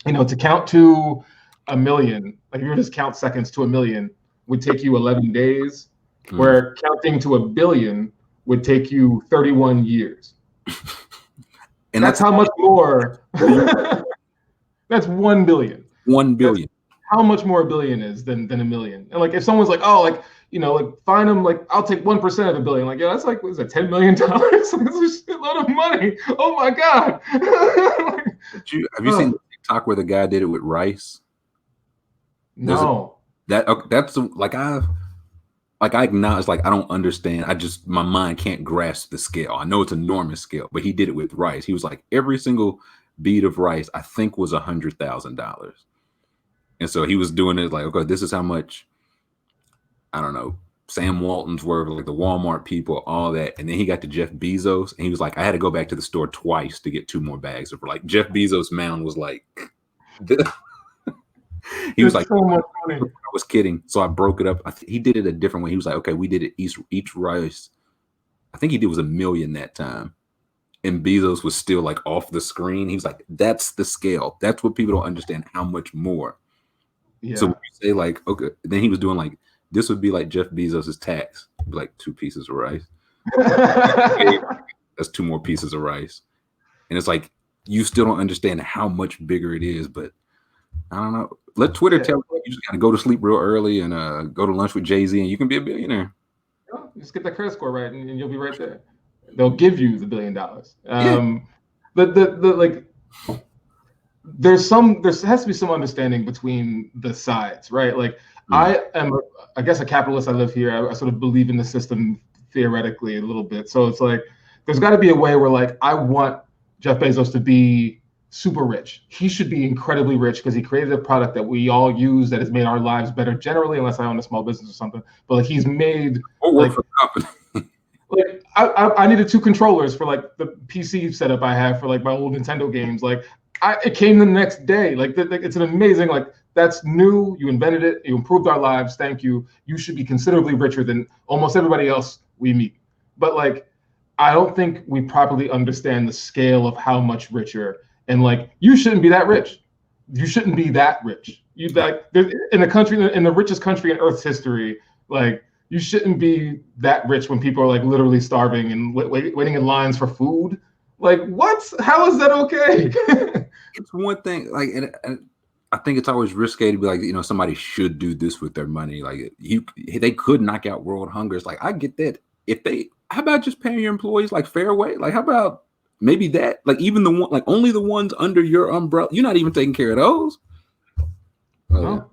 you know, to count to a million, like if you just count seconds to a million, would take you 11 days, where counting to a billion would take you 31 years. And that's how much more. That's 1 billion. 1 billion. That's how much more a billion is than a million. And like, if someone's like, oh, like, you know, like, find them, like, I'll take 1% of a billion. Like, yeah, that's like, what is that, $10 million? Like, that's a shitload of money. Oh my God. Have you seen the TikTok where the guy did it with rice? No. That's like I acknowledge, like, I don't understand. My mind can't grasp the scale. I know it's enormous scale, but he did it with rice. He was like, every single bead of rice, I think, was $100,000. And so he was doing it like, okay, this is how much, I don't know, Sam Walton's worth, like the Walmart people, all that. And then he got to Jeff Bezos, and he was like, I had to go back to the store twice to get 2 more bags of, like, Jeff Bezos' mound was like, he was like, so much money. I was kidding. So I broke it up. He did it a different way. He was like, okay, we did it each rice. I think he did was $1 million that time. And Bezos was still like off the screen. He was like, that's the scale. That's what people don't understand, how much more. Yeah. So when you say like, okay, then he was doing like, this would be like Jeff Bezos' tax, like 2 pieces of rice. That's 2 more pieces of rice. And it's like, you still don't understand how much bigger it is, but I don't know. Let Twitter tell you just gotta go to sleep real early and go to lunch with Jay-Z, and you can be a billionaire. Yeah, just get that credit score right, and you'll be right there. They'll give you the $1 billion. Like, there has to be some understanding between the sides, right? Like, I am, I guess, a capitalist. I live here. I sort of believe in the system theoretically a little bit. So it's like, there's got to be a way where, like, I want Jeff Bezos to be super rich. He should be incredibly rich because he created a product that we all use that has made our lives better generally, unless I own a small business or something. But like, he's made, or work for the company. Like, I needed 2 controllers for like the PC setup I have for like my old Nintendo games. Like it came the next day. Like it's an amazing, like that's new. You invented it. You improved our lives. Thank you. You should be considerably richer than almost everybody else we meet. But like, I don't think we properly understand the scale of how much richer. And like, you shouldn't be that rich. You shouldn't be that rich. You like in the richest country in Earth's history, like. You shouldn't be that rich when people are like literally starving and waiting in lines for food. Like, what? How is that okay? It's one thing, like, and I think it's always risky to be like, somebody should do this with their money. Like, they could knock out world hunger. It's like, I get that. How about just paying your employees like fair wage? Like, how about maybe that? Like, even the one, like, only the ones under your umbrella. You're not even taking care of those. No.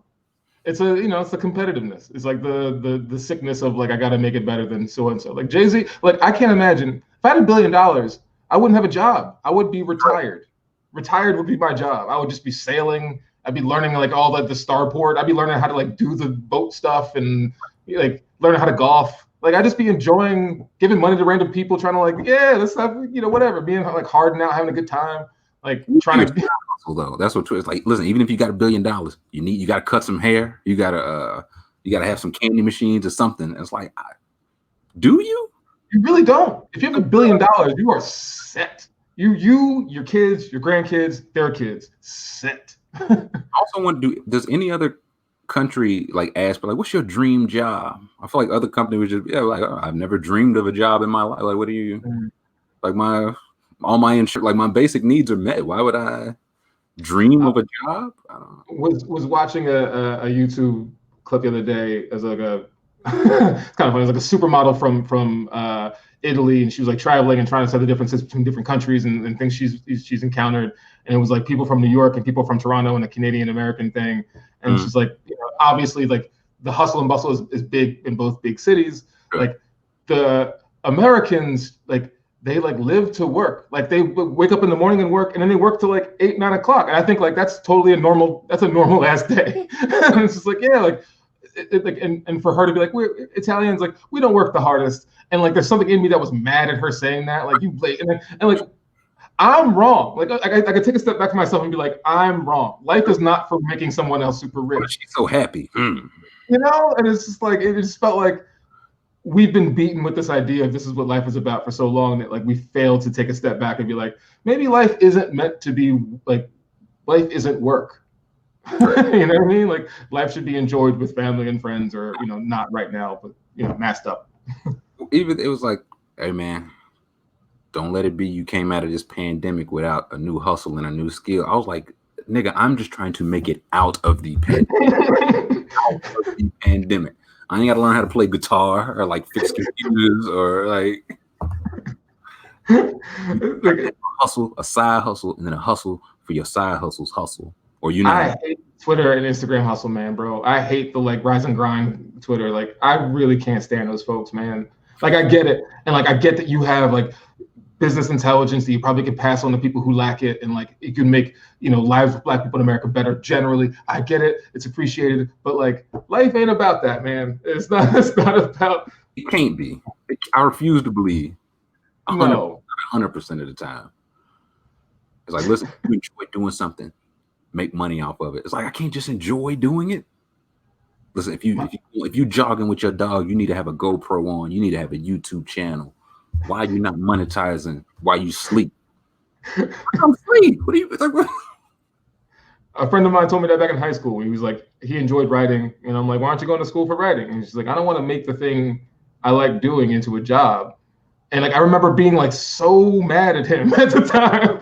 It's it's the competitiveness. It's like the sickness of like, I got to make it better than so-and-so. Like Jay-Z, like I can't imagine if I had $1 billion, I wouldn't have a job. I would be retired. Retired would be my job. I would just be sailing. I'd be learning like all the starport. I'd be learning how to like do the boat stuff and like learning how to golf. Like I'd just be enjoying giving money to random people, trying to like, yeah, let's have, whatever, being like Harden out, having a good time. Like trying to though. That's what it's like. Listen, even if you got $1 billion, you got to cut some hair. You got to have some candy machines or something. It's like, do you? You really don't. If you have $1 billion, you are set. Your kids, your grandkids, their kids, set. I also want to do. Does any other country like ask, but like, what's your dream job? I feel like other companies would just like, oh, I've never dreamed of a job in my life. Like, what do you like? All my insurance, like my basic needs are met. Why would I dream of a job? I don't know. Was watching a YouTube clip the other day as like a it's kind of funny. It's like a supermodel from Italy, and she was like traveling and trying to set the differences between different countries and things she's encountered. And it was like people from New York and people from Toronto and the Canadian American thing. And she's like, obviously, like the hustle and bustle is big in both big cities. Sure. Like the Americans, like they like live to work. Like they wake up in the morning and work, and then they work till like 8, 9 o'clock. And I think like that's totally a normal ass day. And it's just like, yeah, like and for her to be like, we're Italians, like we don't work the hardest. And like there's something in me that was mad at her saying that, like you late and like I'm wrong. Like I could take a step back for myself and be like, I'm wrong. Life is not for making someone else super rich. But she's so happy. And it's just like it just felt like we've been beaten with this idea of this is what life is about for so long that like we failed to take a step back and be like, maybe life isn't meant to be like, life isn't work. You know what I mean? Like life should be enjoyed with family and friends, or not right now, but masked up. Even it was like, hey man, don't let it be you came out of this pandemic without a new hustle and a new skill. I was like, nigga, I'm just trying to make it out of the pandemic. I ain't got to learn how to play guitar or like fix computers or like hustle, a side hustle, and then a hustle for your side hustle's hustle. Or I hate Twitter and Instagram hustle, man, bro. I hate the like rise and grind Twitter. Like I really can't stand those folks, man. Like I get it, and like I get that you have like business intelligence that you probably could pass on to people who lack it, and like it can make lives of Black people in America better generally. I get it, it's appreciated, but like life ain't about that, man. It's not about. It can't be. I refuse to believe 100% of the time. It's like, listen, you enjoy doing something, make money off of it. It's like, I can't just enjoy doing it. Listen, if you jogging with your dog, you need to have a GoPro on. You need to have a YouTube channel. Why are you not monetizing while you sleep? I'm sleep. What are you like? A friend of mine told me that back in high school. He was like, he enjoyed writing, and I'm like, why aren't you going to school for writing? And she's like, I don't want to make the thing I like doing into a job. And like I remember being like so mad at him at the time.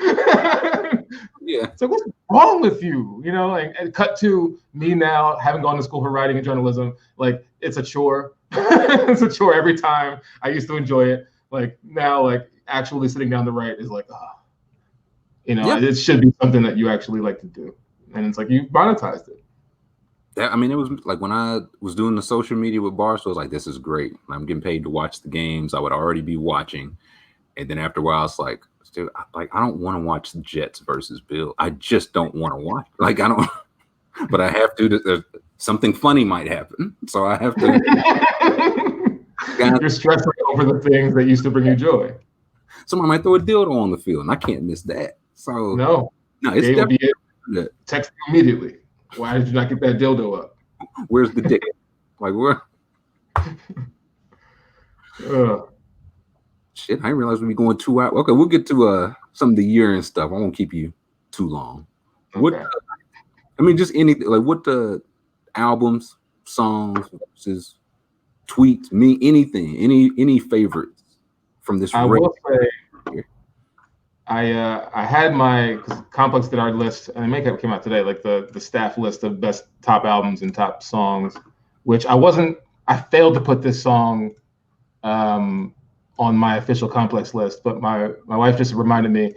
Yeah. It's like, what's wrong with you? Like, and cut to me now having gone to school for writing and journalism. Like it's a chore. It's a chore every time. I used to enjoy it. Like now, like actually sitting down to write is like, It should be something that you actually like to do. And it's like you monetized it. I mean, it was like when I was doing the social media with Barstool, I was like, this is great. I'm getting paid to watch the games. I would already be watching. And then after a while, it's like, dude, I don't want to watch the Jets versus Bill. I just don't want to watch. Like, I don't, but I have to. Something funny might happen. So I have to. You're stressing over the things that used to bring you joy. Somebody might throw a dildo on the field, and I can't miss that. So No, it's Gabe will be definitely text immediately. Why did you not get that dildo up? Where's the dick? Like where? Shit, I didn't realize we'd be going 2 hours. Okay, we'll get to some of the year and stuff. I won't keep you too long. Okay. What? I mean, just anything. Like what the albums, songs, versus tweets, anything, any favorites from this? I will say, I had my Complex did our list, and it came out today, like the staff list of best top albums and top songs, which I failed to put this song on my official Complex list, but my wife just reminded me,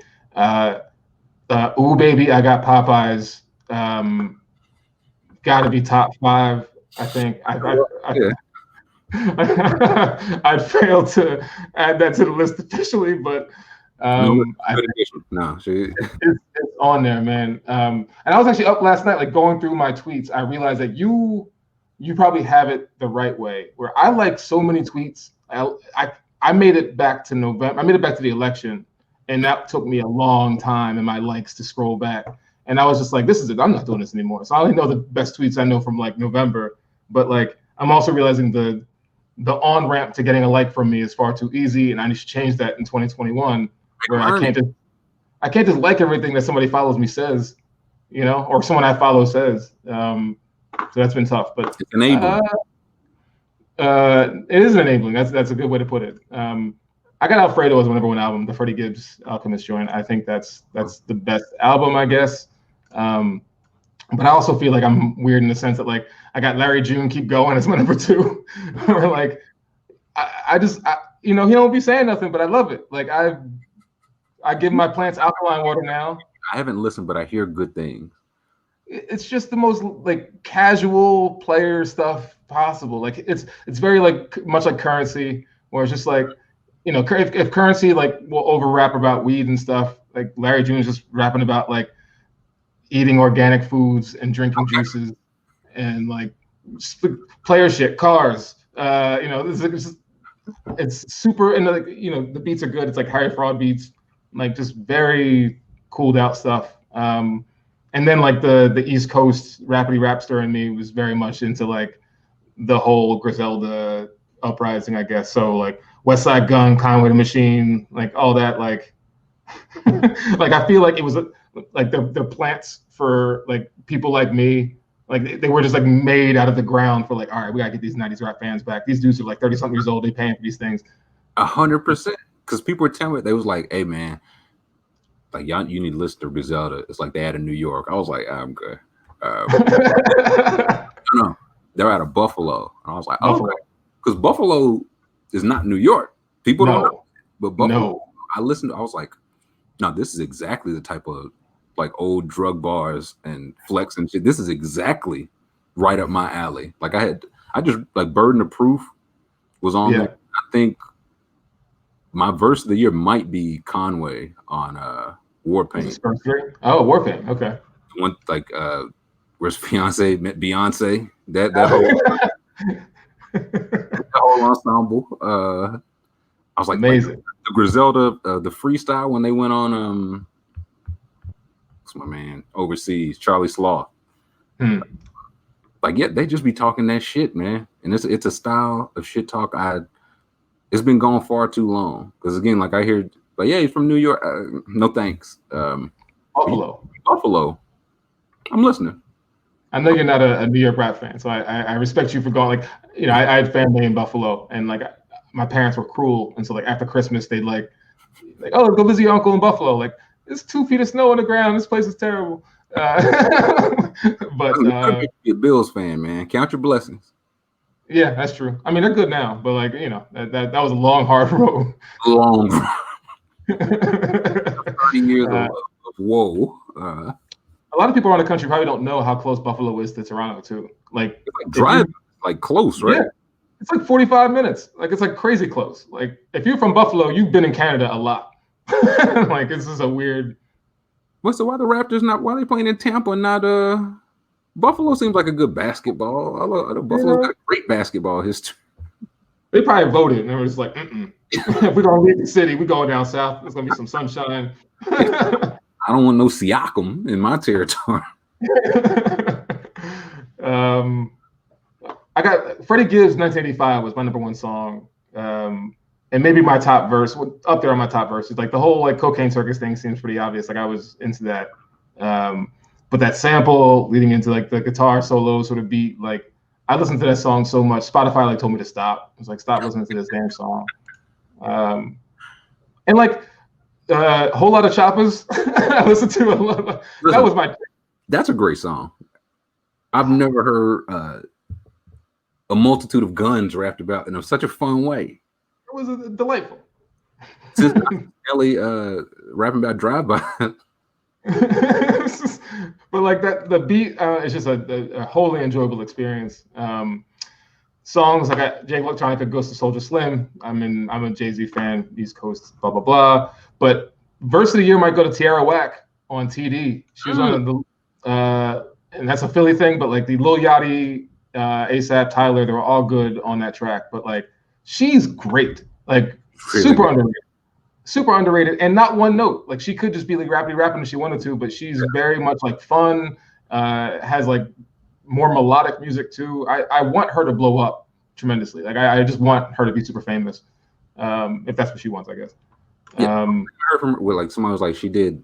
Ooh Baby, I Got Popeyes, got to be top 5, I think. I'd failed to add that to the list officially, but it's on there, man. And I was actually up last night, like going through my tweets. I realized that you probably have it the right way, where I like so many tweets. I made it back to November. I made it back to the election, and that took me a long time in my likes to scroll back. And I was just like, this is it. I'm not doing this anymore. So I only know the best tweets I know from like November, but like I'm also realizing the on ramp to getting a like from me is far too easy, and I need to change that in 2021, where I can't just like everything that somebody follows me says, or someone I follow says. So that's been tough, but it's enabling. It is enabling. That's a good way to put it. I got Alfredo as my #1 album, the Freddie Gibbs Alchemist joint. I think that's the best album, I guess. But I also feel like I'm weird in the sense that like I got Larry June Keep Going as my #2, or like I just he don't be saying nothing, but I love it. Like I give my plants alkaline water now. I haven't listened, but I hear good things. It's just the most like casual player stuff possible. Like it's very like much like Currency, where it's just like if Currency like will over rap about weed and stuff, like Larry June is just rapping about like eating organic foods and drinking juices and like player shit, cars. It's super, and like the beats are good. It's like Harry Fraud beats, like just very cooled out stuff. And then like the East Coast rapidy rapster in me was very much into like the whole Griselda uprising, I guess. So like West Side Gun, Conway the Machine, like all that, like like I feel like it was like the plants for like people like me, like they were just like made out of the ground for like, all right, we gotta get these 90s rap fans back. These dudes are like 30-something years old, they paying for these things. 100%. Because people were telling me, they was like, hey man, like y'all, you need to listen to Griselda. It's like they out of New York. I was like, I'm good. No, they're out of Buffalo. And I was like, oh, because Buffalo is not New York. People don't know, but Buffalo. I listened. I was like, no, this is exactly the type of like old drug bars and flex and shit. This is exactly right up my alley. Like I just like Burden of Proof was on there. I think my verse of the year might be Conway on Warpaint. Oh, Warpaint. Okay. One like where's Beyonce met Beyonce. That whole that whole ensemble. I was like, amazing. Like, the Griselda, the freestyle when they went on what's my man overseas, Charlie Sloth. Like, yeah, they just be talking that shit, man. And it's a style of shit talk it's been gone far too long. Because again, like I hear, like, yeah, he's from New York. No thanks. Buffalo. I'm listening. I know you're not a New York rap fan, so I respect you for going. Like, I had family in Buffalo, and like my parents were cruel, and so like after Christmas they'd like oh, let's go visit your uncle in Buffalo. Like, there's 2 feet of snow on the ground. This place is terrible. But you're a Bills fan, man. Count your blessings. Yeah, that's true. I mean, they're good now, but like that was a long, hard road. Long. 30 years of woe. A lot of people around the country probably don't know how close Buffalo is to Toronto too. Like driving, like close, right? Yeah, it's like 45 minutes. Like it's like crazy close. Like if you're from Buffalo, you've been in Canada a lot. Like this is a weird. So why the Raptors why are they playing in Tampa and not Buffalo seems like a good basketball. Although Buffalo's got a great basketball history. They probably voted, and they were just like, if we're gonna leave the city, we're going down south. There's gonna be some sunshine. I don't want no Siakam in my territory. I got Freddie Gibbs' 1985 was my number one song. And maybe my top verse, up there on my top verses. Like the whole like Cocaine Circus thing seems pretty obvious. Like I was into that. But that sample leading into like the guitar solo sort of beat, like I listened to that song so much. Spotify like told me to stop. It was like, stop listening to this damn song. And like a whole lot of choppers. I listened to a lot of, that was my. That's a great song. I've never heard a multitude of guns rapped about in such a fun way. It was delightful. Ellie rapping about drive-by. But like that, the beat is just a wholly enjoyable experience. Songs like Jay Electronica, Ghost of Soldier Slim. I'm a Jay-Z fan, East Coast, blah blah blah. But verse of the year might go to Tierra Whack on TD. She was on the and that's a Philly thing, but like the Lil Yachty, ASAP, Tyler, they were all good on that track. But like she's great, like really super underrated. Super underrated, and not one note. Like she could just be like rapping if she wanted to, but she's very much like fun. Has like more melodic music too. I want her to blow up tremendously. Like I just want her to be super famous, if that's what she wants, I guess. I heard from like someone was like she did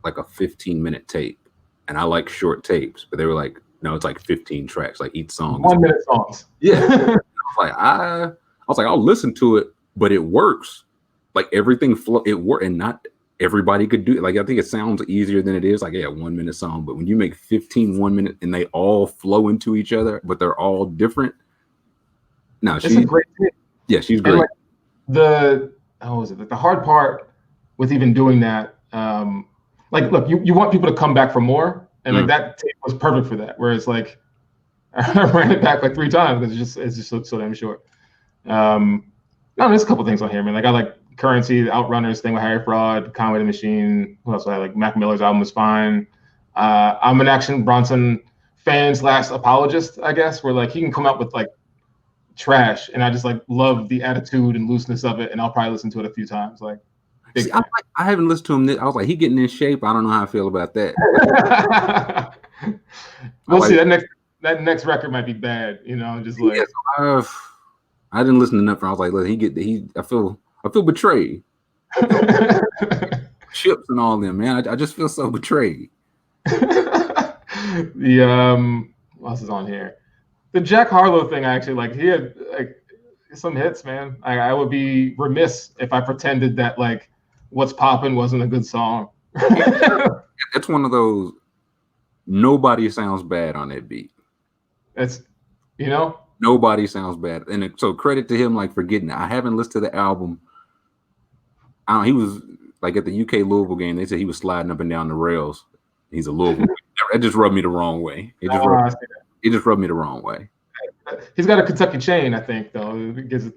like a 15-minute tape, and I like short tapes, but they were like, no, it's like 15 tracks, like each song. 1 minute songs. Yeah. I was like, I'll listen to it, but it works. Like everything it worked, and not everybody could do it. Like I think it sounds easier than it is. Like 1 minute song, but when you make 15 1 minute and they all flow into each other, but they're all different. No, she's a great thing. Yeah, she's great. Like the hard part with even doing that, like look, you want people to come back for more, and like that tape was perfect for that. Whereas like I ran it back like 3 times because it's just so damn short. No, there's a couple things on here, man. Like I like Currency, the Outrunners thing with Harry Fraud, Conway the Machine. What else? I like Mac Miller's album was fine. I'm an Action Bronson fan / apologist, I guess, where like he can come up with like trash, and I just like love the attitude and looseness of it, and I'll probably listen to it a few times. Like, see, I haven't listened to him. I was like, he getting in shape. I don't know how I feel about that. We'll see. That next record might be bad, you know. Just like I didn't listen to nothing. I was like, look, I feel betrayed. Chips and all them, man. I just feel so betrayed. What else is on here? The Jack Harlow thing, I actually like. He had like some hits, man. I would be remiss if I pretended that like What's Poppin' wasn't a good song. It's one of those. Nobody sounds bad on that beat. It's, you know. Nobody sounds bad, and so credit to him like for getting it. I haven't listened to the album. He was like at the UK Louisville game. They said he was sliding up and down the rails. He's a Louisville. It just rubbed me the wrong way. It just rubbed me the wrong way. He's got a Kentucky chain, I think, though. It gives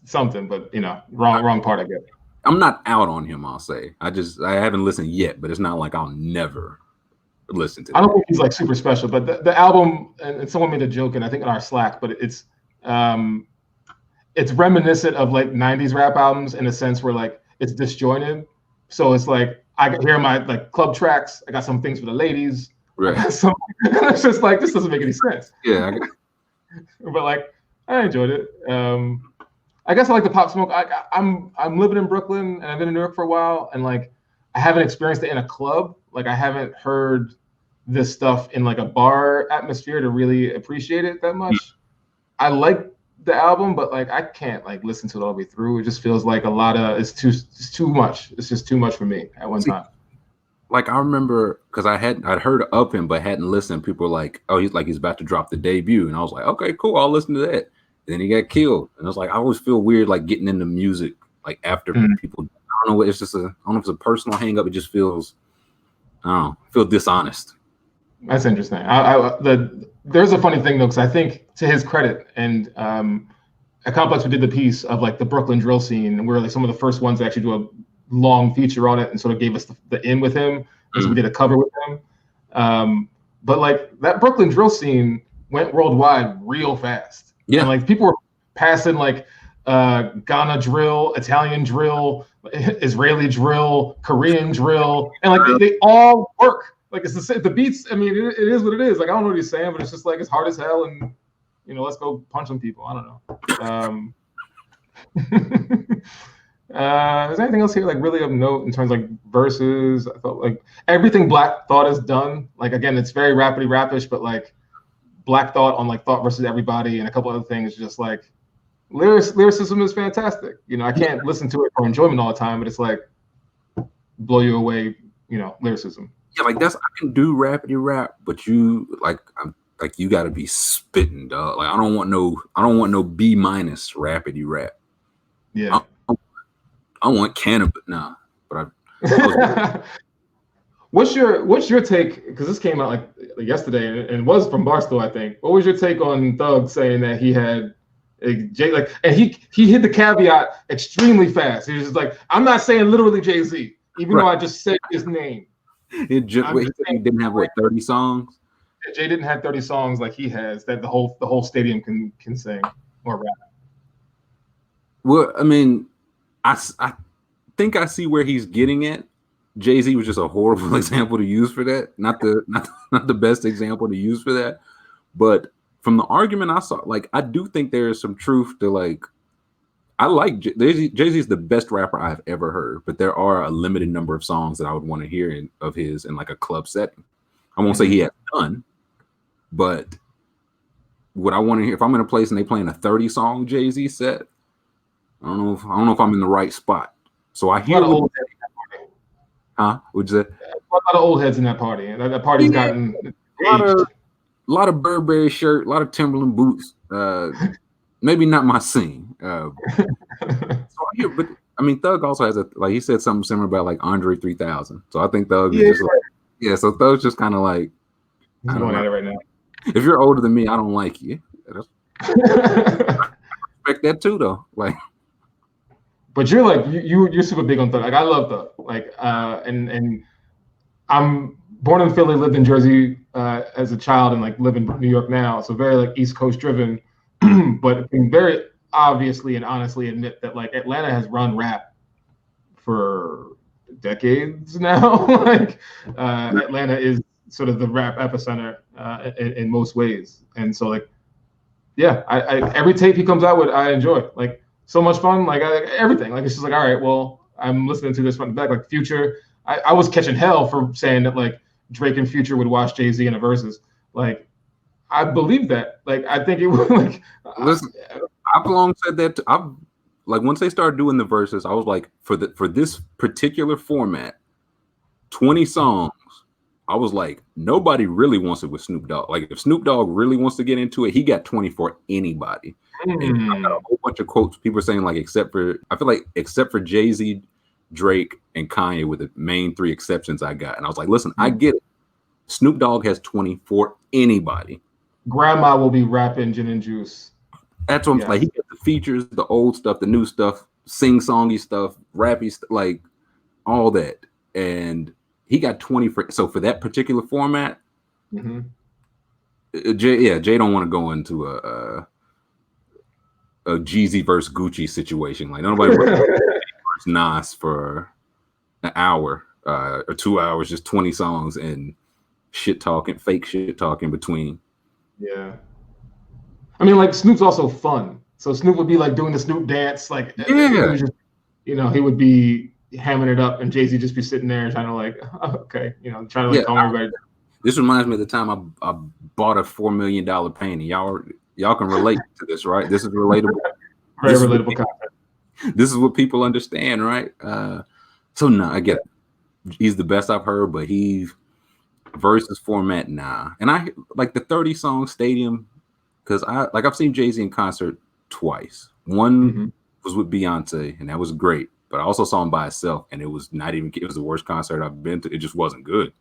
something, but you know, wrong part, I guess. I'm not out on him. I'll say I haven't listened yet, but it's not like I'll never listen to. I don't think he's like super special, but the album, and someone made a joke, and I think in our Slack, but it's reminiscent of like 90s rap albums in a sense where like it's disjointed. So it's like I hear my like club tracks. I got some things for the ladies. Right. It's just like this doesn't make any sense. Yeah. But like I enjoyed it. I guess I like the Pop Smoke. I'm living in Brooklyn and I've been in New York for a while, and like I haven't experienced it in a club. Like I haven't heard this stuff in like a bar atmosphere to really appreciate it that much. I like the album, but like I can't like listen to it all the way through. It just feels like it's too much. It's just too much for me at one time. Like I remember because I'd heard of him but hadn't listened. People were like, "Oh, he's about to drop the debut," and I was like, "Okay, cool, I'll listen to that." And then he got killed, and I was like, I always feel weird like getting into music like after people. I don't know. It's just I don't know if it's a personal hang up. It just feels, I don't know, feel dishonest. That's interesting. There's a funny thing though, because I think to his credit, and at Complex we did the piece of like the Brooklyn drill scene, and we were like some of the first ones to actually do a long feature on it, and sort of gave us the in with him, because we did a cover with him. But like that Brooklyn drill scene went worldwide real fast. Yeah, and like people were passing like Ghana drill, Italian drill, Israeli drill, Korean drill, and like they all work. Like it's the beats. I mean, it is what it is. Like I don't know what he's saying, but it's just like it's hard as hell, and let's go punch some people. I don't know. Is there anything else here like really of note in terms of like verses? I felt like everything Black Thought has done. Like again, it's very rapish, but like Black Thought on like Thought versus Everybody and a couple other things, just like lyricism is fantastic. I can't listen to it for enjoyment all the time, but it's like blow you away. Lyricism. Yeah, like I can do rapidy rap, but you you got to be spitting, dog. Like I don't want no B- rapidy rap. Yeah. I want cannabis now, but What's your take? Because this came out like yesterday and was from Barstool, I think. What was your take on Thug saying that he had Jay and he hit the caveat extremely fast? He was just like, I'm not saying literally Jay-Z, even though I just said his name. He didn't have 30 songs. Jay didn't have 30 songs like he has that the whole stadium can sing or rap. Well, I mean, I think I see where he's getting at. Jay-Z was just a horrible example to use for that. Not the best example to use for that. But from the argument I saw, like I do think there is some truth to like. I like Jay-Z is the best rapper I've ever heard, but there are a limited number of songs that I would want to hear of his in like a club setting. I won't say he has none, but what I want to hear if I'm in a place and they playing a 30-song Jay-Z set, I don't know if I'm in the right spot. So I hear old huh? What'd you say? A lot of old heads in that party, and that party's gotten a lot of Burberry shirt, a lot of Timberland boots. Maybe not my scene. So but I mean, Thug also has he said something similar about like Andre 3000. So I think Thug is just like, so Thug's just kind of like he's going at it right now. If you're older than me, I don't like you. I respect that too, though. Like, but you're like you're super big on Thug. Like I love Thug. Like and I'm born in Philly, lived in Jersey as a child, and like live in New York now. So very like East Coast driven. But can very obviously and honestly admit that like Atlanta has run rap for decades now. Like Atlanta is sort of the rap epicenter in most ways, and so like I every tape he comes out with I enjoy. Like so much fun. Like everything. Like it's just like all right, well I'm listening to this front and back. Like Future, I was catching hell for saying that like Drake and Future would watch Jay-Z in a versus. Like I believe that. Like I think it would. Like listen, I've long said that. I've like once they started doing the verses, I was like, for this particular format, 20 songs. I was like, nobody really wants it with Snoop Dogg. Like if Snoop Dogg really wants to get into it, he got 20 for anybody. And I got a whole bunch of quotes. People saying like, except for Jay-Z, Drake, and Kanye were the main 3 exceptions I got. And I was like, listen, I get it. Snoop Dogg has 20 for anybody. Grandma will be rapping Gin and Juice. That's what I'm like. He got the features, the old stuff, the new stuff, sing-songy stuff, rappy stuff, like all that. And he got 20 for that particular format. Jay don't want to go into a Jeezy versus Gucci situation. Like nobody versus Nas for an hour or 2 hours, just 20 songs and fake shit talking between. Yeah. I mean, like Snoop's also fun. So Snoop would be like doing the Snoop dance, like just, he would be hamming it up, and Jay-Z just be sitting there trying to like, okay, trying to like calm everybody. This reminds me of the time I bought a $4 million painting. Y'all can relate to this, right? This is relatable. Very relatable content. This is what people understand, right? So no, I get it. He's the best I've heard, but he's versus format, nah. And I like the 30-song stadium because I've seen Jay-Z in concert twice. One was with Beyonce, and that was great. But I also saw him by himself, and it was the worst concert I've been to. It just wasn't good.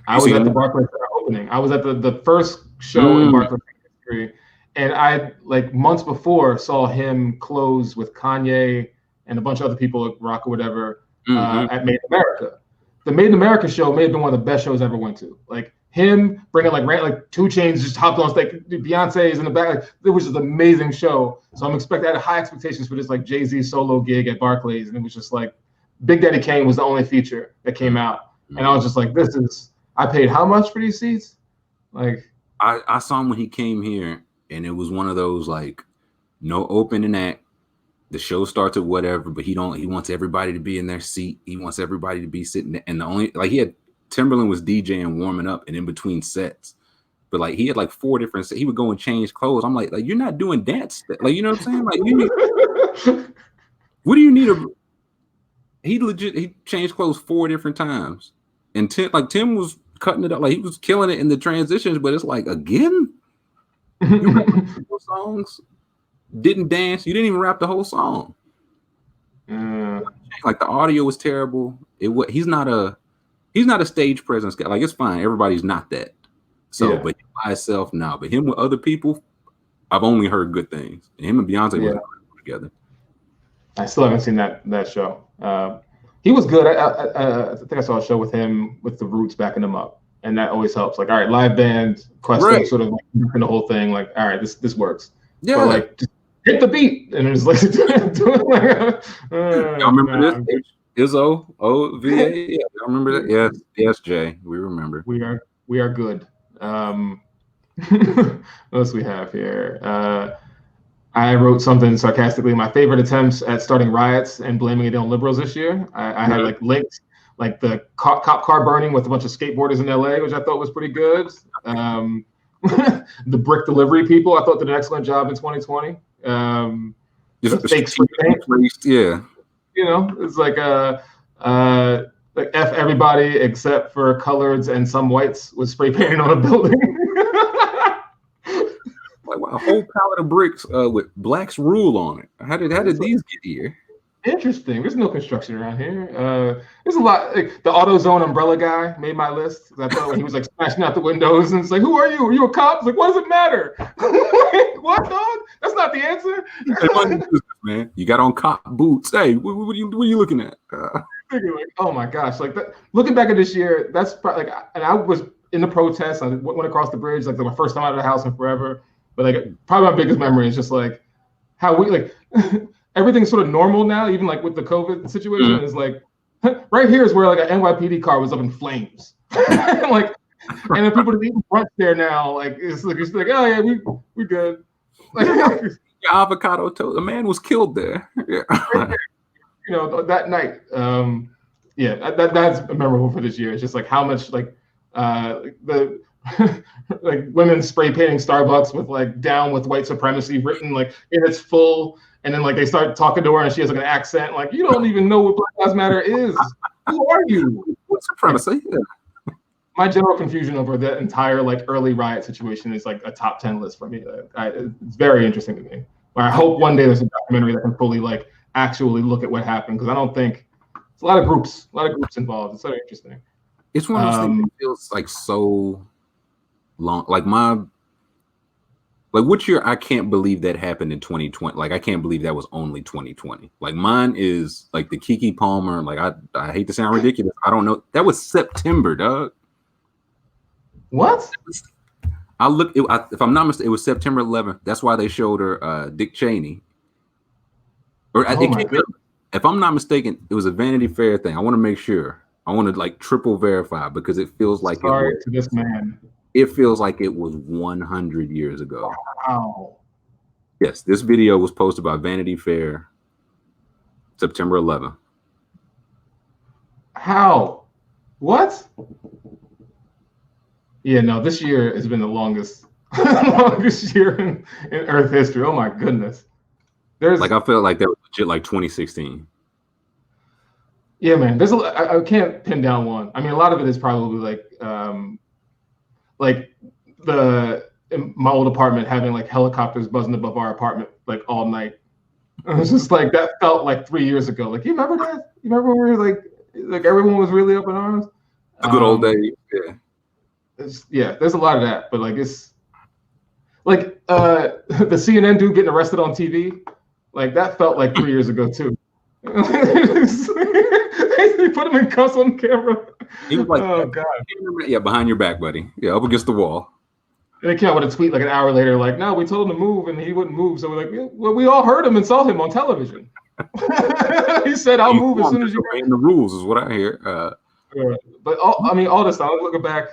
I was at the Barclays opening. I was at the first show in Barclays history, and I like months before saw him close with Kanye and a bunch of other people at Rock or whatever at Made in America. The Made in America show may have been one of the best shows I ever went to. Like him bringing like 2 Chainz just hopped on stage, Beyonce's in the back. Like, it was just an amazing show. So I'm expecting, I had high expectations for this like Jay-Z solo gig at Barclays, and it was just like Big Daddy Kane was the only feature that came out, and I was just like, I paid how much for these seats? Like, I saw him when he came here, and it was one of those like no opening act. The show starts at whatever, but he wants everybody to be in their seat. He wants everybody to be sitting there. And the only like he had Timberland was DJing, warming up, and in between sets. But like he had like 4 different sets. He would go and change clothes. I'm like you're not doing dance. Like, you know what I'm saying? Like, you need, what do you need? He changed clothes 4 different times. And Tim was cutting it up. Like, he was killing it in the transitions, but it's like, again, you rapped songs, didn't dance. You didn't even rap the whole song. Like, the audio was terrible. He's not a stage presence guy. Like, it's fine. Everybody's not that. So, but by himself, no. But him with other people, I've only heard good things. And him and Beyonce were together. I still haven't seen that show. He was good. I think I saw a show with him with the Roots backing him up, and that always helps. Like, all right, live band, Questo sort of like in the whole thing. Like, all right, this works. Yeah. But like, just hit the beat, and it's like, y'all remember this? Izzo, OVA. Yeah, I remember that. Yes, Jay, we remember. We are good. What else we have here? I wrote something sarcastically. My favorite attempts at starting riots and blaming it on liberals this year. I had like links, like the cop car burning with a bunch of skateboarders in LA, which I thought was pretty good. The brick delivery people, I thought did an excellent job in 2020. Fake spray paint. Yeah. You know, it's like like F everybody except for coloreds and some whites with spray painting on a building. Like, a whole pallet of bricks with Black's Rule on it. How did these get here? Interesting. There's no construction around here. There's a lot. Like, the AutoZone umbrella guy made my list. I thought when he was like smashing out the windows and it's like, who are you? Are you a cop? It's like, what does it matter? What, dog? That's not the answer. Man, you got on cop boots. Hey, what are you looking at? Like, oh my gosh! Like, looking back at this year, that's probably like. And I was in the protest. I went across the bridge, like my first time out of the house in forever. But like, probably my biggest memory is just like how we like everything's sort of normal now, even like with the COVID situation. Is like right here is where like an NYPD car was up in flames, like, and then people just eating brunch there now. Like, it's like oh yeah, we good. Like, avocado toast. A man was killed there. Yeah. You know, that night. That's memorable for this year. It's just like how much like the like women spray painting Starbucks with like "down with white supremacy" written like in its full, and then like they start talking to her and she has like an accent. Like, you don't even know what Black Lives Matter is. Who are you? What supremacy? Yeah. My general confusion over that entire like early riot situation is like a top 10 list for me. It's very interesting to me. But I hope one day there's a documentary that can fully like actually look at what happened, because I don't think it's a lot of groups involved. It's so interesting. It's one of those things that feels like so long. Like which year? I can't believe that happened in 2020. Like, I can't believe that was only 2020. Like, mine is like the Keke Palmer. Like, I hate to sound ridiculous. I don't know. That was September, dog. What? I look. If I'm not mistaken, it was September 11th. That's why they showed her Dick Cheney. If I'm not mistaken, it was a Vanity Fair thing. I want to make sure. I want to like triple verify, because it feels like to this man. It feels like it was 100 years ago. Wow. Yes, this video was posted by Vanity Fair, September 11th. How? What? Yeah, no, this year has been the longest year in Earth history. Oh my goodness. I felt like that was legit like 2016. Yeah, man. I can't pin down one. I mean, a lot of it is probably like in my old apartment having like helicopters buzzing above our apartment like all night. It was just like, that felt like 3 years ago. Like, you remember that? You remember when we were like everyone was really up in arms? The good old days. Yeah. There's a lot of that, but like it's like the CNN dude getting arrested on TV. Like, that felt like 3 years ago too. They put him in cuffs on camera. He was like, oh God. Yeah, behind your back, buddy. Yeah, up against the wall. And they came out with a tweet like an hour later, like, no, we told him to move and he wouldn't move. So we're like, yeah, well, we all heard him and saw him on television. He said, I'll move as soon as you can. The rules is what I hear. But all this stuff, looking back,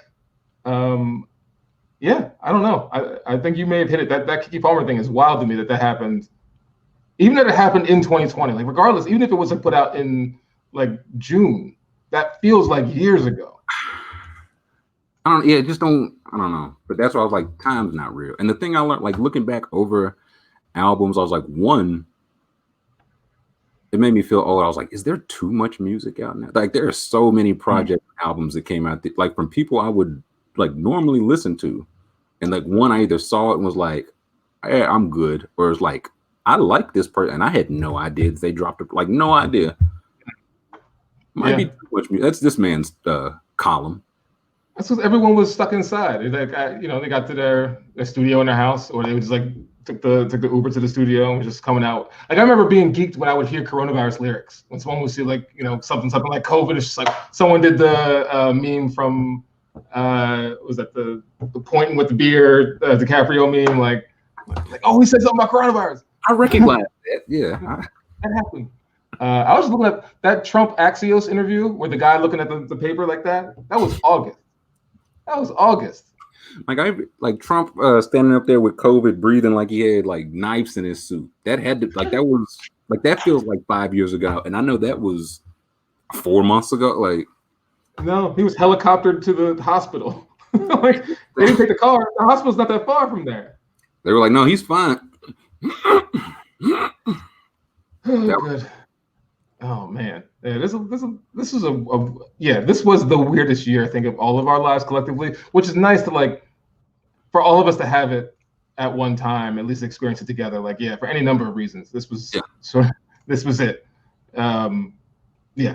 yeah, I don't know. I think you may have hit it. That Keke Palmer thing is wild to me that happened. Even that it happened in 2020, like regardless, even if it was like put out in like June, that feels like years ago. I don't know. But that's why I was like, time's not real. And the thing I learned, like looking back over albums, I was like, one, it made me feel old. I was like, is there too much music out now? Like there are so many project albums that came out like from people I would like normally listen to. And like one, I either saw it and was like, hey, I'm good. Or it's like, I like this person. And I had no idea that they dropped it. Like no idea. Might be too much music. That's this man's column. That's because everyone was stuck inside. Like they got to their studio in their house, or they would just like took the Uber to the studio and was just coming out. Like I remember being geeked when I would hear coronavirus lyrics. When someone would see like something like COVID, it's just like someone did the meme from was that the pointing with the beer DiCaprio meme like oh he said something about coronavirus. I recognize that. Yeah, that happened. I was looking at that Trump Axios interview where the guy looking at the paper like that. That was August. Like Trump standing up there with COVID, breathing like he had like knives in his suit. That had to that feels like 5 years ago, and I know that was 4 months ago. Like, no, he was helicoptered to the hospital. Like they didn't take the car. The hospital's not that far from there. They were like, no, he's fine. Good. Oh man, yeah, this was the weirdest year I think of all of our lives collectively, which is nice to like for all of us to have it at one time, at least experience it together. Like for any number of reasons, this was this was it.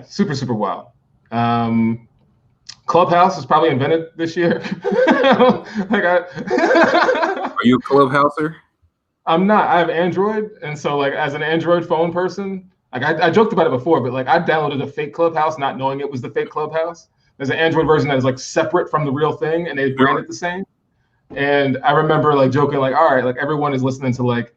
Super super wild. Clubhouse was probably invented this year. Are you a Clubhouser? I'm not. I have Android, and so like as an Android phone person. Like I joked about it before, but like I downloaded a fake Clubhouse, not knowing it was the fake Clubhouse. There's an Android version that is like separate from the real thing, and they brand it the same. And I remember like joking, like, all right, like everyone is listening to like,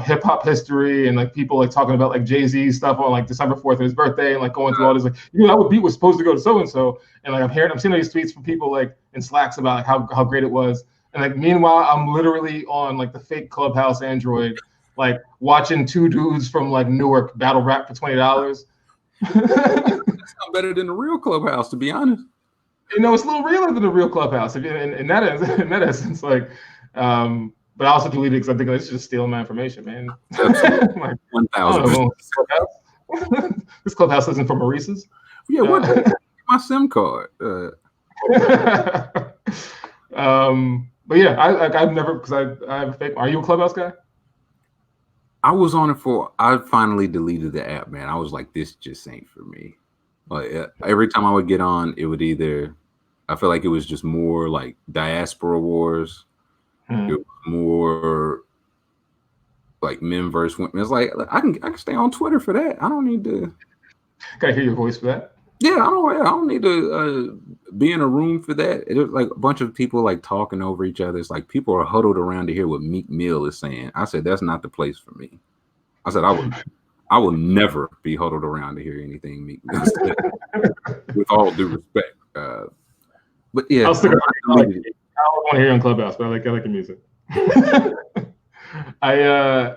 hip hop history and like people like talking about like Jay-Z stuff on like December 4th, his birthday, and like going through all this like, that beat was supposed to go to so and so, and like I'm seeing these tweets from people like in Slacks about like how great it was, and like meanwhile I'm literally on like the fake Clubhouse Android. Like watching two dudes from like Newark battle rap for $20. That's not better than the real Clubhouse, to be honest. It's a little realer than the real Clubhouse. If in that essence, like, but I also deleted it because I think it's just stealing my information, man. Like 1,000. This Clubhouse isn't from Maurice's. Yeah, what? My SIM card. But yeah, I've never because I have a fake. Are you a Clubhouse guy? I was on it I finally deleted the app, man. I was like, this just ain't for me. Like every time I would get on, it would I feel like it was just more like diaspora wars. It was more like men versus women. It's like I can stay on Twitter for that. I don't need to. Gotta hear your voice for that. Yeah, I don't need to be in a room for that. It was like a bunch of people like talking over each other. It's like people are huddled around to hear what Meek Mill is saying. I said that's not the place for me. I said I will never be huddled around to hear anything Meek Mill said. With all due respect. But yeah, I don't want to hear you on Clubhouse, but I like the music. I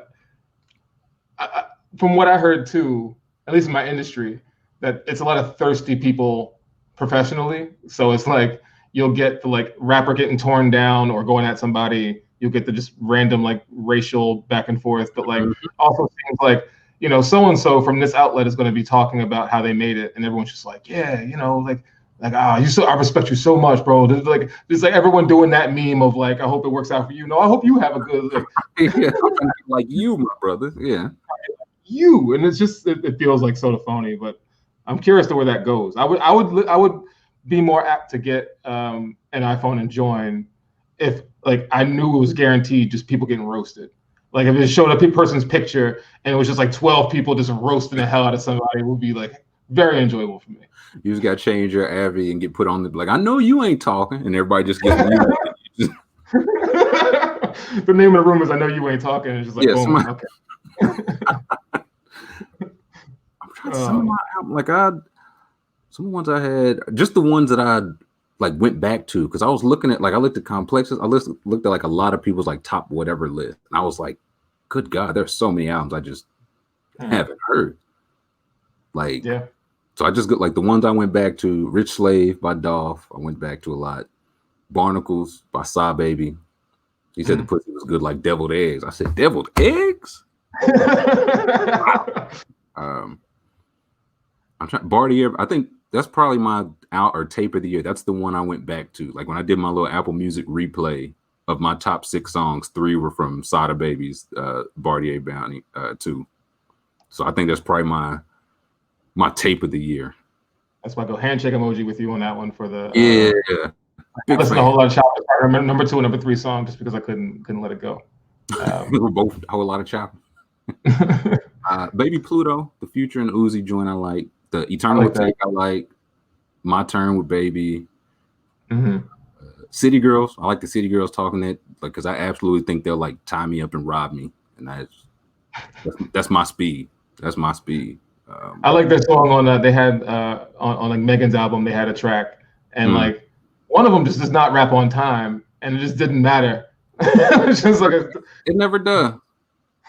from what I heard too, at least in my industry, that it's a lot of thirsty people professionally. So it's like you'll get the like rapper getting torn down or going at somebody. You'll get the just random like racial back and forth. But like also seems like, so and so from this outlet is going to be talking about how they made it, and everyone's just like, yeah, I respect you so much, bro. There's like everyone doing that meme of like, I hope it works out for you. No, I hope you have a good like you, my brother. Yeah. You, and it's just it feels like sort of phony, but I'm curious to where that goes. I would be more apt to get an iPhone and join if like I knew it was guaranteed just people getting roasted. Like if it showed a person's picture and it was just like 12 people just roasting the hell out of somebody, it would be like very enjoyable for me. You just got to change your Avi and get put on the, like, I know you ain't talking, and everybody just gets muted. The name of the room is I know you ain't talking. And it's just like, boom, okay. I'm trying to some of my album, like some ones I had, just the ones that I like went back to, because I was looking at, like, I looked at Complexes, I looked at like a lot of people's like top whatever list, and I was like, good God, there's so many albums I just haven't heard. Like, yeah. So I just got like the ones I went back to: Rich Slave by Dolph. I went back to a lot. Barnacles by Saw Baby. He said the pussy was good like deviled eggs. I said, deviled eggs? I'm trying Bartier. I think that's probably my out or tape of the year. That's the one I went back to. Like when I did my little Apple Music replay of my top 6 songs, 3 were from Sada Baby's Bartier Bounty 2. So I think that's probably my tape of the year. That's why I go handshake emoji with you on that one for the I listened to a whole lot of Chopper. I remember number 2 and number 3 song just because I couldn't let it go. We were both a whole lot of Chopper. Baby Pluto, the Future and Uzi joint I like. The Eternal Take I like. My Turn with Baby. City Girls. I like the City Girls talking that, like, because I absolutely think they'll like tie me up and rob me, and that's my speed. That's my speed. I like that song on they had on like Megan's album. They had a track, and like one of them just does not rap on time, and it just didn't matter. It's just like it never does.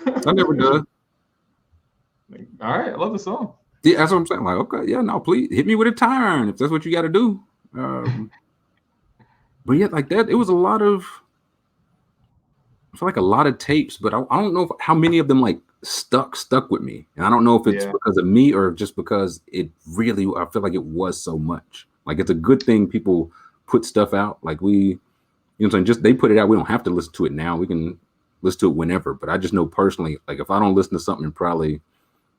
I never does. Like, all right, I love the song. Yeah, that's what I'm saying. Like, okay, yeah, no, please hit me with a turn if that's what you got to do. But yeah, like that, it was a lot of, I feel like a lot of tapes, but I don't know how many of them like stuck with me, and I don't know if it's because of me or just because it really, I feel like it was so much. Like it's a good thing people put stuff out. Like you know what I'm saying, just they put it out. We don't have to listen to it now. We can listen to it whenever. But I just know personally, like if I don't listen to something in probably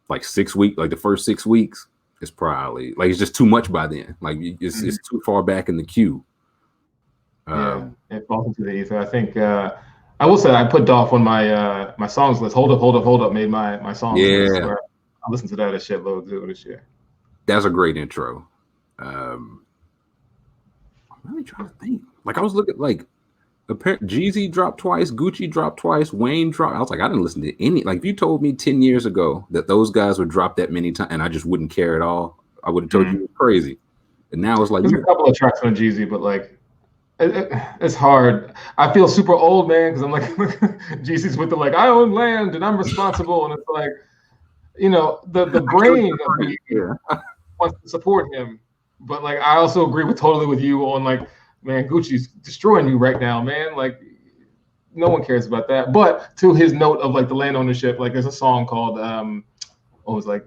like 6 weeks, like the first 6 weeks, it's probably like it's just too much by then. Like it's too far back in the queue. It falls into the ether. I think I will say I put Dolph on my my songs list. Hold Up made my songs list. Where I listened to that a shitload too this year. That's a great intro. I'm really trying to think. Like I was looking like Jeezy dropped twice, Gucci dropped twice, Wayne dropped. I was like, I didn't listen to any. Like if you told me 10 years ago that those guys would drop that many times and I just wouldn't care at all, I would have told you it was crazy. And now it's like there's a couple of tracks on Jeezy, but like it's hard. I feel super old, man, because I'm like Jeezy's with the like I own land and I'm responsible, and it's like, you know, the brain of me wants to support him, but like I also agree totally with you on like, man, Gucci's destroying you right now, man. Like no one cares about that. But to his note of like the land ownership, like there's a song called what was like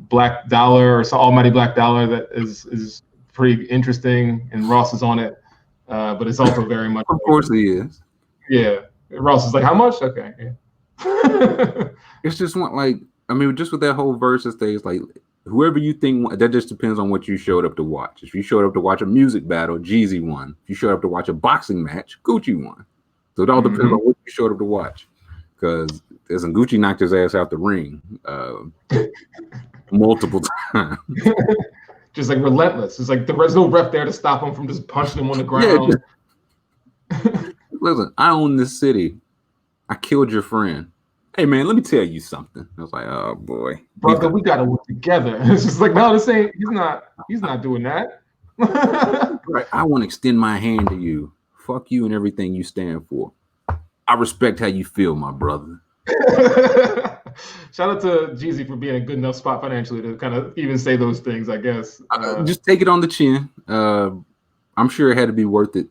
Black Dollar or some Almighty Black Dollar that is pretty interesting, and Ross is on it, but it's also very much. Of course he is. Yeah, Ross is like, how much? Okay, yeah. It's just one like, I mean, just with that whole versus thing, it's like whoever you think, that just depends on what you showed up to watch. If you showed up to watch a music battle, Jeezy won. If you showed up to watch a boxing match, Gucci won. So it all depends on what you showed up to watch. Because Gucci knocked his ass out the ring multiple times. Just like relentless. It's like there's no ref there to stop him from just punching him on the ground. Listen, I own this city. I killed your friend. Hey man, let me tell you something. I was like, oh boy, brother, we gotta work together. It's just like, no, this ain't. He's not doing that. Right. I want to extend my hand to you. Fuck you and everything you stand for. I respect how you feel, my brother. Shout out to Jeezy for being a good enough spot financially to kind of even say those things, I guess. Just take it on the chin. I'm sure it had to be worth it,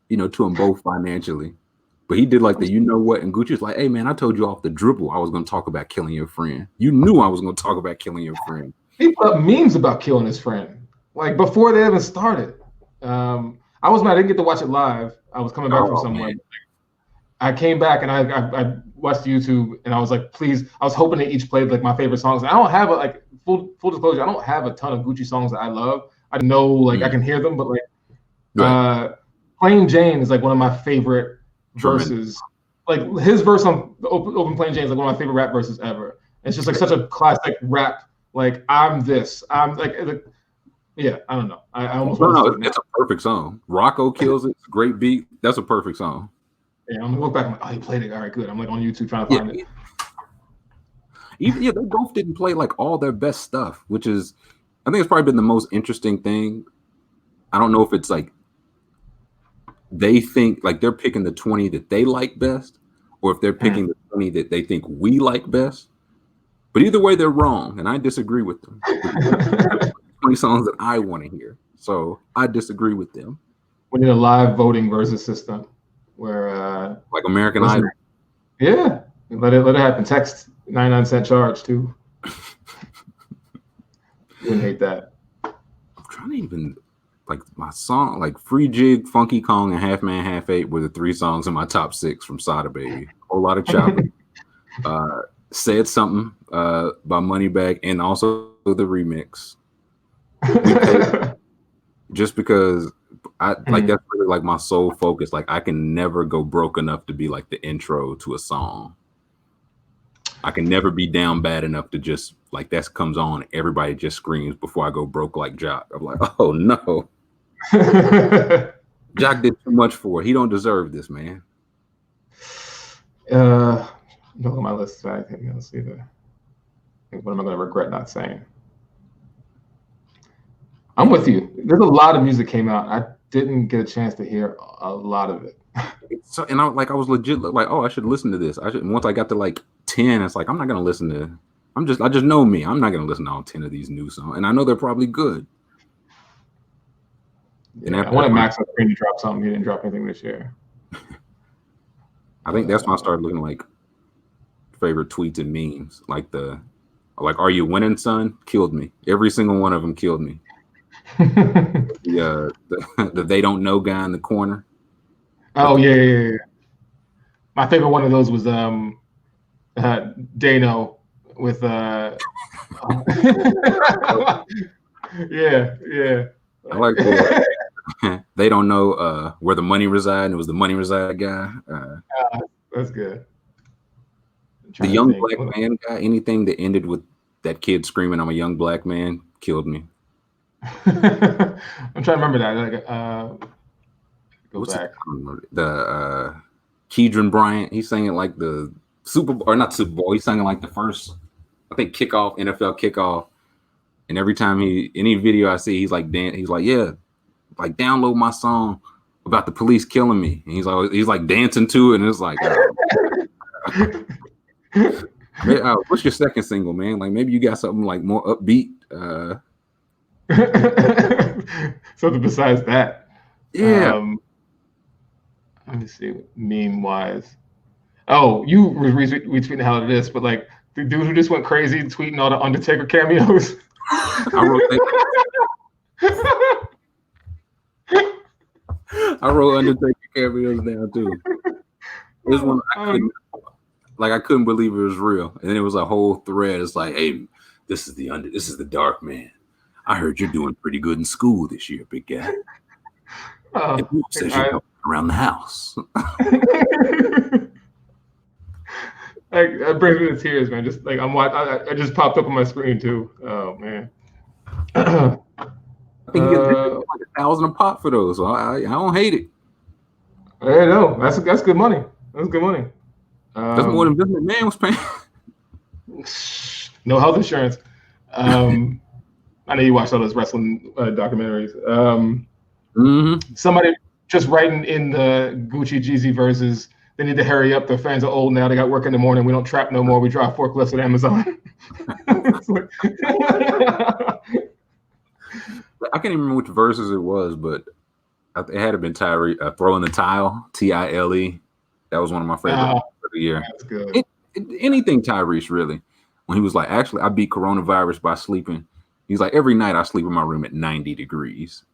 you know, to them both financially. But he did like the, you know what, and Gucci was like, hey man, I told you off the dribble I was going to talk about killing your friend. You knew I was going to talk about killing your friend. He put up memes about killing his friend, like before they even started. I was mad I didn't get to watch it live. I was coming back from somewhere. Man. I came back and I watched YouTube and I was like, please, I was hoping they each played like my favorite songs. And I don't have full disclosure, I don't have a ton of Gucci songs that I love. I know like I can hear them, but like Plain Jane is like one of my favorite verses like his verse on the Open Plain Jane is like one of my favorite rap verses ever. It's just like such a classic rap. Like I'm this. I'm like yeah. I don't know. I almost want to do it now. It's a perfect song. Rocco kills it. It's a great beat. That's a perfect song. Yeah, I'm gonna look back. I'm like, oh, he played it. All right, good. I'm like on YouTube trying to find it. They both didn't play like all their best stuff, which is, I think it's probably been the most interesting thing. I don't know if it's like they think like they're picking the 20 that they like best, or if they're picking the 20 that they think we like best. But either way, they're wrong, and I disagree with them. 20 songs that I want to hear, so I disagree with them. We need a live voting versus system where like American Idol. Yeah, let it happen. Text 99-cent charge too. Wouldn't hate that. I'm trying to even like my song, like Free Jig, Funky Kong, and Half Man Half Eight were the 3 songs in my top 6 from Sada Baby. A whole lot of chopping. Said Something by Moneybagg, and also the remix. Just because I like that's really like my sole focus. Like I can never go broke enough to be like the intro to a song. I can never be down bad enough to just like that comes on, everybody just screams before I go broke like Jock. I'm like, oh no. Jock did too much for it. He don't deserve this, man. Look at my list. I think let's see there. What am I going to regret not saying? I'm with you. There's a lot of music came out. I didn't get a chance to hear a lot of it. So, and I was legit like, oh, I should listen to this. Once I got to like 10, it's like I'm not gonna listen to. I just know me. I'm not gonna listen to all 10 of these new songs, and I know they're probably good. Yeah, and I wanted Max on screen to drop something. He didn't drop anything this year. I think that's when I started looking like favorite tweets and memes, like "Are you winning, son?" Killed me. Every single one of them killed me. The they don't know guy in the corner. Oh yeah. My favorite one of those was Dano with yeah. I like they don't know where the money reside. And it was the money reside guy. That's good. The young black man guy. Anything that ended with that kid screaming, "I'm a young black man," killed me. I'm trying to remember that. Like, go back. The Keedron Bryant. He's singing like the Super Bowl, or not Super Bowl. He's singing like the first, I think, kickoff, NFL kickoff. And every time any video I see, he's like, yeah, like download my song about the police killing me. And he's like dancing to it, and it's like, what's your second single, man? Like maybe you got something like more upbeat. Something besides that. Yeah. Let me see, meme wise. Oh, you retweeting the hell out of this, but like the dude who just went crazy tweeting all the Undertaker cameos. I wrote Undertaker cameos down too. This one I couldn't believe it was real, and then it was a whole thread. It's like, hey, this is the Dark Man. I heard you're doing pretty good in school this year, big guy. And who says you're helping around the house? That brings me to tears, man. Just like I just popped up on my screen too. Oh man. I think you get like $1,000 a pop for those, so I don't hate it. I know that's good money. That's good money. That's more than Vince McMahon was paying. No health insurance. I know you watched all those wrestling documentaries. Somebody just writing in the Gucci Jeezy verses. They need to hurry up. Their fans are old now. They got work in the morning. We don't trap no more. We drive forklifts at Amazon. I can't even remember which verses it was, but it had to been Tyree throwing the tile, Tile. That was one of my favorites of the year. That's good. Anything Tyrese, really. When he was like, actually, I beat coronavirus by sleeping. He's like, every night I sleep in my room at 90 degrees.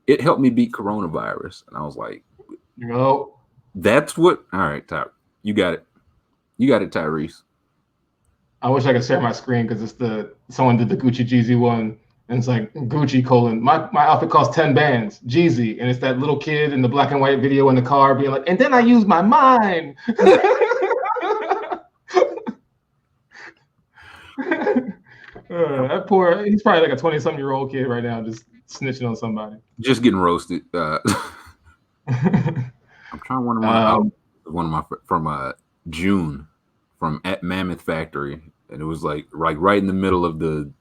It helped me beat coronavirus. And I was like, no. That's what. All right, you got it. You got it, Tyrese. I wish I could share my screen because someone did the Gucci Jeezy one, And it's like Gucci : my outfit costs 10 bands, Jeezy. And it's that little kid in the black and white video in the car being like, and then I use my mind. That poor, he's probably like a 20-something-year-old kid right now, just snitching on somebody. Just getting roasted. I'm trying one of my from June from at Mammoth Factory, and it was like right in the middle of the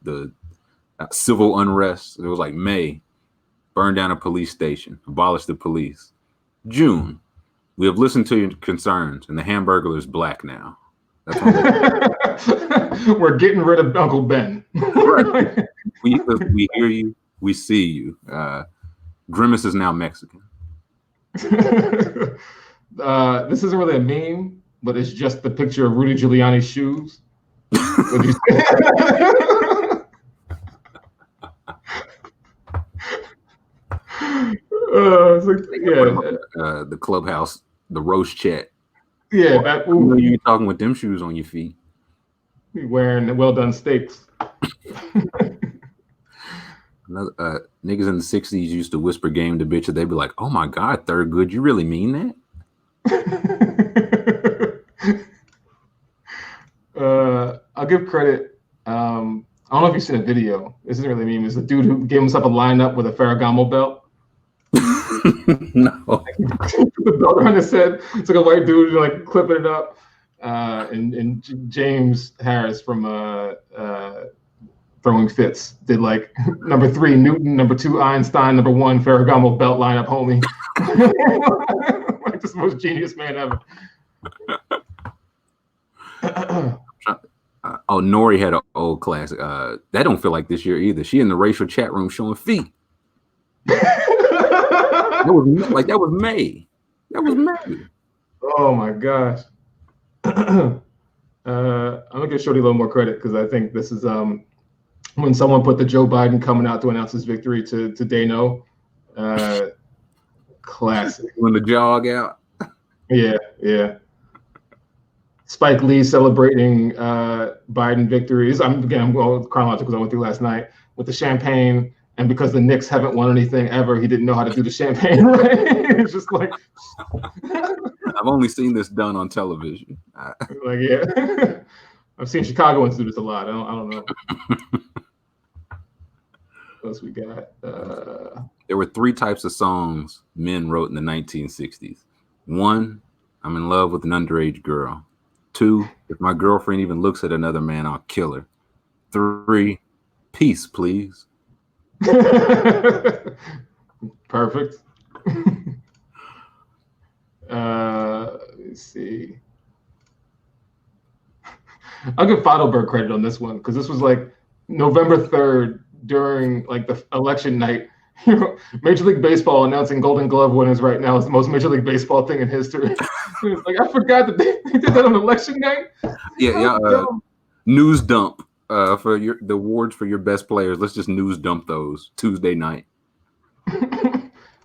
civil unrest. It was like May, burn down a police station, abolish the police. June, we have listened to your concerns, and the Hamburglar is black now. We're getting rid of Uncle Ben. Right. We hear you. We see you. Grimace is now Mexican. This isn't really a meme, but it's just the picture of Rudy Giuliani's shoes. It's like, the clubhouse, the roast chat. Yeah, you're talking with them shoes on your feet. Wearing well done steaks. Niggas in the 60s used to whisper game to bitches. They'd be like, "Oh my God, Thurgood, you really mean that?" I'll give credit. I don't know if you've seen a video. This isn't really a meme. It's a dude who gave himself a lineup with a Ferragamo belt. No. The belt around his head. It's like a white dude like clipping it up. And James Harris from Throwing Fits did like number 3 Newton, number 2 Einstein, number 1 Ferragamo belt lineup, homie. Like this most genius man ever. Nori had an old classic. That don't feel like this year either. She in the racial chat room showing feet. That was May. That was May. Oh my gosh. I'm gonna give Shorty a little more credit because I think this is when someone put the Joe Biden coming out to announce his victory to Dano. Classic. When the jog out. Yeah. Spike Lee celebrating Biden victories. I'm going chronological because I went through last night with the champagne, and because the Knicks haven't won anything ever, he didn't know how to do the champagne. Right? It's just like I've only seen this done on television. I've seen Chicagoans do this a lot. I don't know. What else we got? There were 3 types of songs men wrote in the 1960s. 1, I'm in love with an underage girl. 2, if my girlfriend even looks at another man, I'll kill her. 3, peace, please. Perfect. Let's see. I'll give Feidelberg credit on this one because this was like November 3rd during like the election night. Major League Baseball announcing Golden Glove winners right now is the most Major League Baseball thing in history. It's like I forgot that they did that on election night. Yeah. News dump for the awards for your best players. Let's just news dump those Tuesday night.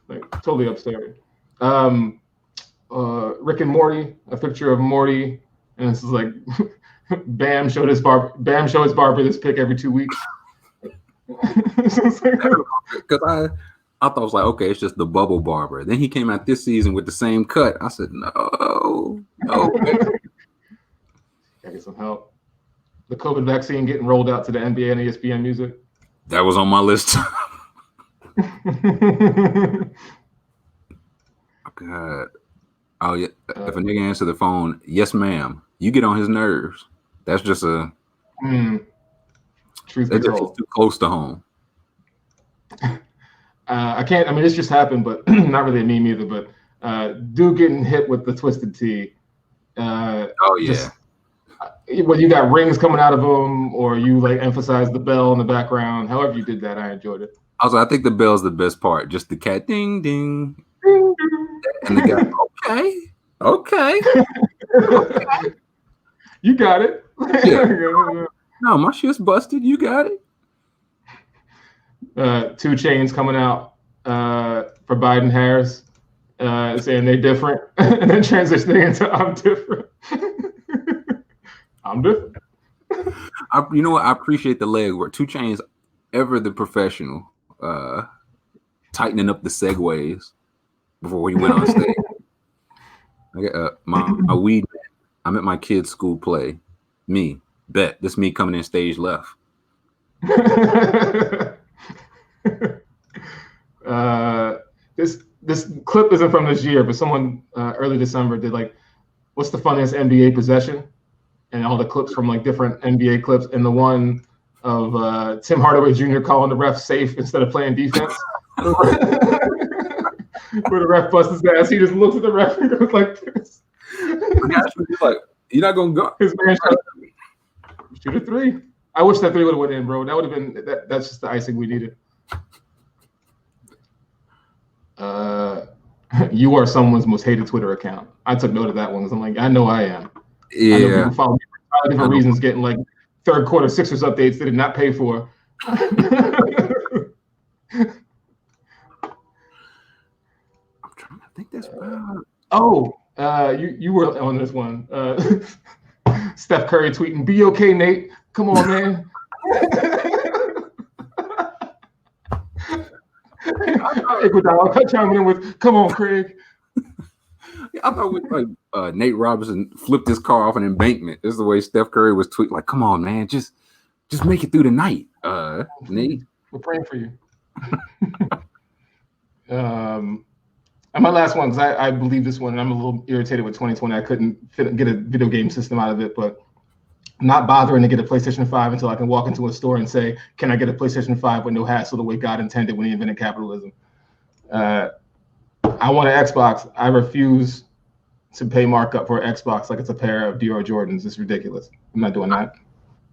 Like totally absurd. Rick and Morty, a picture of Morty, and this is like Bam showed his barber this pic every 2 weeks. Because I thought it was like, okay, it's just the bubble barber. Then he came out this season with the same cut. I said, no. Gotta get some help. The COVID vaccine getting rolled out to the NBA and ESPN music. That was on my list. God. Oh yeah. If a nigga answer the phone, yes, ma'am, you get on his nerves. That's just a truth that's control. just too close to home. I can't. I mean, this just happened, but not really a meme either. But dude getting hit with the twisted T. Oh yeah. Whether you got rings coming out of them or you like emphasize the bell in the background, however you did that, I enjoyed it. Also, I think the bell's the best part. Just the cat ding ding. And the guy, okay. You got it. Yeah. No, my shit's busted. You got it. 2 Chainz coming out for Biden Harris, saying they're different, and then transitioning into I'm different. I'm different. You know what? I appreciate the leg work. 2 Chainz ever the professional, tightening up the segues before he went on stage. I got my weed. I'm at my kid's school play. Me, bet this me coming in stage left. This clip isn't from this year, but someone early December did like, what's the funniest NBA possession? And all the clips from like different NBA clips, and the one of Tim Hardaway Jr. calling the ref safe instead of playing defense. Where the ref busts his ass, he just looks at the ref and goes like this. Like, you're not gonna go. His man shoot a three. I wish that three would have went in, bro. That would have been that's just the icing we needed. You are someone's most hated Twitter account. I took note of that one because I'm like, I know I am. Yeah. I know people follow me for different reasons, getting like third quarter Sixers updates they did not pay for. I'm trying to think this. You were on this one. Steph Curry tweeting, "Be okay, Nate. Come on, man." I'll chime in with, "Come on, Craig." I thought Nate Robinson flipped his car off an embankment. This is the way Steph Curry was tweeting. Like, come on, man, just make it through the night, Nate. We're praying for you. And my last one, because I believe this one, and I'm a little irritated with 2020. I couldn't get a video game system out of it, but not bothering to get a PlayStation 5 until I can walk into a store and say, "Can I get a PlayStation 5 with no hassle the way God intended when he invented capitalism?" I want an Xbox. I refuse to pay markup for an Xbox like it's a pair of Dior Jordans. It's ridiculous. I'm not doing that.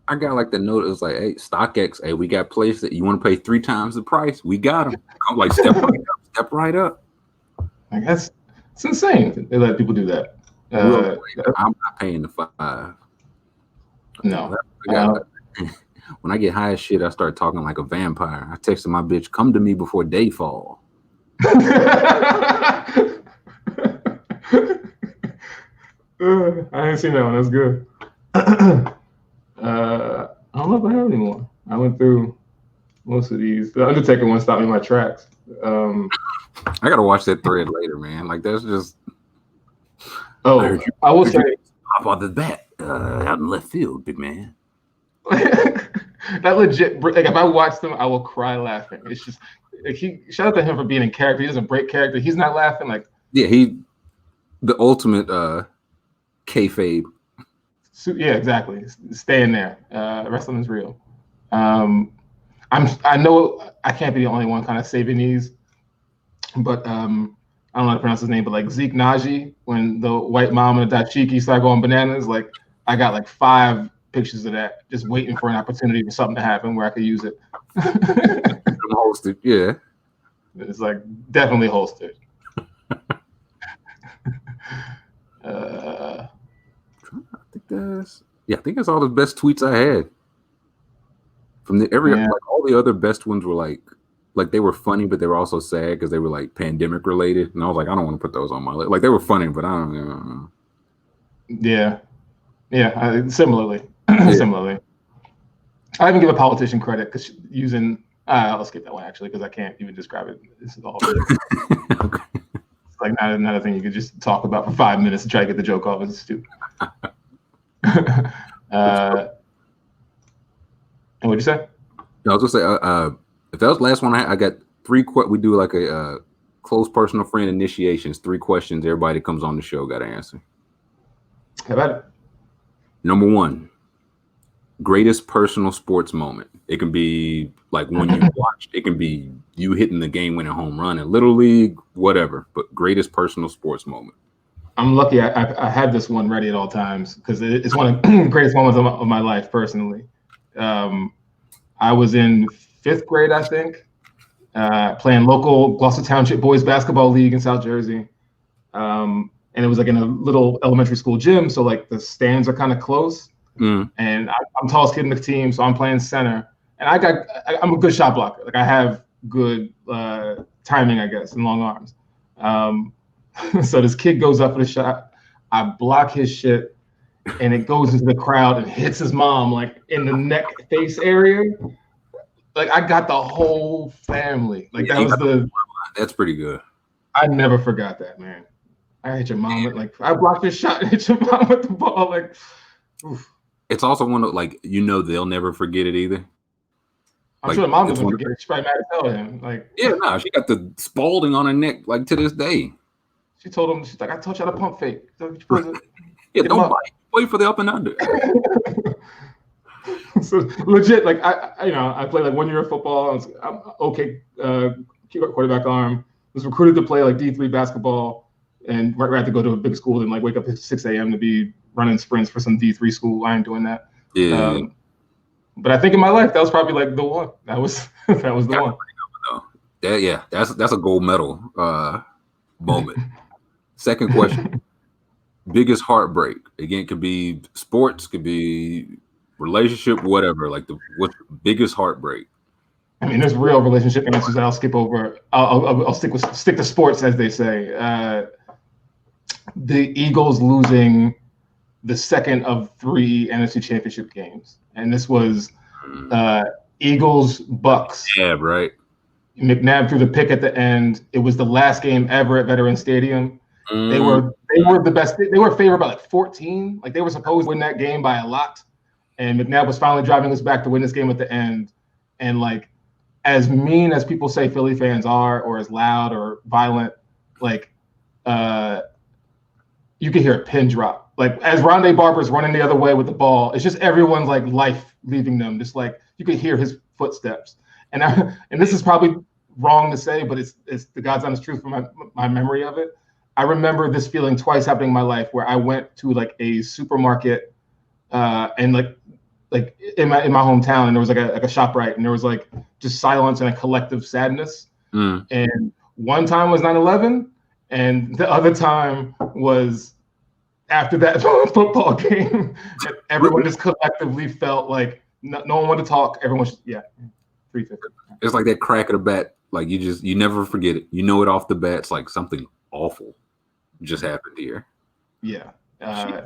I got like the note. It was like, "Hey, StockX, hey, we got places that you want to pay 3 times the price. We got them." I'm like, step right up. Like it's insane. They let people do that. I'm not paying the 5. No. When I get high as shit, I start talking like a vampire. I texted my bitch, "Come to me before day fall." I didn't see that one. That's good. I don't know if I have any more. I went through most of these. The Undertaker one stopped me in my tracks. I gotta watch that thread later, man. Like that's just. I will say, hop on the bat out in left field, big man. That legit. Like if I watch them, I will cry laughing. It's just like shout out to him for being in character. He doesn't break character. He's not laughing. Like the ultimate kayfabe. Yeah, exactly. Staying there. Wrestling is real. I know I can't be the only one kind of saving these, but I don't know how to pronounce his name, but like Zeke Naji, when the white mom and the dachiki started going bananas, like I got like 5 pictures of that, just waiting for an opportunity for something to happen where I could use it. Hosted, yeah. It's like definitely hosted. I think that's all the best tweets I had. From like all the other best ones were like they were funny, but they were also sad because they were like pandemic related. And I was like, I don't want to put those on my list. Like they were funny, but I don't know. Yeah. Similarly. Similarly. I even give a politician credit because using I'll skip that one actually because I can't even describe it. This is all okay. It's like not a thing you could just talk about for 5 minutes to try to get the joke off. It's stupid. And what'd you say? I was gonna say if that was the last one I got 3 we do like a close personal friend initiations, 3 questions everybody that comes on the show got to answer. How about it? Number 1, greatest personal sports moment. It can be like when you watched, it can be you hitting the game winning home run in Little League, whatever, but greatest personal sports moment. I'm lucky I have this one ready at all times because it's one of the greatest moments of my life personally. I was in 5th grade, I think, playing local Gloucester Township Boys Basketball League in South Jersey. And it was like in a little elementary school gym. So like the stands are kind of close. And I'm tallest kid in the team. So I'm playing center. And I'm a good shot blocker. Like I have good timing, I guess, and long arms. So this kid goes up for the shot. I block his shit. And it goes into the crowd and hits his mom like in the neck face area. Like I got the whole family. Like Yeah, that was that's pretty good. I never forgot that, man. I hit your mom with like I blocked your shot and hit your mom with the ball. Like, oof. It's also one of like they'll never forget it either. I'm Like sure the mom it's doesn't one. forget it. She's probably mad as hell at him. Like, Yeah, no, she got the Spalding on her neck like to this day. she told him, she's like, I taught you how to pump fake. So Yeah, don't bite. Wait for the up and under. So legit, like I played like 1 year of football. I'm okay, quarterback arm. Was recruited to play like D3 basketball, and right had to go to a big school and like wake up at 6 a.m. to be running sprints for some D3 school. I ain't doing that. Yeah. But I think in my life that was probably like the one. That was the one. That's a gold medal moment. Second question. Biggest heartbreak. Again, could be sports, could be relationship, whatever. Like what's biggest heartbreak? I mean, there's real relationship answers that I'll skip over. I'll stick to sports, as they say. The Eagles losing the second of 3 NFC Championship games, and this was Eagles Bucks. Yeah, right. McNabb threw the pick at the end. It was the last game ever at Veterans Stadium. They were the best. They were favored by like 14. Like they were supposed to win that game by a lot, and McNabb was finally driving us back to win this game at the end. And like, as mean as people say Philly fans are, or as loud or violent, like you could hear a pin drop. Like as Rondé Barber's running the other way with the ball, it's just everyone's like life leaving them. Just like you could hear his footsteps. And this is probably wrong to say, but it's the God's honest truth from my memory of it. I remember this feeling twice happening in my life where I went to like a supermarket and like in my hometown, and there was like a ShopRite, and there was like just silence and a collective sadness. And one time was 9/11, and the other time was after that football game. Everyone just collectively felt like no one wanted to talk. Everyone just 350. It's like that crack of the bat. Like you never forget it. You know it off the bat. It's like something awful just happened here. Yeah.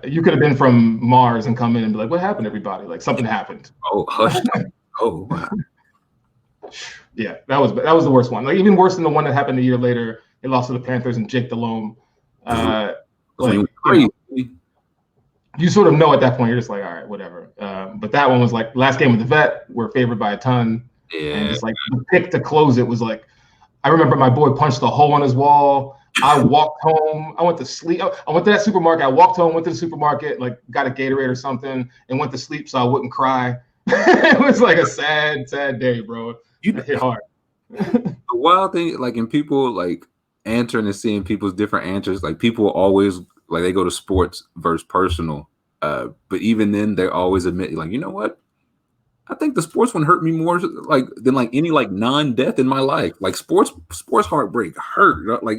You could have been from Mars and come in and be like, what happened, everybody? Like something happened. Oh, hush. Oh, wow. Yeah, that was the worst one. Like even worse than the one that happened a year later. They lost to the Panthers and Jake Delhomme. You sort of know at that point, you're just like, all right, whatever. But that one was like last game with the vet. We're favored by a ton. Yeah. And just like the pick to close it was like, I remember my boy punched a hole in his wall. I walked home. I went to sleep. I went to that supermarket. I walked home, went to the supermarket, like got a Gatorade or something, and went to sleep so I wouldn't cry. It was like a sad, sad day, bro. It hit hard. The wild thing, like in people like answering and seeing people's different answers, like people always like they go to sports versus personal. But even then, they always admit, like, you know what? I think the sports one hurt me more like than like any like non-death in my life. Like sports heartbreak hurt. Like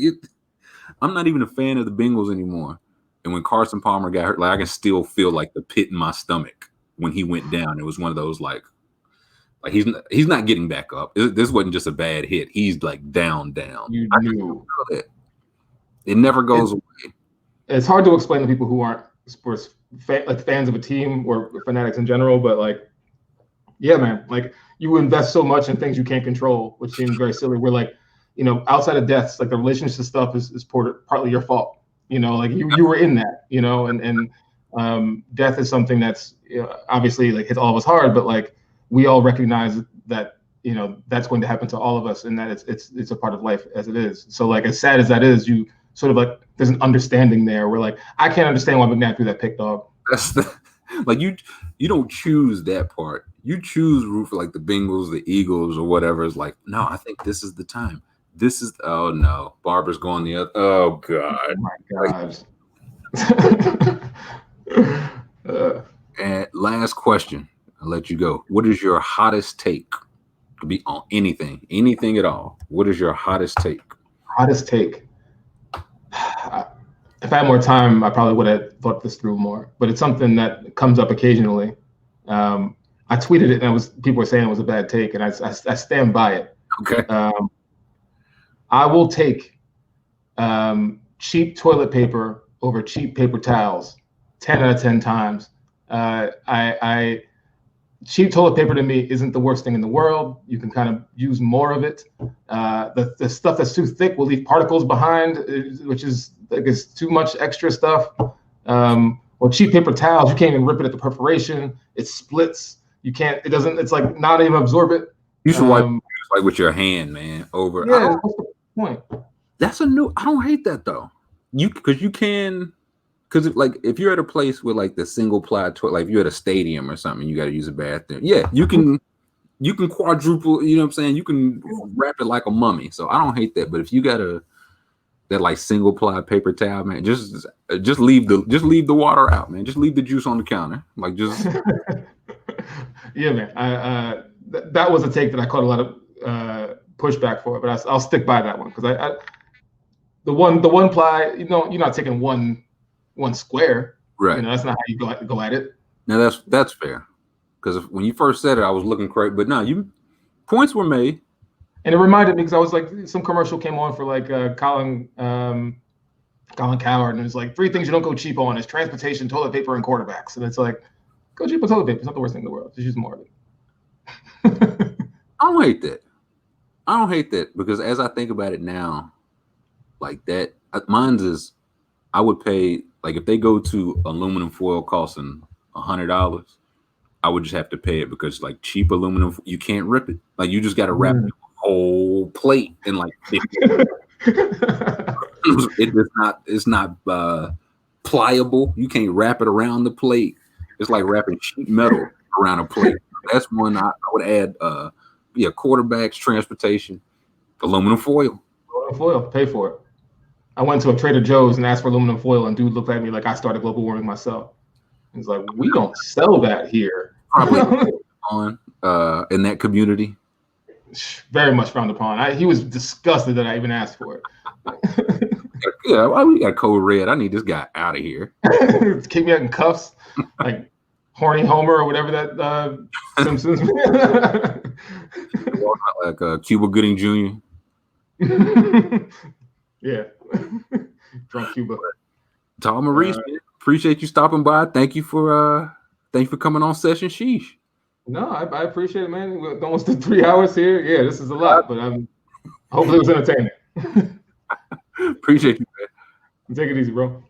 I'm not even a fan of the Bengals anymore. And when Carson Palmer got hurt, like I can still feel like the pit in my stomach when he went down. It was one of those like he's not getting back up. This wasn't just a bad hit. He's like down. You knew it never goes away. It's hard to explain to people who aren't sports fans of a team or fanatics in general, but like, yeah, man, like you invest so much in things you can't control, which seems very silly. We're like, outside of deaths, like the relationship stuff is partly your fault. Like you were in that, and death is something that's obviously like hits all of us hard, but like we all recognize that that's going to happen to all of us, and that it's a part of life as it is. So like as sad as that is, you sort of like there's an understanding there. We're like, I can't understand why McNabb threw that pick, dog. That's like you don't choose that part. You choose root for like the Bengals, the Eagles, or whatever. It's like, no, I think this is the time. This is oh no, Barber's going the other. Oh god, oh my gosh. And last question, I'll let you go. What is your hottest take? Could be on anything at all. What is your hottest take? Hottest take. If I had more time, I probably would have thought this through more. But it's something that comes up occasionally. I tweeted it, and people were saying it was a bad take, and I stand by it. Okay. I will take cheap toilet paper over cheap paper towels 10 out of 10 times. cheap toilet paper to me isn't the worst thing in the world. You can kind of use more of it. The stuff that's too thick will leave particles behind, which is like it's too much extra stuff. Or cheap paper towels, you can't even rip it at the perforation. It splits. You can't. It doesn't. It's like not even absorbent. You should wipe like with your hand, man. Over. Yeah. What's the point? That's a new. I don't hate that though. Because you can. Because like if you're at a place with like the single ply toilet, like if you're at a stadium or something, you got to use a bathroom. Yeah, you can quadruple. You know what I'm saying? You can wrap it like a mummy. So I don't hate that. But if you got that like single ply paper towel, man, just leave the water out, man. Just leave the juice on the counter. Like just. Yeah, man. That was a take that I caught a lot of pushback for, but I'll stick by that one because the one ply, you're not taking one square, right? That's not how you go at it. Now that's fair, because when you first said it, I was looking crazy, but no, points were made, and it reminded me because I was like, some commercial came on for like Colin Cowherd, and it was like 3 things you don't go cheap on is transportation, toilet paper, and quarterbacks, and it's like, go cheap on toilet paper. It's not the worst thing in the world. Just use more of it. I don't hate that because as I think about it now, like that, mine's is I would pay, like if they go to aluminum foil costing $100, I would just have to pay it because like cheap aluminum, you can't rip it. Like you just got to wrap the whole plate in like it's not pliable. You can't wrap it around the plate. It's like wrapping sheet metal around a plate. That's one I would add. Quarterbacks, transportation, aluminum foil. Aluminum foil, pay for it. I went to a Trader Joe's and asked for aluminum foil, and dude looked at me like I started global warming myself. He's like, "We don't sell that here." Probably on in that community. Very much frowned upon. He was disgusted that I even asked for it. Yeah, why we got code red? I need this guy out of here. Keep me out in cuffs, like horny Homer or whatever that Simpsons. Like Cuba Gooding Jr. Yeah, drunk Cuba. Tom Maurice, man, appreciate you stopping by. Thank you for coming on Sesh Sheesh. No, I appreciate it, man. We're almost 3 hours here. Yeah, this is a lot, but hopefully it was entertaining. Appreciate you, man. Take it easy, bro.